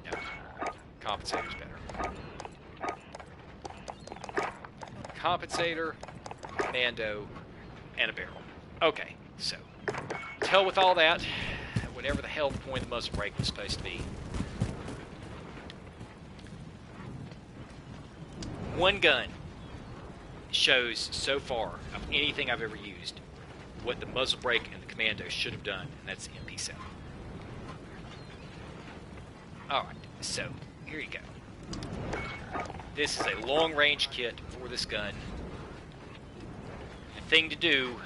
No, compensator's better. Compensator, commando, and a barrel. Okay, so to hell with all that. Whatever the hell the point of the muzzle brake was supposed to be. One gun shows so far of anything I've ever used what the muzzle brake and the commando should have done, and that's the MP7. Alright, so here you go. This is a long-range kit for this gun. The thing to do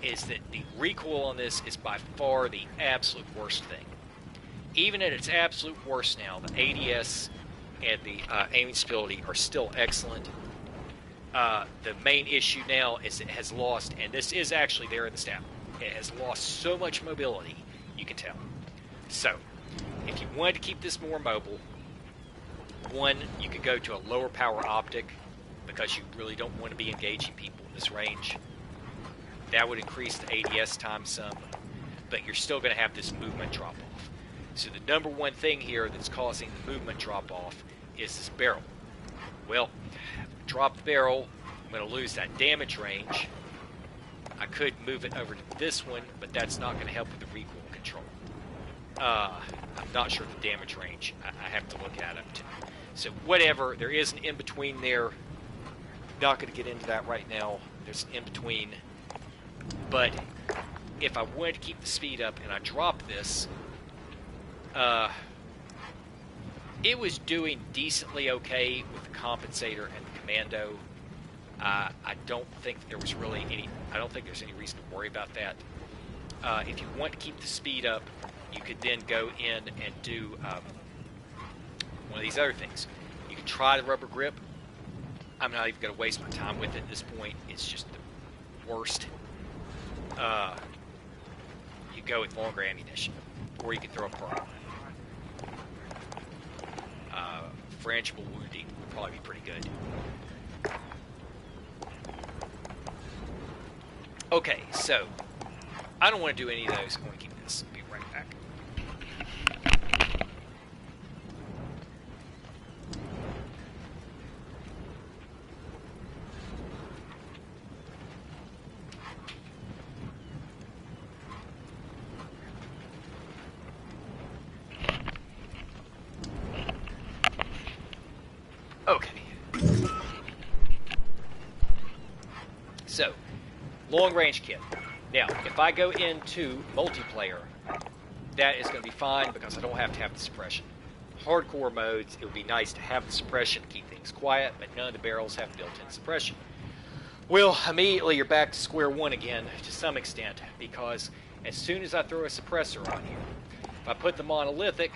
is that the recoil on this is by far the absolute worst thing. Even at its absolute worst now, the ADS and the aiming stability are still excellent. The main issue now is it has lost, and this is actually there in the stat, it has lost so much mobility, you can tell. So, if you wanted to keep this more mobile, one, you could go to a lower power optic because you really don't want to be engaging people in this range. That would increase the ADS time some, but you're still going to have this movement drop off. So the number one thing here that's causing the movement drop off is this barrel. Well, drop the barrel, I'm going to lose that damage range. I could move it over to this one, but that's not going to help with the recoil control. I'm not sure the damage range. I have to look at it too. So whatever, there is an in-between there. Not going to get into that right now. There's an in-between. But if I wanted to keep the speed up and I dropped this, it was doing decently okay with the compensator and the commando. I don't think there was really any. I don't think there's any reason to worry about that. If you want to keep the speed up, you could then go in and do one of these other things. You can try the rubber grip. I'm not even going to waste my time with it at this point. It's just the worst. You go with longer ammunition, or you can throw a pearl. Frangible wounding would probably be pretty good. Okay, so I don't want to do any of those. I want to keep this. Be right back. Okay. So, long-range kit. Now, if I go into multiplayer, that is going to be fine because I don't have to have the suppression. Hardcore modes, it would be nice to have the suppression to keep things quiet, but none of the barrels have built-in suppression. Well, immediately you're back to square one again, to some extent, because as soon as I throw a suppressor on here, if I put the monolithic,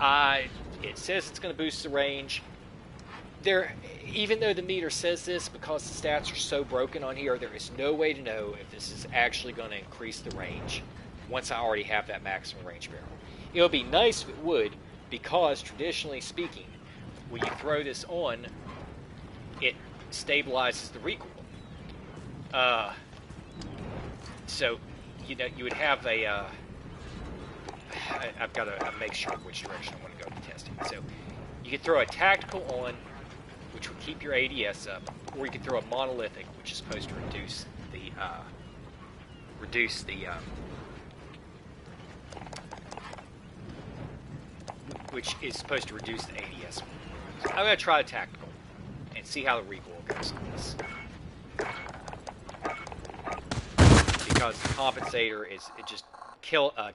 it says it's going to boost the range. Even though the meter says this, because the stats are so broken on here, there is no way to know if this is actually going to increase the range. once I already have that maximum range barrel. It would be nice if it would, because traditionally speaking, when you throw this on, it stabilizes the recoil. So, you know, you would have a. I've got to make sure which direction I want to go to test it. So, you could throw a tactical on, which would keep your ADS up, or you could throw a monolithic, which is supposed to reduce the which is supposed to reduce the ADS. So I'm going to try the tactical and see how the recoil goes on this. Because the compensator it just kill a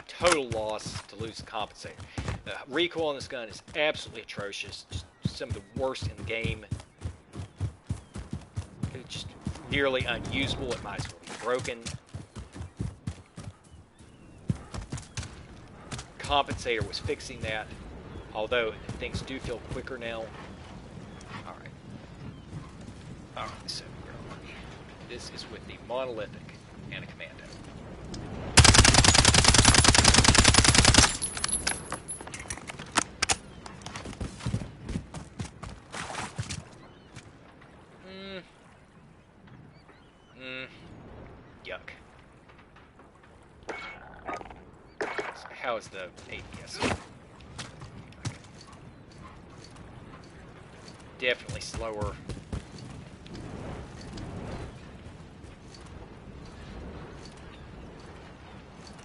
total loss to lose the compensator. The recoil on this gun is absolutely atrocious. Just some of the worst in the game. It's just nearly unusable. It might as well be broken. Compensator was fixing that, although things do feel quicker now. Alright, so this is with the monolithic and a commando. Yuck. So how is the ADS? Okay. Definitely slower.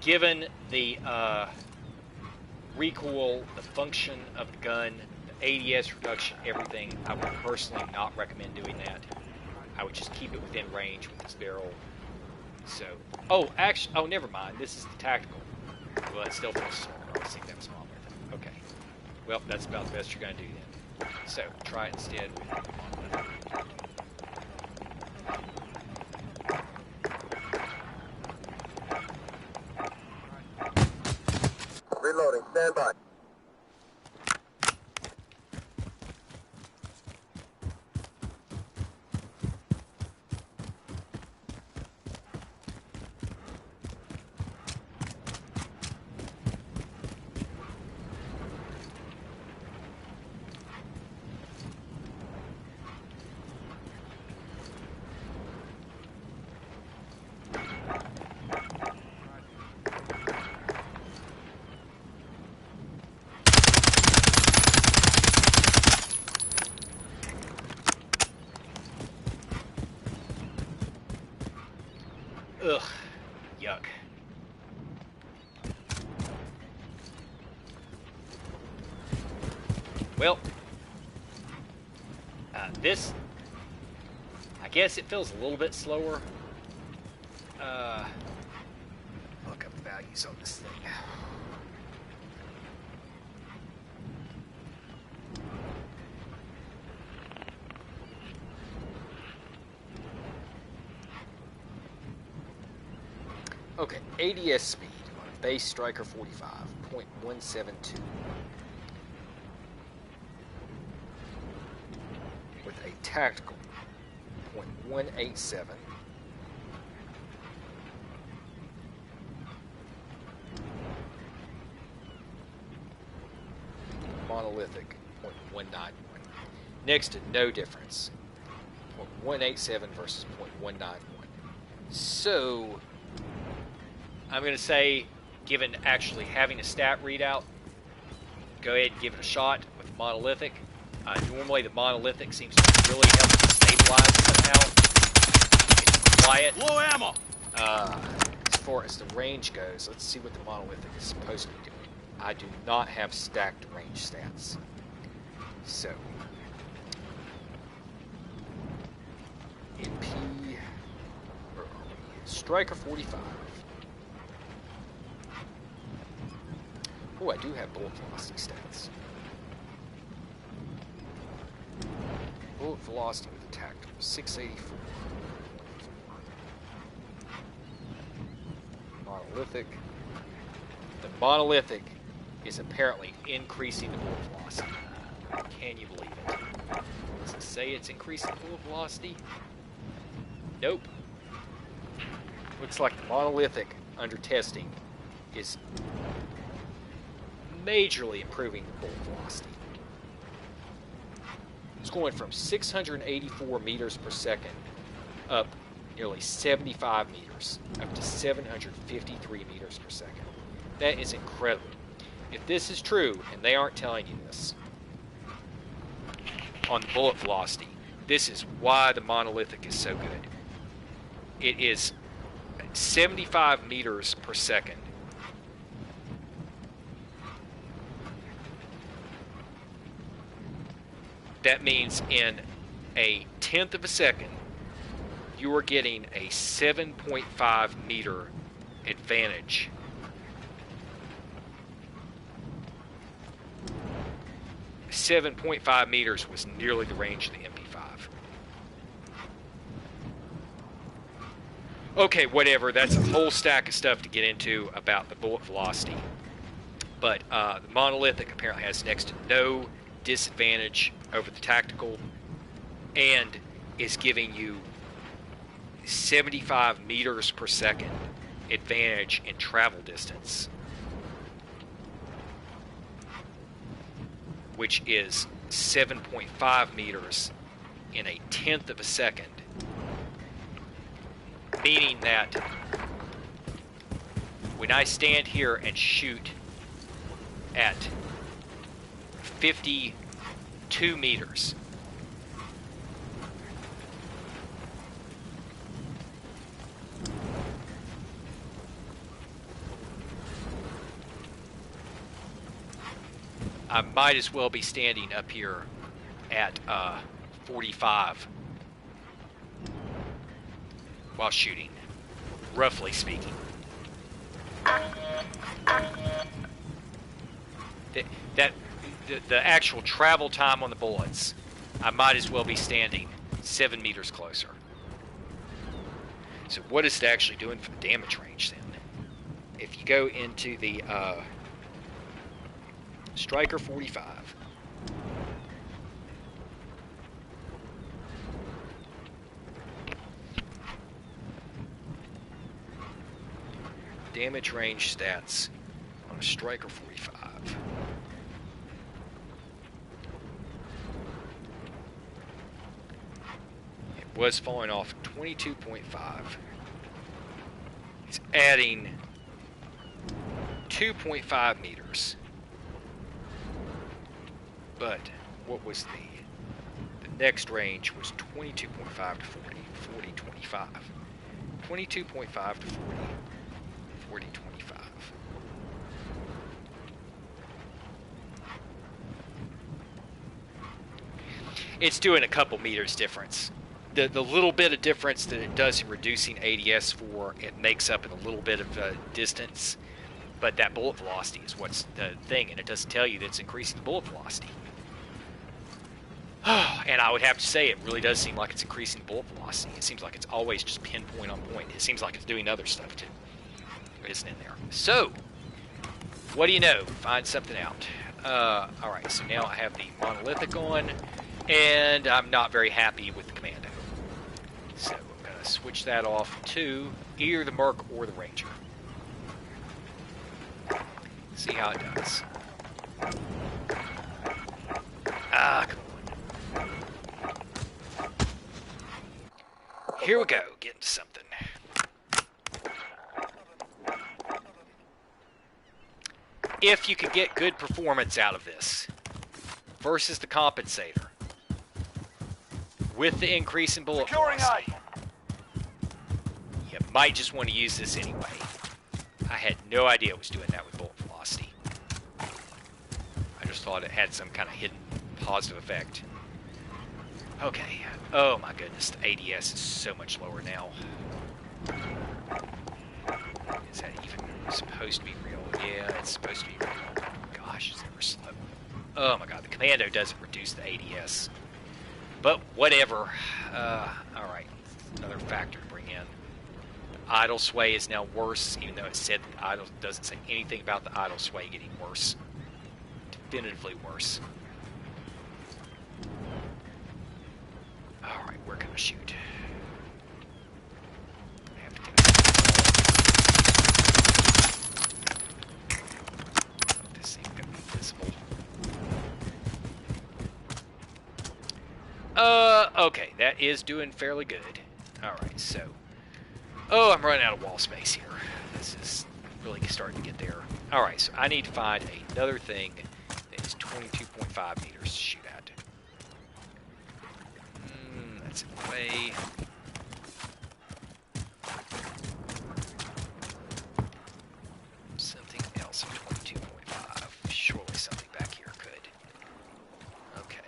Given the recoil, the function of the gun, the ADS reduction, everything, I would personally not recommend doing that. I would just keep it within range with this barrel. So, never mind. This is the tactical. Well, it still feels small. I was thinking that was small. Okay. Well, that's about the best you're going to do then. So, try it instead with monolithic. Reloading. Stand by. Ugh. Yuck. Well, this, I guess it feels a little bit slower. Look up the values on this thing. Okay, ADS speed on a base Striker 45, 0.172. With a tactical, 0.187. Monolithic, 0.191. Next to no difference, 0.187 versus 0.191. So, I'm going to say, given actually having a stat readout, go ahead and give it a shot with the monolithic. Normally the monolithic seems to really help it stabilize somehow. It's quiet. Low ammo! As far as the range goes, let's see what the monolithic is supposed to be doing. I do not have stacked range stats. So, MP, where are we? Striker 45. Oh, I do have bullet velocity stats. Bullet velocity with the tactical, 684. Monolithic. The monolithic is apparently increasing the bullet velocity. Can you believe it? Does it say it's increasing the bullet velocity? Nope. Looks like the monolithic under testing is majorly improving the bullet velocity. It's going from 684 meters per second up nearly 75 meters, up to 753 meters per second. That is incredible. If this is true, and they aren't telling you this, on the bullet velocity, this is why the monolithic is so good. It is 75 meters per second. That means in a tenth of a second, you are getting a 7.5 meter advantage. .5 meters was nearly the range of the MP5. Okay, whatever. That's a whole stack of stuff to get into about the bullet velocity. But the monolithic apparently has next to no disadvantage over the tactical, and is giving you 75 meters per second advantage in travel distance, which is 7.5 meters in a tenth of a second, meaning that when I stand here and shoot at 52 meters, I might as well be standing up here at 45 while shooting, roughly speaking. The actual travel time on the bullets, I might as well be standing 7 meters closer. So what is it actually doing for the damage range then? If you go into the Striker 45, damage range stats on a Striker 45. It was falling off 22.5. It's adding 2.5 meters. But what was the next range was 22.5 to 40, 40, 25. 22.5 to 40, 40, 25. It's doing a couple meters difference. The little bit of difference that it does in reducing ADS for, it makes up in a little bit of distance. But that bullet velocity is what's the thing, and it doesn't tell you that it's increasing the bullet velocity. And I would have to say, it really does seem like it's increasing the bullet velocity. It seems like it's always just pinpoint on point. It seems like it's doing other stuff too. It isn't in there. So, what do you know? Find something out. Alright, so now I have the monolithic on, and I'm not very happy with the commando. So, I'm going to switch that off to either the Merc or the Ranger. See how it does. Ah, come on. Here we go, getting to something. If you could get good performance out of this versus the compensator, with the increase in bullet velocity, you might just want to use this anyway. I had no idea it was doing that with bullet velocity. I just thought it had some kind of hidden positive effect. Okay. Oh my goodness, the ADS is so much lower now. Is that even supposed to be real? Yeah, it's supposed to be real. Gosh, it's ever slow. Oh my god, the commando doesn't reduce the ADS. But whatever. Alright, another factor to bring in. The idle sway is now worse, even though it said that the idle doesn't say anything about the idle sway getting worse. Definitively worse. Alright, where can I shoot? I have to Okay, that is doing fairly good. Alright, so... Oh, I'm running out of wall space here. This is really starting to get there. Alright, so I need to find another thing that is 22.5 meters to shoot at. That's in the way. Something else of 22.5. Surely something back here could. Okay.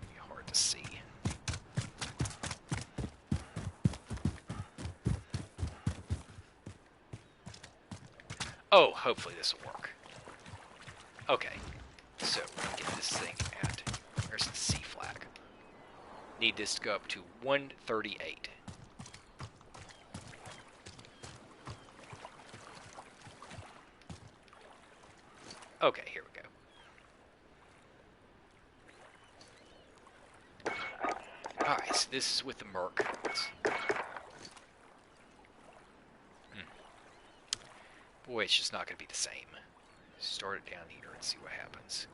Be hard to see. Oh, hopefully this will work. Okay. So, get this thing at... Where's the C flag? Need this to go up to 138. Okay, here we go. Alright, so this is with the Merc. Boy, it's just not going to be the same. Start it down here and see what happens.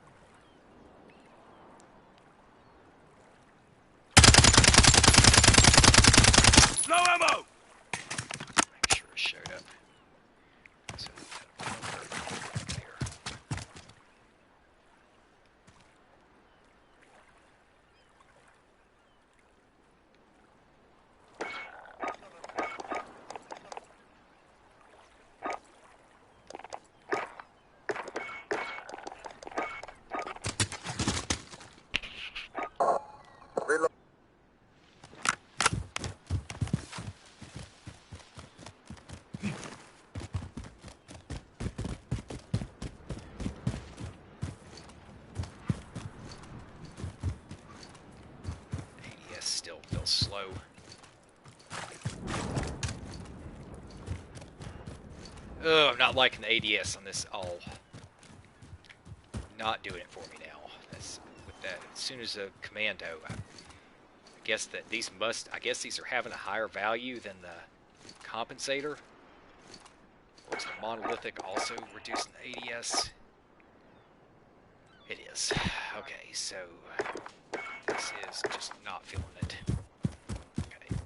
No ammo! Make sure it showed up. So, there. ADS still feels slow. Oh, I'm not liking the ADS on this all. Not doing it for me now. That's with that. As soon as a commando, I guess that these must. I guess these are having a higher value than the compensator. Or is the monolithic also reducing the ADS? It is. Okay, so this is just not feeling it. Okay.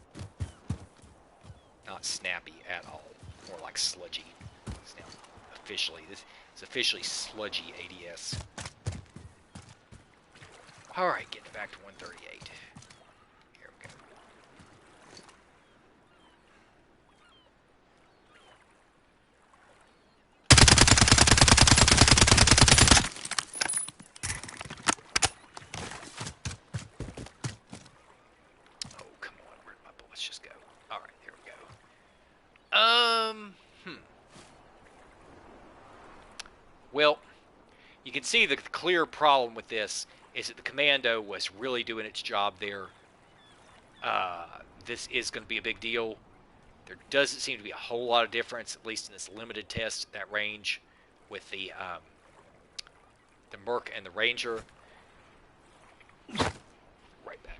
Not snappy at all. More like sludgy. It's now officially, this is officially sludgy ADS. Alright, getting back to 138. Here we go. Oh, come on, where'd my bullets just go? Alright, there we go. Well, you can see the clear problem with this is that the commando was really doing its job there. This is going to be a big deal. There doesn't seem to be a whole lot of difference, at least in this limited test, that range with the Merc and the Ranger. Right back.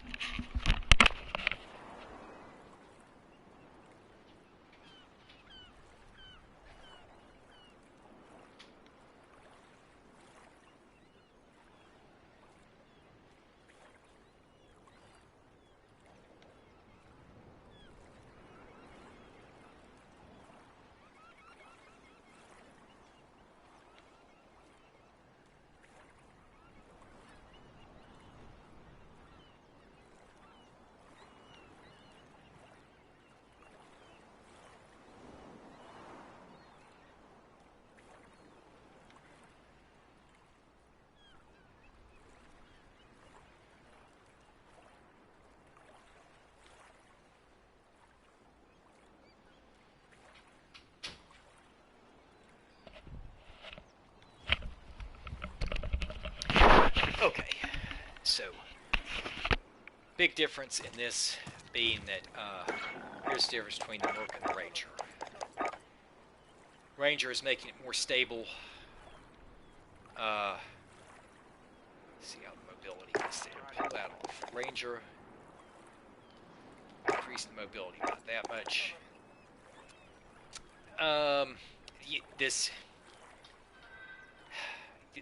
Okay, so big difference in this being that here's the difference between the Merc and the Ranger. Ranger is making it more stable. See how the mobility is there. Pull that off. Ranger, increase the mobility, not that much. This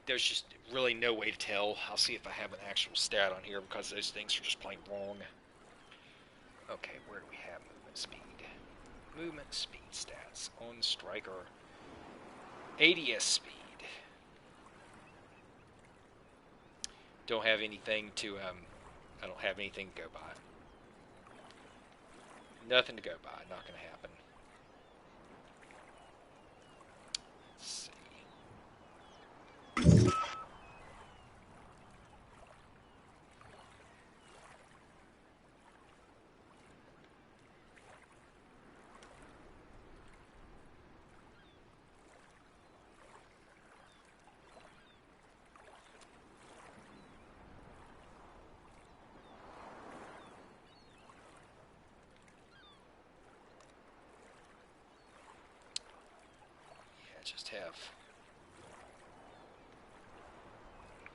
there's just really no way to tell. I'll see if I have an actual stat on here because those things are just plain wrong. Okay, where do we have movement speed? Movement speed stats on Striker. ADS speed. Don't have anything to I don't have anything to go by. Nothing to go by. Not going to happen. Let's see.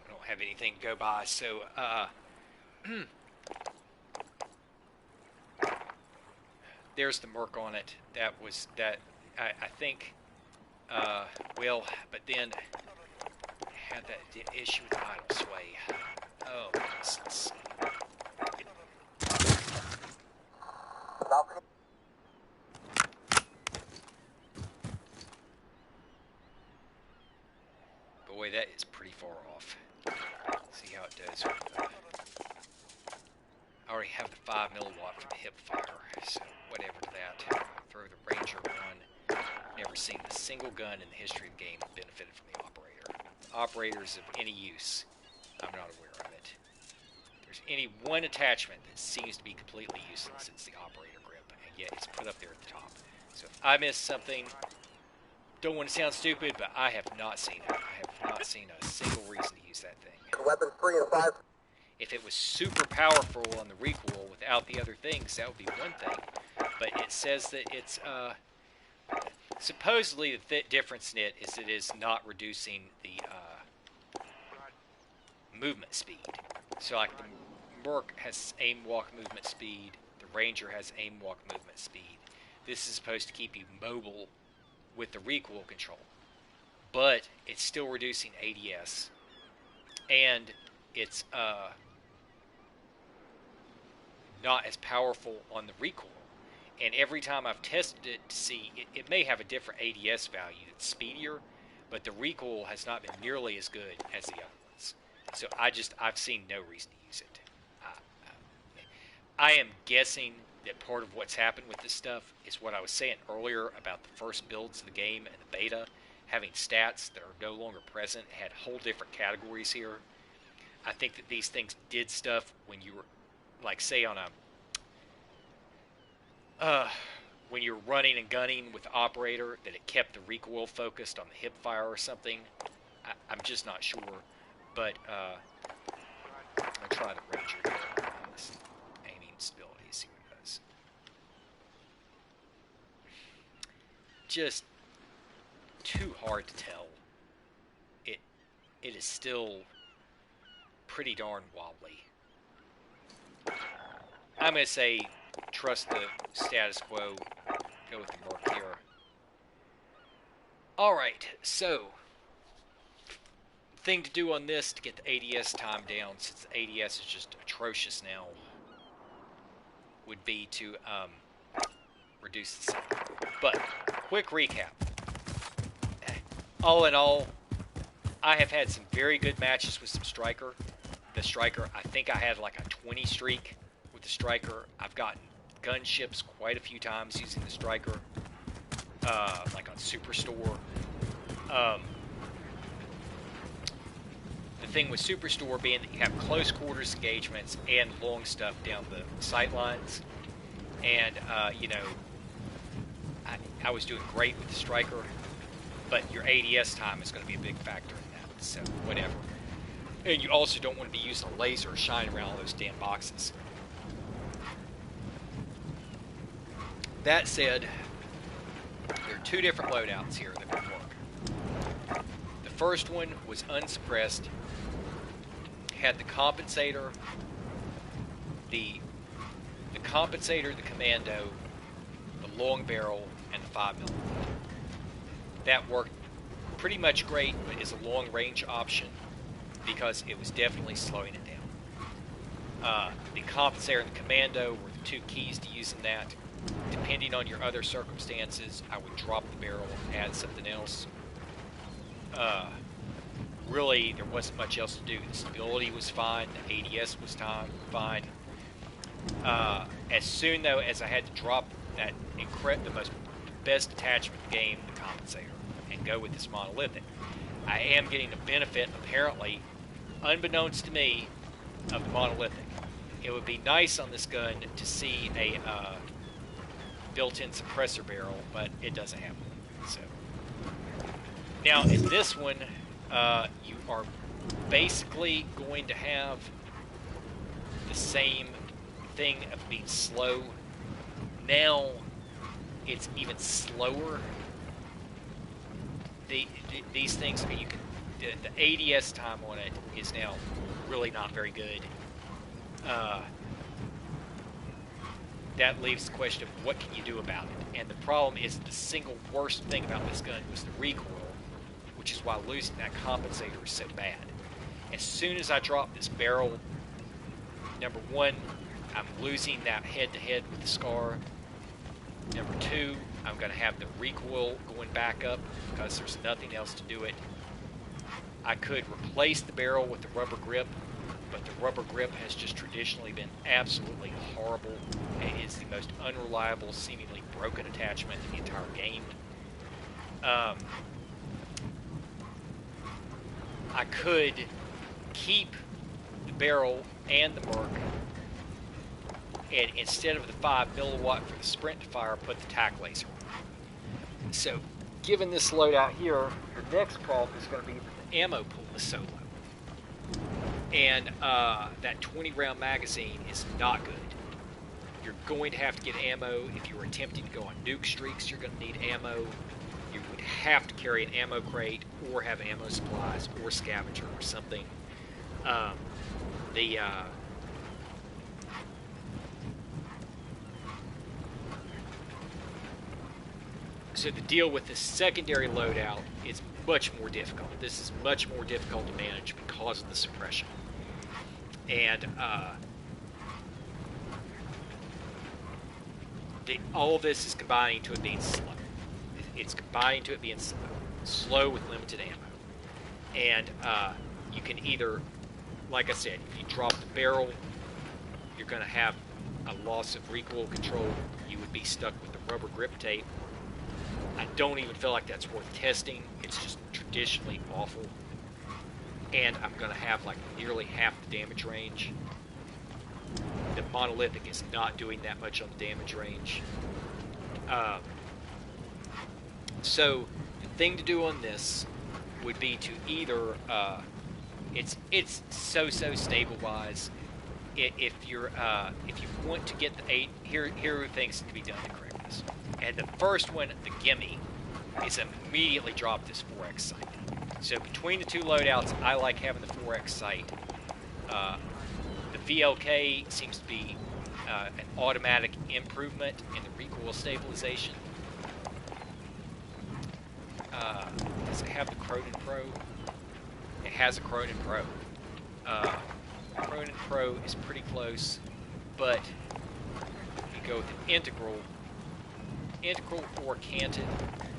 I don't have anything to go by, so there's the merc on it. I think well, but then had that issue with idle sway. Oh, let's see. Boy, that is pretty far off. See how it does. I already have the 5 milliwatt for the hip fire, so whatever to that. Throw the Ranger on. Never seen a single gun in the history of the game that benefited from the operator. The operator's of any use, I'm not aware of it. There's any one attachment that seems to be completely useless, it's the operator grip, and yet it's put up there at the top. So if I missed something, don't want to sound stupid, but I have not seen it. I have not seen a single reason to use that thing. Weapons 3 and 5. If it was super powerful on the recoil without the other things, that would be one thing. But it says that it's, supposedly the difference in it is it is not reducing the movement speed. So like the Merc has aim walk movement speed, the Ranger has aim walk movement speed. This is supposed to keep you mobile with the recoil control. But it's still reducing ADS. And it's not as powerful on the recoil. And every time I've tested it to see, it may have a different ADS value. It's speedier, but the recoil has not been nearly as good as the other ones. So I've seen no reason to use it. I am guessing that part of what's happened with this stuff is what I was saying earlier about the first builds of the game and the beta having stats that are no longer present. It had whole different categories here. I think that these things did stuff when you were, like, say on a when you're running and gunning with the operator, that it kept the recoil focused on the hip fire or something. I'm just not sure. But I'll try the Ranger here on this aiming stability, see what it does. Just too hard to tell. It is still pretty darn wobbly. I'm going to say trust the status quo, go with the Merc here. Alright, so thing to do on this to get the ADS time down, since the ADS is just atrocious now, would be to reduce the setting. But quick recap. All in all, I have had some very good matches with some Striker. The Striker, I think I had like a 20 streak with the Striker. I've gotten gunships quite a few times using the Striker, like on Superstore. The thing with Superstore being that you have close quarters engagements and long stuff down the sight lines. And, you know, I was doing great with the Striker, but your ADS time is going to be a big factor in that, so whatever. And you also don't want to be using a laser shining around all those damn boxes. That said, there are two different loadouts here that would work. The first one was unsuppressed, had the compensator, the compensator, the commando, the long barrel, and the 5mm. that worked pretty much great, but is a long-range option because it was definitely slowing it down. The compensator and the commando were the two keys to using that. Depending on your other circumstances, I would drop the barrel and add something else. Really, there wasn't much else to do. The stability was fine. The ADS was fine. As soon, though, as I had to drop that the best attachment in the game, the compensator, and go with this monolithic, I am getting the benefit, apparently, unbeknownst to me, of the monolithic. It would be nice on this gun to see a built-in suppressor barrel, but it doesn't have one. So now in this one, you are basically going to have the same thing of being slow. Now it's even slower. These things, you can the ADS time on it is now really not very good. That leaves the question of what can you do about it. And the problem is the single worst thing about this gun was the recoil, which is why losing that compensator is so bad. As soon as I drop this barrel, number one, I'm losing that head-to-head with the SCAR. Number two, I'm going to have the recoil going back up because there's nothing else to do it. I could replace the barrel with the rubber grip, but the rubber grip has just traditionally been absolutely horrible. It is the most unreliable, seemingly broken attachment in the entire game. I could keep the barrel and the Merc, and instead of the 5 milliwatt for the sprint fire, put the tack laser on. So, given this loadout here, the next problem is going to be that the ammo pool is so low. And that 20-round magazine is not good. You're going to have to get ammo. If you're attempting to go on nuke streaks, you're going to need ammo. You would have to carry an ammo crate or have ammo supplies or scavenger or something. So the deal with this secondary loadout is much more difficult. This is much more difficult to manage because of the suppression. And all of this is combining to it being slow. It's combining to it being slow with limited ammo. And you can either, like I said, if you drop the barrel, you're going to have a loss of recoil control. You would be stuck with the rubber grip tape. I don't even feel like that's worth testing. It's just traditionally awful. And I'm going to have like nearly half the damage range. The monolithic is not doing that much on the damage range. So the thing to do on this would be to either it's so stable wise. If you want to get the 8, here are things to be done to correct this. And the first one, the gimme, is immediately drop this 4x sight. So between the two loadouts, I like having the 4x sight. The VLK seems to be an automatic improvement in the recoil stabilization. Does it have the Cronin Pro? It has a Cronin Pro. Cronin Pro is pretty close, but you go with an integral or canted.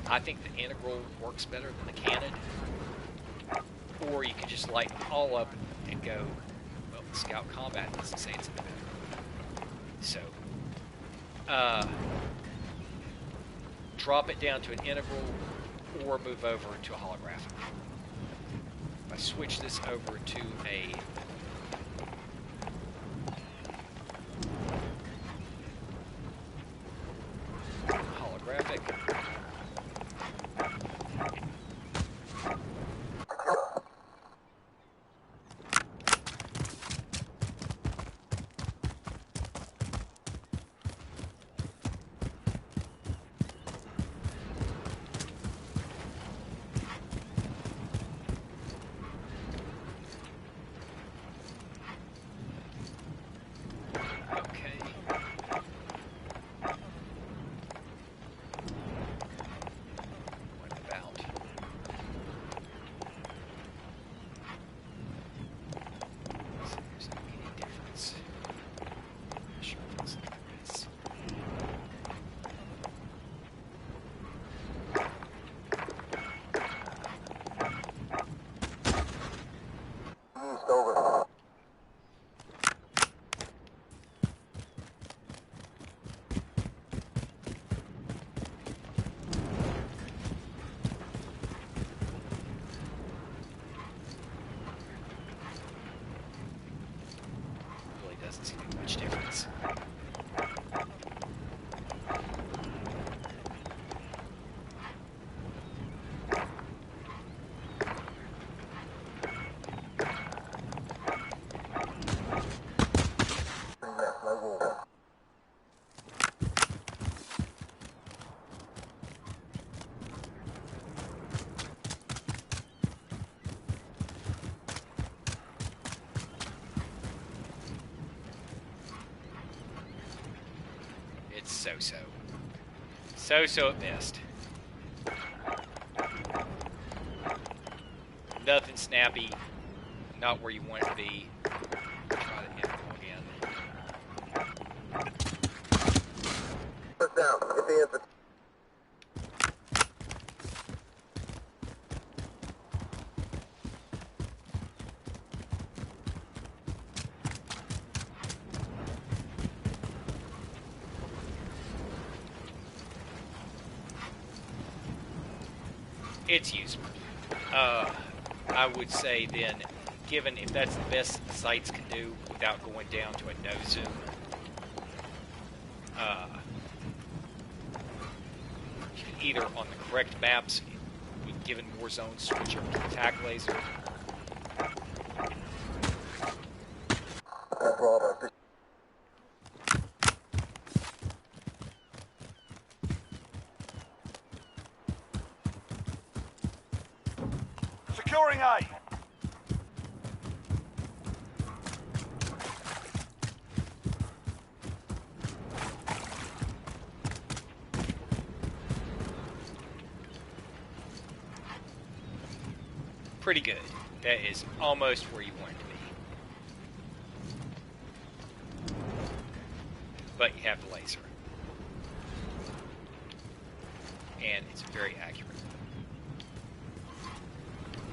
I think the integral works better than the canted. Or you could just light them all up and go, well, the Scout Combat doesn't say it's better. So, drop it down to an integral or move over to a holographic. If I switch this over to a holographic, doesn't seem to make much difference. It's so-so. So-so at best. Nothing snappy. Not where you want it to be. Try the info again. Put down. Get the infantry. It's useful. I would say then, given if that's the best the sites can do without going down to a no zoom, you can either on the correct maps, given more zones, switch over to the attack laser. Securing A. Pretty good. That is almost where you want it to be. But you have the laser. And it's very accurate.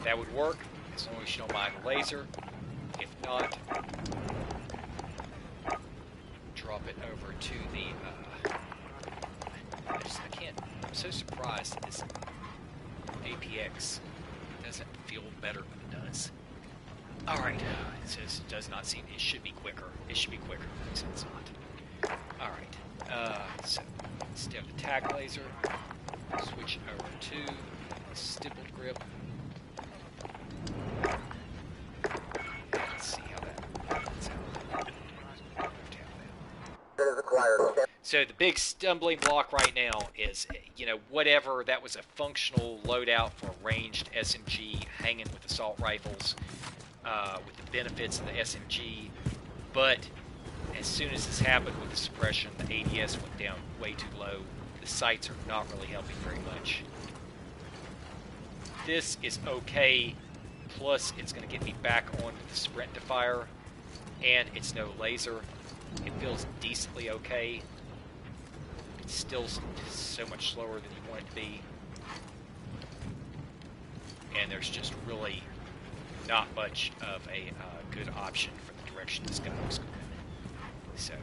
That would work as long as you don't mind the laser. If not, drop it over to the. I can't. I'm so surprised that this APX doesn't feel better than it does. All right, it says it does not seem. It should be quicker. It should be quicker. So it's not. All right. So instead of the tack laser, switch over to stippled grip. Let's see how that works out. So the big stumbling block right now is, whatever that was a functional loadout for a ranged SMG hanging with assault rifles, with the benefits of the SMG, but as soon as this happened with the suppression, the ADS went down way too low. The sights are not really helping very much. This is okay, plus it's going to get me back on with the sprint to fire, and it's no laser. It feels decently okay. It's still so much slower than you want it to be. And there's just really not much of a good option for the direction this gun was going. So,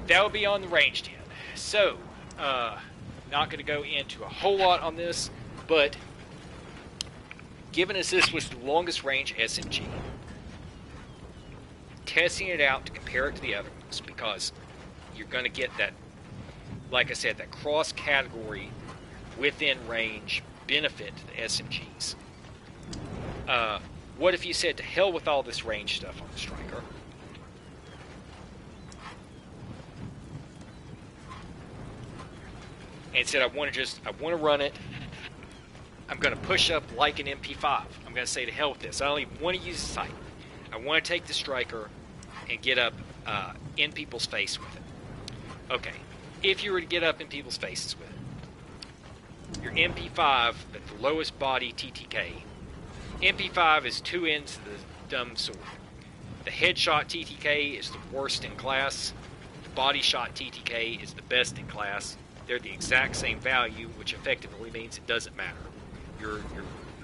that will be on the ranged end. So, not going to go into a whole lot on this, but given as this was the longest range SMG, testing it out to compare it to the other ones, because you're going to get that, like I said, that cross-category within range benefit to the SMGs. What if you said, to hell with all this range stuff on the Striker? And said, I want to run it. I'm going to push up like an MP5. I'm going to say, to hell with this. I don't even want to use the sight. I want to take the Striker and get up in people's face with it. Okay, if you were to get up in people's faces with it, your MP5 at the lowest body TTK, MP5 is two ends of the dumb sword. The headshot TTK is the worst in class. The body shot TTK is the best in class. They're the exact same value, which effectively means it doesn't matter. You're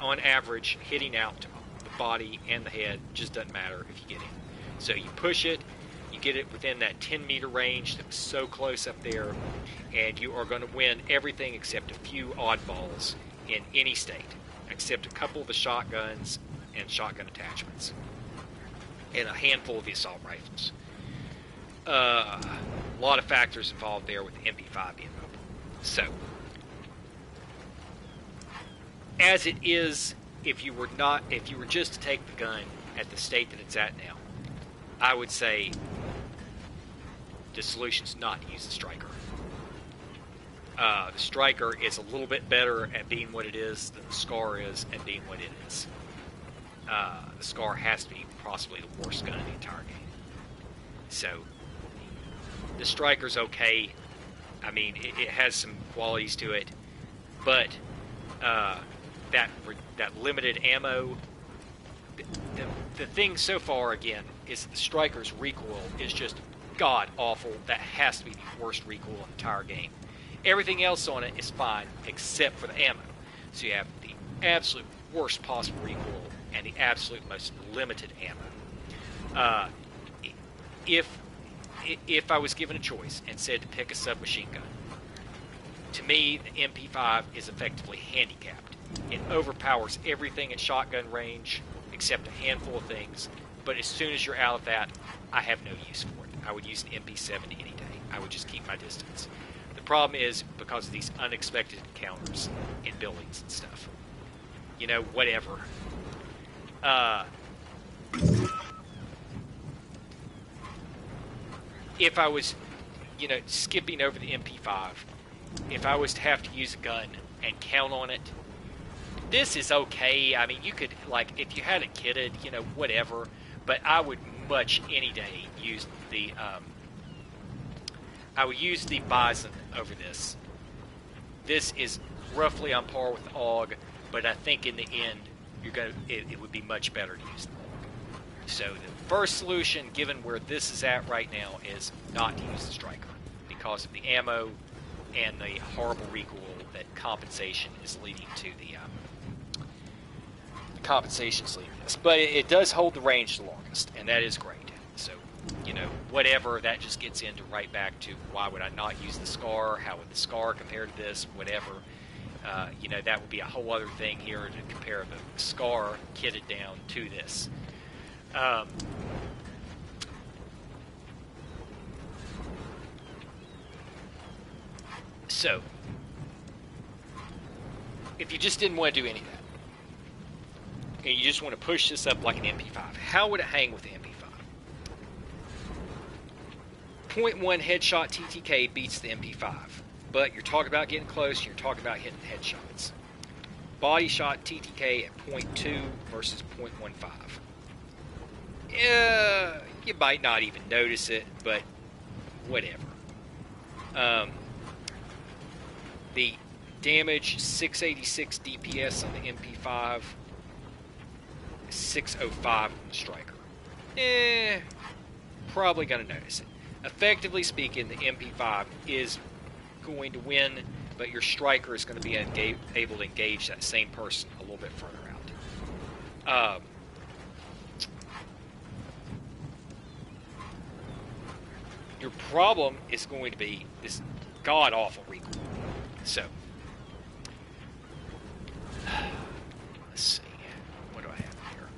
on average hitting out the body and the head. Just doesn't matter if you get in. So you push it, you get it within that 10-meter range that was so close up there, and you are going to win everything except a few oddballs in any state, except a couple of the shotguns and shotgun attachments. and a handful of the assault rifles. A lot of factors involved there with the MP5 being mobile. So, as it is, if you were just to take the gun at the state that it's at now, I would say the solution's not to use the striker. The striker is a little bit better at being what it is than the SCAR is at being what it is. The SCAR has to be possibly the worst gun in the entire game. So, the striker's okay. I mean, it has some qualities to it, but that limited ammo. The thing so far, again, is that the striker's recoil is just god awful. That has to be the worst recoil in the entire game. Everything else on it is fine except for the ammo. So you have the absolute worst possible recoil and the absolute most limited ammo. If I was given a choice and said to pick a submachine gun, to me the MP5 is effectively handicapped. It overpowers everything at shotgun range except a handful of things, but as soon as you're out of that, I have no use for it. I would use an MP7 any day. I would just keep my distance. The problem is because of these unexpected encounters in buildings and stuff. You know, whatever. If I was, skipping over the MP5, if I was to have to use a gun and count on it, this is okay. I mean, you could, if you had it kitted, whatever, but I would much any day use the, I would use the Bison over this. This is roughly on par with the AUG, but I think in the end, it would be much better to use the AUG. So the first solution, given where this is at right now, is not to use the striker because of the ammo and the horrible recoil that compensation is leading to the compensation's leading this. But it does hold the range the longest, and that is great. So, whatever, that just gets into right back to why would I not use the SCAR? How would the SCAR compare to this? Whatever. That would be a whole other thing here to compare the SCAR kitted down to this. So, if you just didn't want to do any of that, and you just want to push this up like an MP5, how would it hang with the MP5? .1 headshot TTK beats the MP5, but you're talking about getting close, and you're talking about hitting headshots. Body shot TTK at .2 versus .15. You might not even notice it, but whatever. The damage, 686 DPS on the MP5, 605 on the striker. Probably going to notice it. Effectively speaking, the MP5 is going to win, but your striker is going to be able to engage that same person a little bit further out. Your problem is going to be this god-awful recoil. So, let's see. What do I have here?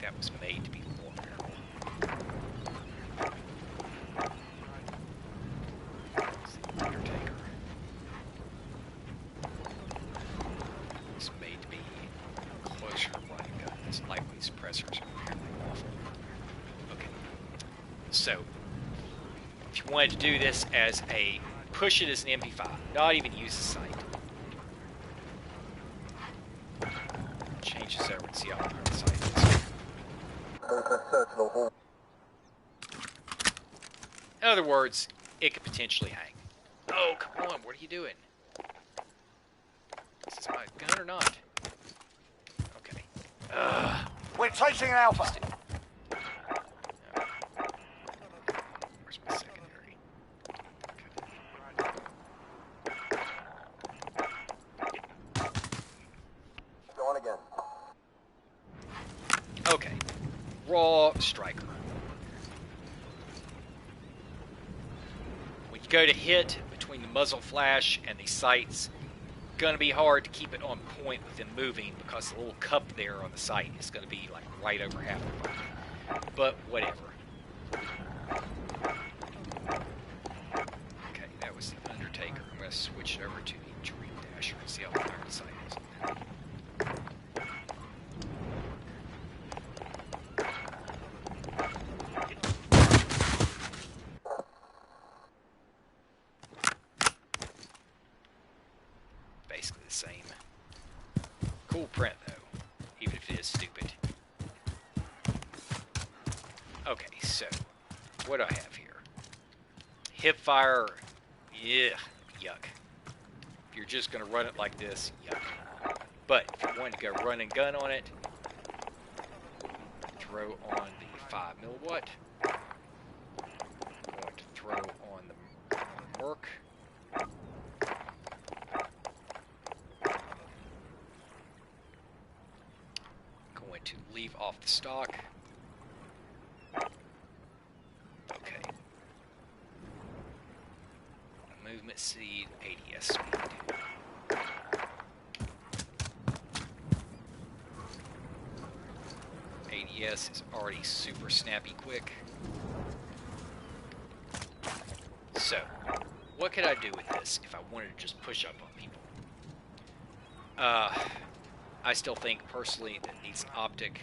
That was made to be more bearable. Undertaker. It's made to be closer to running gun. This lightweight suppressors are apparently awful. Okay. So, if you wanted to do this as push it as an MP5, not even use the sight. see how far the sight is. Search the whole. In other words, it could potentially hang. Oh, come on, what are you doing? Is this my gun or not? Okay. We're chasing Alpha. Where's my secondary? Go on again. Okay. Raw striker. When you go to hit between the muzzle flash and the sights, gonna be hard to keep it on point with them moving because the little cup there on the sight is gonna be like right over half the body. But whatever. Okay, that was the Undertaker. I'm gonna switch over to the Dream Dasher and see how far the sight is. Basically the same. Cool print though, even if it is stupid. Okay, so what do I have here? Hip fire, yeah, yuck. If you're just gonna run it like this, yuck. But if you want to go run and gun on it, throw on the 5mm. Going to throw on the Merc. Going to leave off the stock. Okay. Movement speed, ADS speed. ADS is already super snappy quick. So, what could I do with this if I wanted to just push up on people? I still think, personally, that it needs an optic.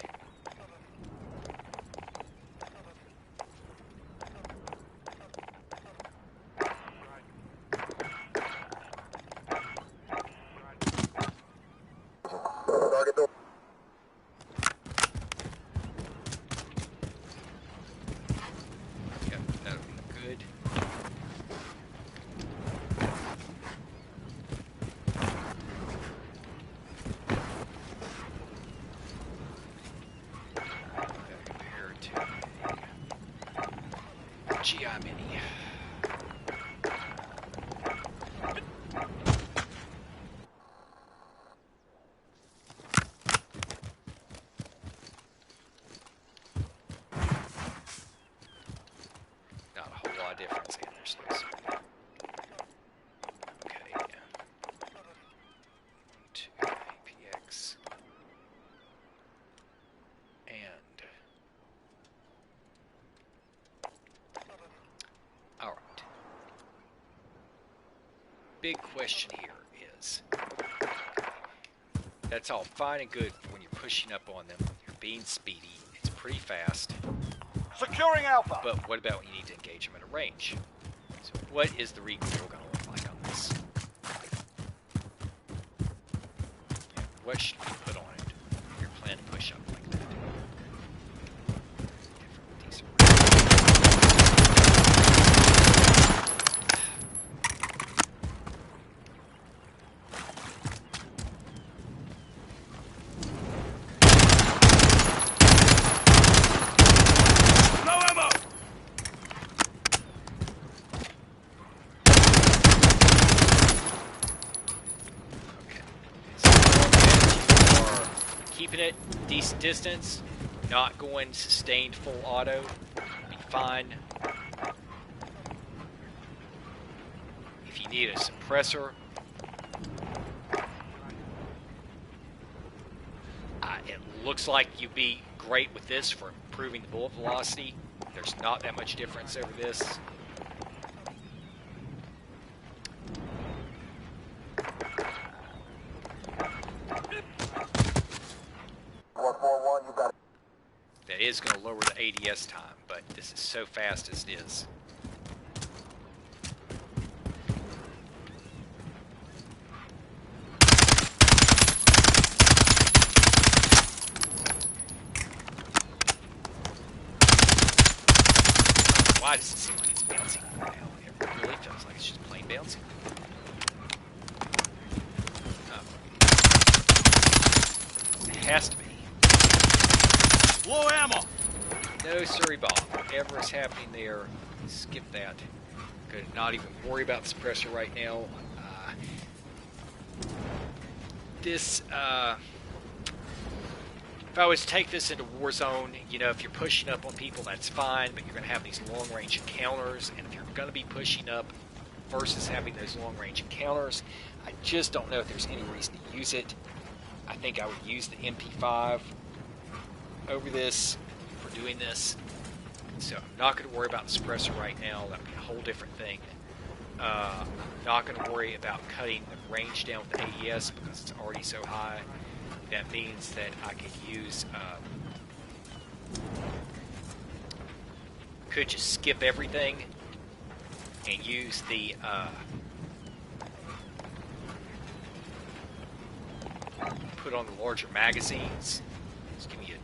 Target door. Yep, that'll be good. Compared to a GI Mini. Not a whole lot of difference in there, still. Okay. 1, 2, APX. And. Alright. Big question here is, that's all fine and good for when you're pushing up on them, you're being speedy, it's pretty fast. Securing Alpha. But what about when you need to engage them at a range? So what is the recoil going to look like on this? And what should we put on it if you're planning to push up like that? No ammo. Okay. So you are keeping it decent distance, not going sustained full auto, be fine. If you need a suppressor, it looks like you'd be great with this for improving the bullet velocity. There's not that much difference over this. 141, you got it. That is going to lower the ADS time, but this is so fast as it is. Why does it seem like it's bouncing right now? It really feels like it's just plain bouncing. It has to be. Low ammo. No siree bomb. Whatever is happening there, skip that. Could not even worry about the suppressor right now. If I was to take this into Warzone, you know, if you're pushing up on people, that's fine, but you're going to have these long-range encounters, and if you're going to be pushing up versus having those long-range encounters, I just don't know if there's any reason to use it. I think I would use the MP5 over this for doing this. So I'm not going to worry about the suppressor right now. That would be a whole different thing. I'm not going to worry about cutting the range down with the AES because it's already so high. That means that I could use, could just skip everything and use the, put on the larger magazines. It's giving you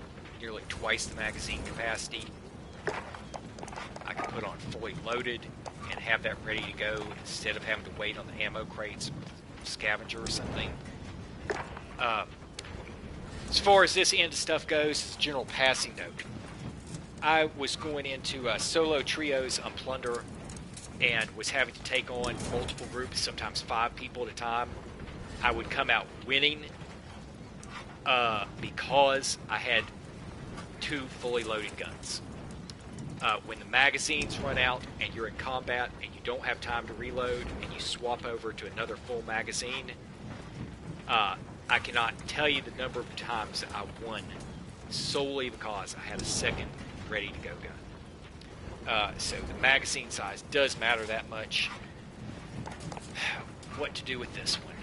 nearly twice the magazine capacity. I can put on fully loaded and have that ready to go instead of having to wait on the ammo crates or scavenger or something. As far as this end of stuff goes, as a general passing note, I was going into solo trios on Plunder and was having to take on multiple groups, sometimes 5 people at a time. I would come out winning because I had 2 fully loaded guns. When the magazines run out and you're in combat and you don't have time to reload and you swap over to another full magazine, I cannot tell you the number of times I won solely because I had a second ready-to-go gun. So the magazine size does matter that much. What to do with this one?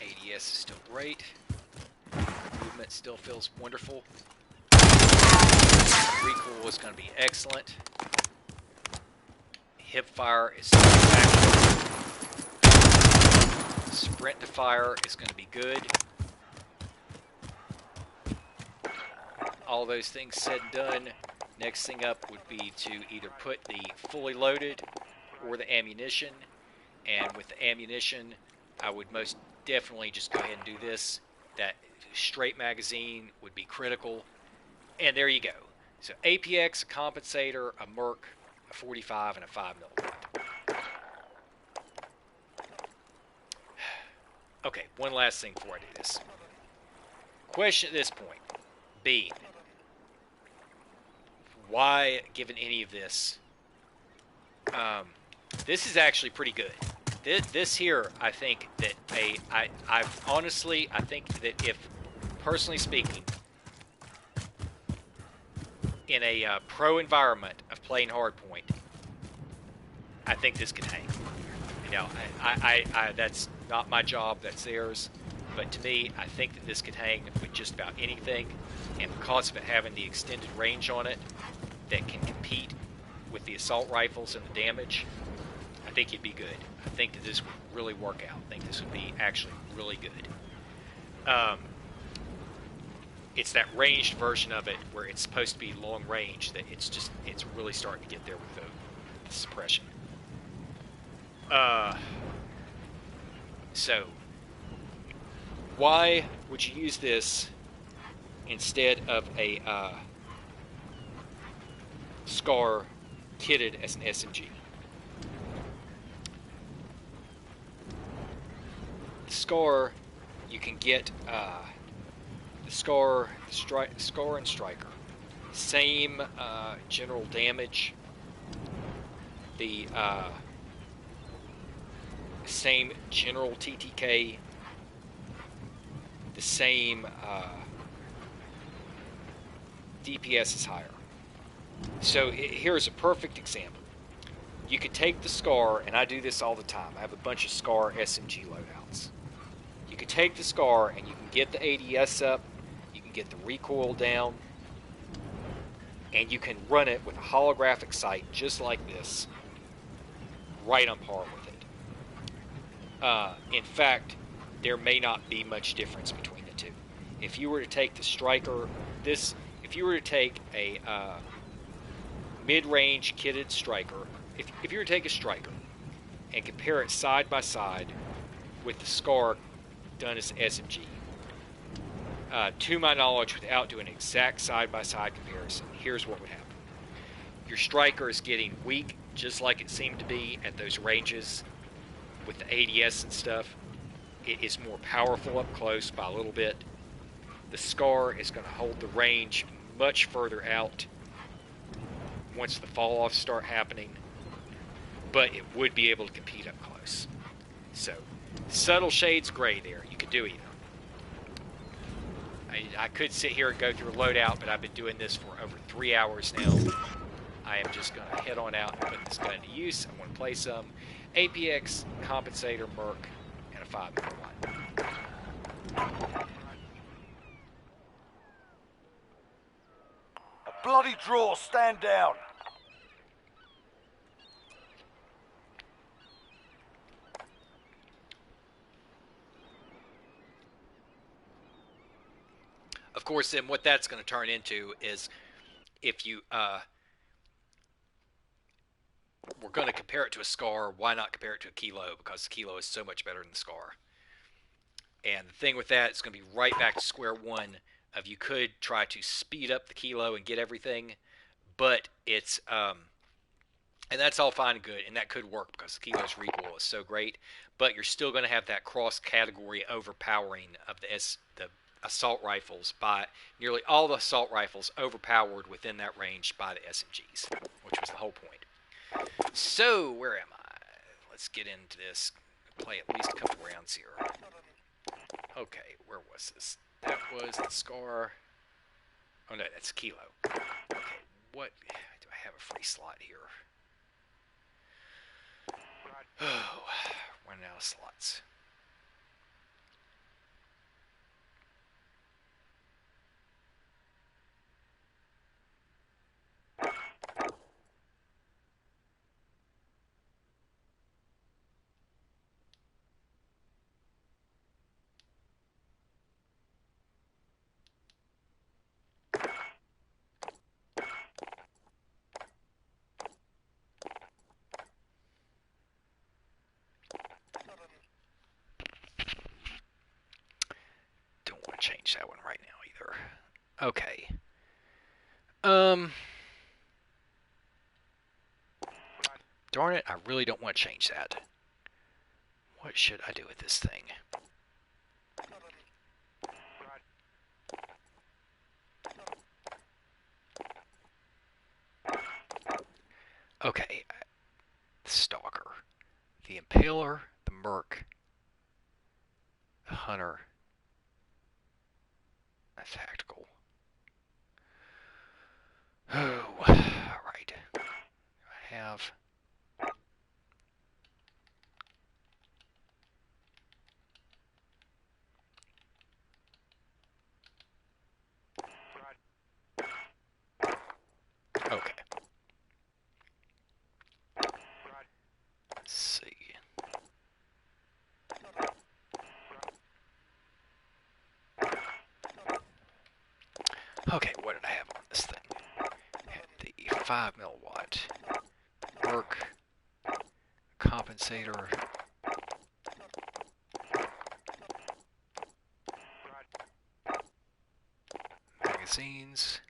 ADS is still great. Movement still feels wonderful. Recoil is going to be excellent. Hip fire is spectacular. Sprint to fire is going to be good. All those things said and done, next thing up would be to either put the fully loaded or the ammunition. And with the ammunition, I would most definitely just go ahead and do this. That straight magazine would be critical. And there you go. So APX, a compensator, a Merc, a 45, and a 5mm. Okay, one last thing before I do this. Question at this point being, why, given any of this, this is actually pretty good. This here, I think that I honestly, I think that if, personally speaking, in a pro environment of playing hardpoint, I think this could hang. You know, I that's not my job, that's theirs. But to me, I think that this could hang with just about anything. And because of it having the extended range on it that can compete with the assault rifles and the damage, I think it'd be good. I think that this would really work out. I think this would be actually really good. It's that ranged version of it where it's supposed to be long range that it's really starting to get there with the suppression. So, why would you use this instead of a SCAR kitted as an SMG? The SCAR, you can get the SCAR and Striker. Same general damage. The same general TTK. The same DPS is higher. So here's a perfect example. You could take the SCAR, and I do this all the time. I have a bunch of SCAR SMG loadouts. You could take the SCAR and you can get the ADS up, you can You get the recoil down, and you can run it with a holographic sight just like this, right on par with it. In fact, there may not be much difference between the two. If you were to take the striker, if you were to take a mid-range kitted striker, if you were to take a striker and compare it side by side with the SCAR done as SMG, to my knowledge, without doing an exact side-by-side comparison, here's what would happen. Your striker is getting weak, just like it seemed to be at those ranges with the ADS and stuff. It is more powerful up close by a little bit. The SCAR is going to hold the range much further out once the fall-offs start happening, but it would be able to compete up close. So, subtle shades gray there. You could do either. I could sit here and go through a loadout, but I've been doing this for over 3 hours now. I am just going to head on out and put this gun to use. I want to play some APX, Compensator, Merc, and a 5mm. A bloody draw, stand down. Of course, then what that's going to turn into is if you we're going to compare it to a SCAR, why not compare it to a Kilo? Because the Kilo is so much better than the SCAR. And the thing with that, it's going to be right back to square one of you could try to speed up the Kilo and get everything, but it's and that's all fine and good, and that could work because the Kilo's recoil is so great, but you're still going to have that cross-category overpowering of the assault rifles by nearly all the assault rifles overpowered within that range by the SMGs, which was the whole point. So, where am I? Let's get into this. Play at least a couple rounds here. Okay, where was this? That was the SCAR. Oh no, that's Kilo. Okay, what do I have a free slot here? Oh, running out of slots. Change that one right now either. Okay. Darn it, I really don't want to change that. What should I do with this thing? Okay. The Stalker, the Impaler, the Merc, the Hunter, the Tactical. Oh, alright. I have... Okay. Let's see. Okay, what did I have on this thing? I had the 5mm Merc, Compensator, magazines,